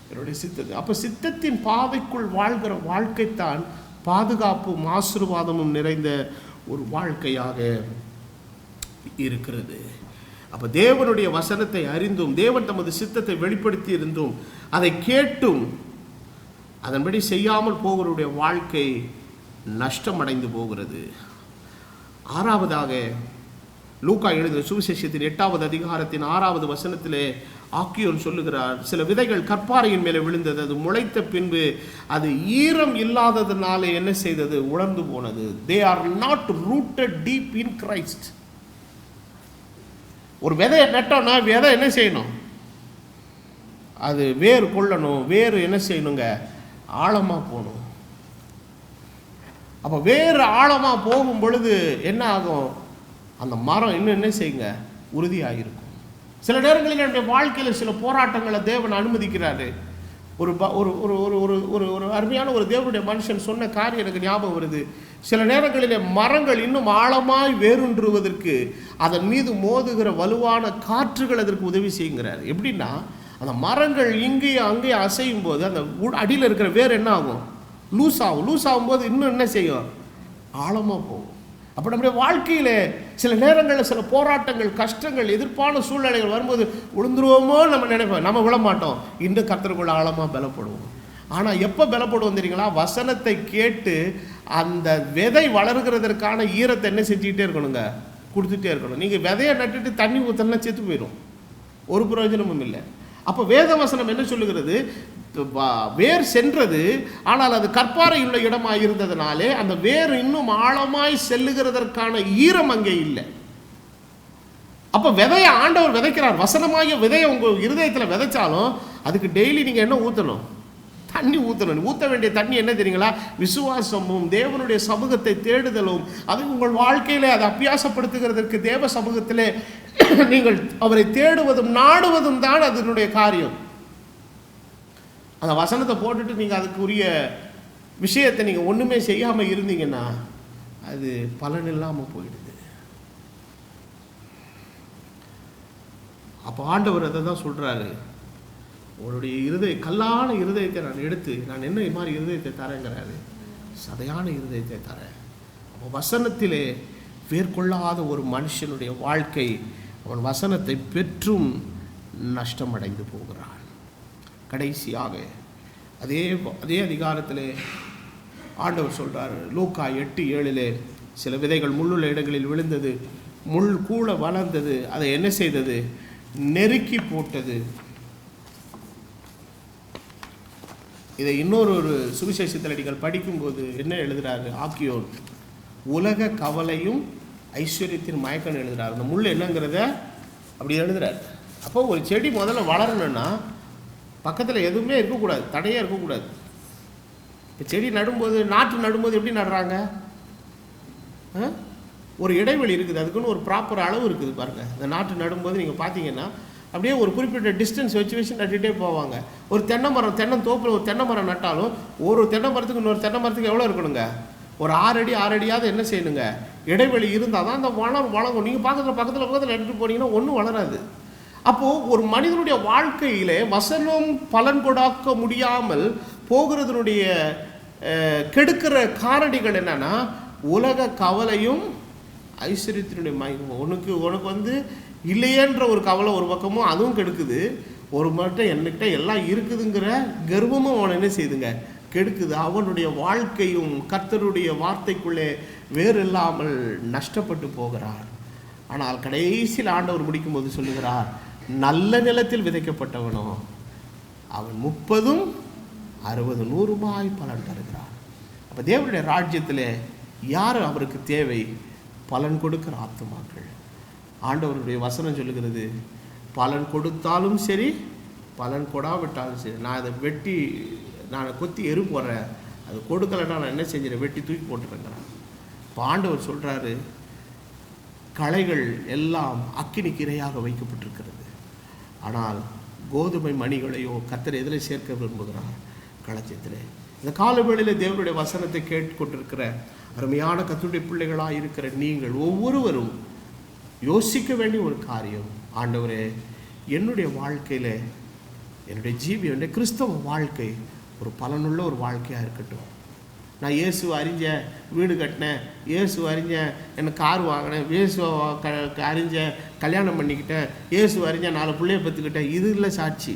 என்னுடைய சித்தத்தை. அப்போ சித்தத்தின் பாதைக்குள் வாழ்கிற வாழ்க்கைத்தான் பாதுகாப்பும் ஆசீர்வாதமும் நிறைந்த ஒரு வாழ்க்கையாக இருக்கிறது. அப்போ தேவனுடைய வசனத்தை அறிந்தும் தேவன் தமது சித்தத்தை வெளிப்படுத்தி இருந்தும் அதை கேட்டும் அதன்படி செய்யாமல் போகிறவருடைய வாழ்க்கை நஷ்டமடைந்து போகிறது. 6வதாக லூக்கா எழுதின சுவிசேஷத்தின் 8வது அதிகாரத்தின் 6வது வசனத்திலே ஆக்கியோன் சொல்லுகிறார், சில விதைகள் கற்பாறையின் மேலே விழுந்தது, அது முளைத்த பின்பு அது ஈரம் இல்லாததுனால என்ன செய்தது? உலர்ந்து போனது. They are not rooted deep in Christ. ஒரு விதையை நட்டோம்னா விதை என்ன செய்யணும்? அது வேர் கொள்ளணும். வேறு என்ன செய்யணுங்க? ஆழமாக போகணும். அப்போ வேறு ஆழமாக போகும் பொழுது என்ன ஆகும்? அந்த மரம் இன்னும் என்ன செய்யுங்க? உறுதியாகிருக்கும். சில நேரங்களில் என்னுடைய வாழ்க்கையில் சில போராட்டங்களை தேவன் அனுமதிக்கிறாரு. ஒரு ஒரு ஒரு ஒரு ஒரு ஒரு அருமையான ஒரு தேவனுடைய மனுஷன் சொன்ன காரியம் எனக்கு ஞாபகம் வருது. சில நேரங்களிலே மரங்கள் இன்னும் ஆழமாய் வேரூன்றுவதற்கு அதன் மீது மோதுகிற வலுவான காற்றுகள் அதற்கு உதவி செய்யுங்கிறார். எப்படின்னா, அந்த மரங்கள் இங்கேயும் அங்கேயும் அசையும் போது அந்த அடியில் இருக்கிற வேர் என்ன ஆகும்? லூஸ் ஆகும். லூஸ் ஆகும்போது இன்னும் என்ன செய்யும்? ஆழமாக போகும். அப்போ நம்முடைய வாழ்க்கையில் சில நேரங்களில் சில போராட்டங்கள், கஷ்டங்கள், எதிர்ப்பான சூழ்நிலைகள் வரும்போது விழுந்துருவோமோ நம்ம நினைப்போம். நம்ம விழ மாட்டோம். இன்னும் கர்த்தருக்குள்ள ஆழமாக பலப்படுவோம். ஆனால் எப்போ பலப்படுவோம் தெரியுங்களா? வசனத்தை கேட்டு அந்த விதை வளர்கிறதற்கான ஈரத்தை என்ன செஞ்சுக்கிட்டே இருக்கணுங்க? கொடுத்துட்டே இருக்கணும். நீங்கள் விதையை நட்டுட்டு தண்ணி ஊற்றினா செத்து போயிடும், ஒரு பிரயோஜனமும் இல்லை. அப்போ வேத வசனம் என்ன சொல்லுகிறது? வேர் சென்றது, ஆனால் அது கற்பாறை உள்ள இடமாக இருந்ததுனாலே அந்த வேர் இன்னும் ஆழமாய் செல்லுகிறதற்கான ஈரம் அங்கே இல்லை. அப்போ விதையை ஆண்டவர் விதைக்கிறார். வசனமாகிய விதையை உங்கள் இருதயத்தில் விதைச்சாலும் அதுக்கு டெய்லி நீங்கள் என்ன ஊற்றணும்? தண்ணி ஊற்றணும். ஊற்ற வேண்டிய தண்ணி என்ன தெரியுங்களா? விசுவாசமும் தேவனுடைய சமூகத்தை தேடுதலும். அது உங்கள் வாழ்க்கையிலே அதை அபியாசப்படுத்துகிறதற்கு தேவ சமூகத்திலே நீங்கள் அவரை தேடுவதும் நாடுவதும் தான் அதனுடைய காரியம். அந்த வசனத்தை போட்டுட்டு நீங்கள் அதுக்குரிய விஷயத்தை நீங்கள் ஒன்றுமே செய்யாமல் இருந்தீங்கன்னா அது பலன் இல்லாமல் போயிடுது. அப்போ ஆண்டவர் அதை தான் சொல்கிறாரு, உன்னுடைய கல்லான இருதயத்தை நான் எடுத்து நான் என்ன மாதிரி இருதயத்தை தரேங்கிறாரு? சதையான இருதயத்தை தரேன். அப்போ வசனத்திலே வேர்கொள்ளாத ஒரு மனுஷனுடைய வாழ்க்கை அவன் வசனத்தை பெற்றும் நஷ்டமடைந்து போகிறான். கடைசியாக அதே அதிகாரத்திலே ஆண்டவர் சொல்கிறார், லூக்கா 8:7, சில விதைகள் முள்ளுள்ள இடங்களில் விழுந்தது, முள் கூட வளர்ந்தது, அதை என்ன செய்தது? நெருக்கி போட்டது. இதை இன்னொரு சுவிசேஷத்தில் நீங்கள் படிக்கும்போது என்ன எழுதுகிறாரு ஆக்கியோன்? உலக கவலையும் ஐஸ்வர்யத்தின் மயக்கம் எழுதுகிறார். அந்த முள் என்னங்கிறத அப்படி எழுதுகிறார். அப்போ ஒரு செடி முதல்ல வளரணும்னா பக்கத்தில் எதுவுமே இருக்கக்கூடாது, தடையாக இருக்கக்கூடாது. இப்போ செடி நடும்போது, நாற்று நடும்போது எப்படி நடுறாங்க? ஒரு இடைவெளி இருக்குது, அதுக்குன்னு ஒரு ப்ராப்பர் அளவு இருக்குது பாருங்கள். அந்த நாற்று நடும்போது நீங்கள் பார்த்தீங்கன்னா அப்படியே ஒரு குறிப்பிட்ட டிஸ்டன்ஸ் வச்சு நட்டுகிட்டே போவாங்க. ஒரு தென்னந்தோப்பில் ஒரு தென்னை மரம் நட்டாலும் ஒரு தென்னை மரத்துக்கு இன்னொரு தென்னை மரத்துக்கு எவ்வளோ இருக்கணுங்க? ஒரு 6 அடியாவது என்ன செய்யணுங்க? இடைவெளி இருந்தால் தான் அந்த வளரும். நீங்கள் பக்கத்தில் எடுத்துகிட்டு போனீங்கன்னா ஒன்றும் வளராது. அப்போது ஒரு மனிதனுடைய வாழ்க்கையிலே வசனம் பலன் கொடுக்க முடியாமல் போகிறதுனுடைய கெடுக்கிற காரணிகள் என்னன்னா, உலக கவலையும் ஐஸ்வர்யத்தினுடைய மயக்கமும். உனக்கு வந்து இல்லையன்ற ஒரு கவலை ஒரு பக்கமும் அதுவும் கெடுக்குது. ஒரு மட்டும் என்கிட்ட எல்லாம் இருக்குதுங்கிற கர்வமும் அவனை என்ன செய்துங்க? கெடுக்குது. அவனுடைய வாழ்க்கையும் கர்த்தருடைய வார்த்தைக்குள்ளே வேறு இல்லாமல் நஷ்டப்பட்டு போகிறார். ஆனால் கடைசியில் ஆண்டவர் முடிக்கும்போது சொல்லுகிறார், நல்ல நிலத்தில் விதைக்கப்பட்டவனோ அவன் 30, 60, 100 பலன் தருகிறான். அப்போ தேவனுடைய ராஜ்யத்தில் யார் அவருக்கு தேவை? பலன் கொடுக்கிற ஆத்துமாக்கள். ஆண்டவருடைய வசனம் சொல்லுகிறது, பலன் கொடுத்தாலும் சரி பலன் கொடாவிட்டாலும் சரி, நான் அதை நான் கொத்தி எரு போடுறேன், அது கொடுக்கலைன்னா நான் என்ன செஞ்சிடறேன்? வெட்டி தூக்கி போட்டுறேங்கிறேன். இப்போ ஆண்டவர் சொல்கிறாரு, களைகள் எல்லாம் அக்கினிக்கு இரையாக வைக்கப்பட்டிருக்கிறது, ஆனால் கோதுமை மணிகளையோ கர்த்தர் எதில் சேர்க்க விரும்புகிறார்? களஞ்சியத்திலே. இந்த காலவேளையில் தேவனுடைய வசனத்தை கேட்டுக்கொண்டிருக்கிற அருமையான கர்த்தருடைய பிள்ளைகளாக இருக்கிற நீங்கள் ஒவ்வொருவரும் யோசிக்க வேண்டிய ஒரு காரியம், ஆண்டவரே, என்னுடைய வாழ்க்கையில் என்னுடைய கிறிஸ்தவ வாழ்க்கை ஒரு பலனுள்ள ஒரு வாழ்க்கையாக இருக்கட்டும். நான் இயேசுவை அறிஞ்சேன், வீடு கட்டினேன், இயேசுவை அறிஞ்சேன், எனக்கு கார் வாங்கினேன், இயேசுவை அறிஞ்சேன், கல்யாணம் பண்ணிக்கிட்டேன், இயேசுவை அறிஞ்சேன், 4 பிள்ளைய பெற்றுக்கிட்டேன், இது இல்லை சாட்சி.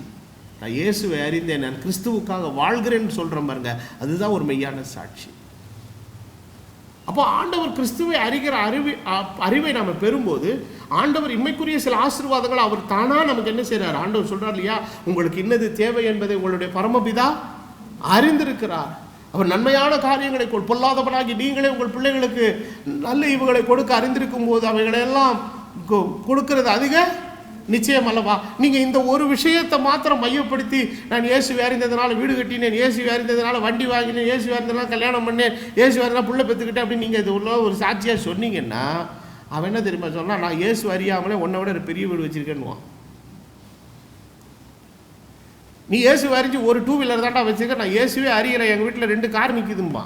நான் இயேசுவை அறிந்தேன், நான் கிறிஸ்துவுக்காக வாழ்கிறேன்னு சொல்கிறேன் பாருங்க, அதுதான் ஒரு மெய்யான சாட்சி. அப்போ ஆண்டவர் கிறிஸ்துவை அறிகிற அறிவை நம்ம பெறும்போது ஆண்டவர் இம்மைக்குரிய சில ஆசீர்வாதங்கள் அவர் தானா நமக்கு என்ன செய்றார்? ஆண்டவர் சொல்றார் இல்லையா, உங்களுக்கு இன்னது தேவை என்பதை உங்களுடைய பரமபிதா அறிந்திருக்கிறார். அவர் நன்மையான காரியங்களை பொல்லாதவனாகி நீங்களே உங்கள் பிள்ளைகளுக்கு நல்ல ஈவுகளை கொடுக்க அறிந்திருக்கும் போது அவைகளெல்லாம் கொடுக்கிறது அதிக நிச்சயம் அல்லவா? நீங்கள் இந்த ஒரு விஷயத்தை மாத்திரம் மையப்படுத்தி, நான் இயேசு அறிந்ததுனால வீடு கட்டினேன், இயேசு அறிந்ததுனால வண்டி வாங்கினேன், இயேசு அறிந்ததுனால கல்யாணம் பண்ணேன், இயேசு அறிந்ததுனால பிள்ளை பெற்றுக்கிட்டேன் அப்படின்னு நீங்கள் இது உள்ள ஒரு சாட்சியாக சொன்னீங்கன்னா அவன் என்ன தெரியுமா சொன்னால், நான் இயேசு அறியாமலே உன்னை விட ஒரு பெரிய வீடு வச்சிருக்கேன்னுவான். நீ இயேசு அறிஞ்சு ஒரு 2 வீலர் தாண்டா வச்சிருக்க, நான் இயேசுவே அறியலை, எங்கள் வீட்டில் 2 கார் நிற்குதும்பா.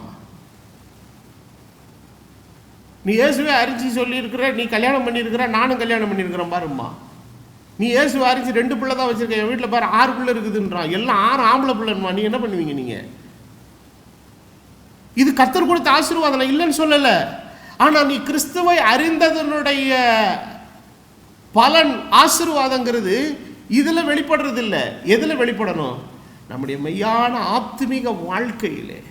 நீ இயேசுவே அறிஞ்சு சொல்லியிருக்கிற, நீ கல்யாணம் பண்ணியிருக்கிற, நானும் கல்யாணம் பண்ணியிருக்கிறேன் பாரும்மா. நீ இயேசு அறிஞ்சு 2 பிள்ளை தான் வச்சிருக்க, என் வீட்டில் பாரு 6 பிள்ளை இருக்குதுன்றான். எல்லாம் 6 ஆம்பளை பிள்ளைன்மா. நீ என்ன பண்ணுவீங்க? நீங்கள் இது கர்த்தர் கொடுத்த ஆசீர்வாதம் இல்லைன்னு சொல்லலை. ஆனால் நீ கிறிஸ்துவை அறிந்ததனுடைய பலன் ஆசீர்வாதங்கிறது இதில் வெளிப்படுறது இல்லை. எதில் வெளிப்படணும்? நம்முடைய மெய்யான ஆத்மீக வாழ்க்கையிலே,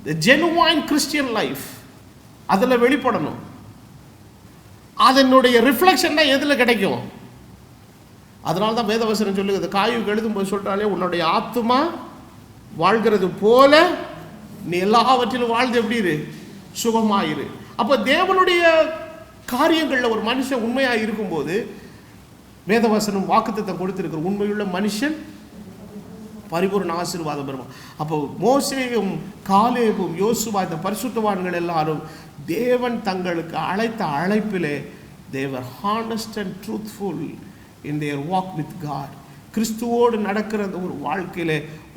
the genuine Christian life, அதில் வெளிப்படணும். அதனுடைய ரிஃப்ளெக்ஷன் தான் எதில் கிடைக்கும்? அதனால தான் வேதவசனம் சொல்லுகிறது, காயுக்கு எழுதும்போது சொல்கிறாலே, உன்னுடைய ஆத்துமா வாழ்கிறது போல நீ எல்லாவற்றிலும் வாழ்ந்து எப்படி இரு? சுகமாயிரு. அப்போ தேவனுடைய காரியங்களில் ஒரு மனுஷன் உண்மையாக இருக்கும்போது வேதவசனம் வாக்குத்தத்தம் கொடுத்திருக்கிற உண்மையுள்ள மனுஷன் பரிபூர்ண ஆசீர்வாதம் பெறுவான். அப்போ மோசேயும் காலேபும் யோசுவா இந்த பரிசுத்தவான்கள் எல்லாரும் தேவன் தங்களுக்கு அழைத்த அழைப்பிலே they were honest and truthful in their walk with God. கிறிஸ்துவோடு நடக்கிற ஒரு வாழ்க்கையிலே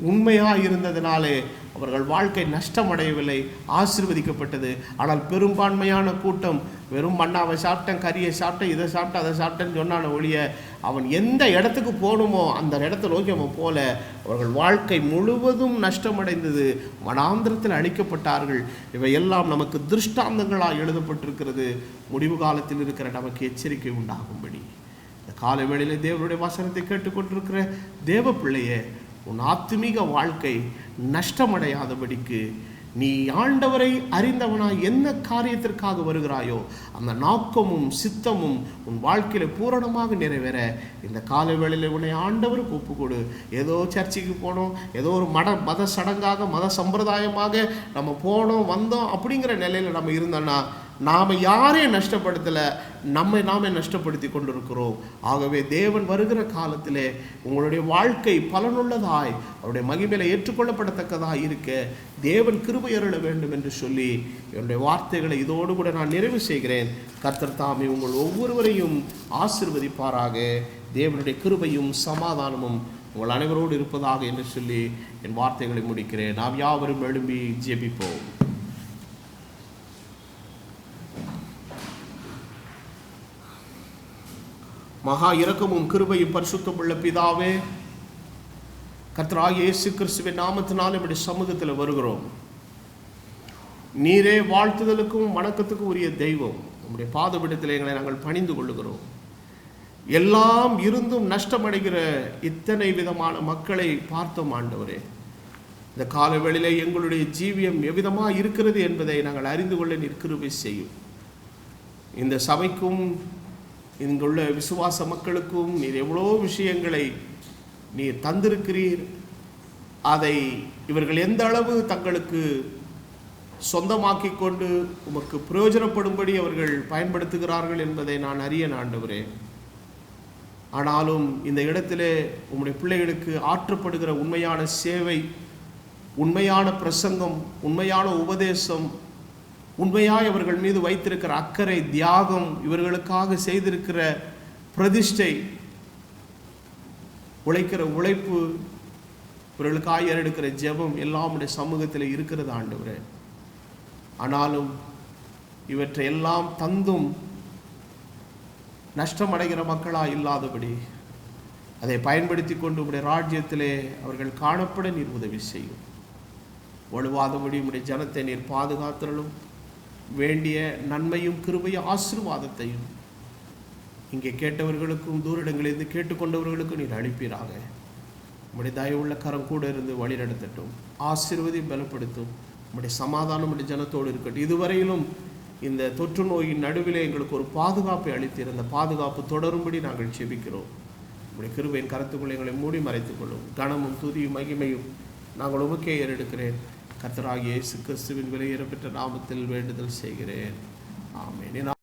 உண்மையாக இருந்ததினாலே அவர்கள் வாழ்க்கை நஷ்டமடையவில்லை, ஆசீர்வதிக்கப்பட்டது. ஆனால் பெரும்பான்மையான கூட்டம் வெறும் மண்ணாவை சாப்பிட்டேன், கறியை சாப்பிட்டேன், இதை சாப்பிட்டேன், அதை சாப்பிட்டேன்னு சொன்னான ஒழிய அவன் எந்த இடத்துக்கு போகணுமோ அந்த இடத்தை நோக்கி அவன் போல அவர்கள் வாழ்க்கை முழுவதும் நஷ்டமடைந்தது, வனாந்திரத்தில் அழிக்கப்பட்டார்கள். இவையெல்லாம் நமக்கு திருஷ்டாந்தங்களாக எழுதப்பட்டிருக்கிறது. முடிவு காலத்தில் இருக்கிற நமக்கு எச்சரிக்கை உண்டாகும்படி இந்த காலை வேளையிலே தேவனுடைய வசனத்தை கேட்டுக்கொண்டிருக்கிற தேவ பிள்ளையே, உன் ஆத்மீக வாழ்க்கை நஷ்டமடையாதபடிக்கு நீ ஆண்டவரை அறிந்தவனாய் என்ன காரியத்திற்காக வருகிறாயோ அந்த நோக்கமும் சித்தமும் உன் வாழ்க்கையில் பூரணமாக நிறைவேற இந்த காலை வேளையில் உன்னை ஆண்டவருக்கு ஒப்புக்கொடு. ஏதோ சர்ச்சுக்கு போனோம், ஏதோ ஒரு மத சடங்காக மத சம்பிரதாயமாக நம்ம போனோம் வந்தோம் அப்படிங்கிற நிலையில் நம்ம இருந்தோன்னா நாம் யாரையும் நஷ்டப்படுத்தலை, நாமே நஷ்டப்படுத்தி கொண்டிருக்கிறோம். ஆகவே தேவன் வருகிற காலத்திலே உங்களுடைய வாழ்க்கை பலனுள்ளதாய் அவருடைய மகிமையில ஏற்றுக்கொள்ளப்படத்தக்கதாய் இருக்க தேவன் கிருபை அருள வேண்டும் என்று சொல்லி என்னுடைய வார்த்தைகளை இதோடு கூட நான் நிறைவு செய்கிறேன். கர்த்தர் தாமே உங்கள் ஒவ்வொருவரையும் ஆசீர்வதிப்பாராக. தேவனுடைய கிருபையும் சமாதானமும் உங்கள் அனைவரோடு இருப்பதாக என்று சொல்லி என் வார்த்தைகளை முடிக்கிறேன். நாம் யாவரும் எழும்பி ஜெபிப்போம். மகா இரக்கமும் கிருபையும் பரிசுத்தமுள்ள பிதாவே, கர்த்தராகிய இயேசு கிறிஸ்துவின் நாமத்தினால் நம்முடைய சமூகத்தில் வருகிறோம். நீரே வாழ்த்துதலுக்கும் வணக்கத்துக்கும் உரிய தெய்வம். நம்முடைய பாதபீடத்தில் எங்களை நாங்கள் பணிந்து கொள்ளுகிறோம். எல்லாம் இருந்தும் நஷ்டமடைகிற இத்தனை விதமான மக்களை பார்த்தோம் ஆண்டவரே. இந்த காலவேளையிலே எங்களுடைய ஜீவியம் எவ்விதமாக இருக்கிறது என்பதை நாங்கள் அறிந்து கொள்ள நீர் கிருபை செய்யும். இந்த சபைக்கும் இங்குள்ள விசுவாச மக்களுக்கும் நீர் எவ்வளோ விஷயங்களை நீர் தந்திருக்கிறீர். அதை இவர்கள் எந்த அளவு தங்களுக்கு சொந்தமாக்கி கொண்டு உமக்கு பிரயோஜனப்படும்படி அவர்கள் பயன்படுத்துகிறார்கள் என்பதை நான் அறியேன் ஆண்டவரே. ஆனாலும் இந்த இடத்திலே உம்முடைய பிள்ளைகளுக்கு ஆற்றப்படுகிற உண்மையான சேவை, உண்மையான பிரசங்கம், உண்மையான உபதேசம், உண்மையாய் அவர்கள் மீது வைத்திருக்கிற அக்கறை, தியாகம், இவர்களுக்காக செய்திருக்கிற பிரதிஷ்டை, உழைக்கிற உழைப்பு, இவர்களுக்காக எடுக்கிற ஜெபம் எல்லாம் உடைய சமூகத்தில் இருக்கிறது ஆண்டவரே. ஆனாலும் இவற்றை எல்லாம் தந்தும் நஷ்டமடைகிற மக்களாக இல்லாதபடி அதை பயன்படுத்தி கொண்டு உடைய ராஜ்யத்திலே அவர்கள் காணப்பட நீர் உதவி செய்யும். வலுவாதபடி உடைய ஜனத்தை நீர் பாதுகாத்தலும் வேண்டிய நன்மையும் கிருபையும் ஆசீர்வாதத்தையும் இங்கே கேட்டவர்களுக்கும் தூரிடங்களிலிருந்து கேட்டுக்கொண்டவர்களுக்கும் நீர் அளிப்பீராக. உம்முடைய தயவுள்ள கரம் கூட இருந்து வழி நடத்தட்டும், ஆசீர்வதி பலப்படுத்தும். உம்முடைய சமாதானம் உம்முடைய ஜனத்தோடு இருக்கட்டும். இதுவரையிலும் இந்த தொற்று நோயின் நடுவிலே எங்களுக்கு ஒரு பாதுகாப்பை அளித்திருந்த பாதுகாப்பு தொடரும்படி நாங்கள் ஜெபிக்கிறோம். உம்முடைய கிருபையின் கருத்துக்குள்ளே எங்களை மூடி மறைத்துக் கொள்ளும். கனமும் துதியும் மகிமையும் நாங்கள் உமக்கே ஏறெடுக்கிறேன். கர்த்தராகிய இயேசு கிறிஸ்துவின் விலையேறப்பெற்ற நாமத்தில் வேண்டுதல் செய்கிறேன். ஆமென்.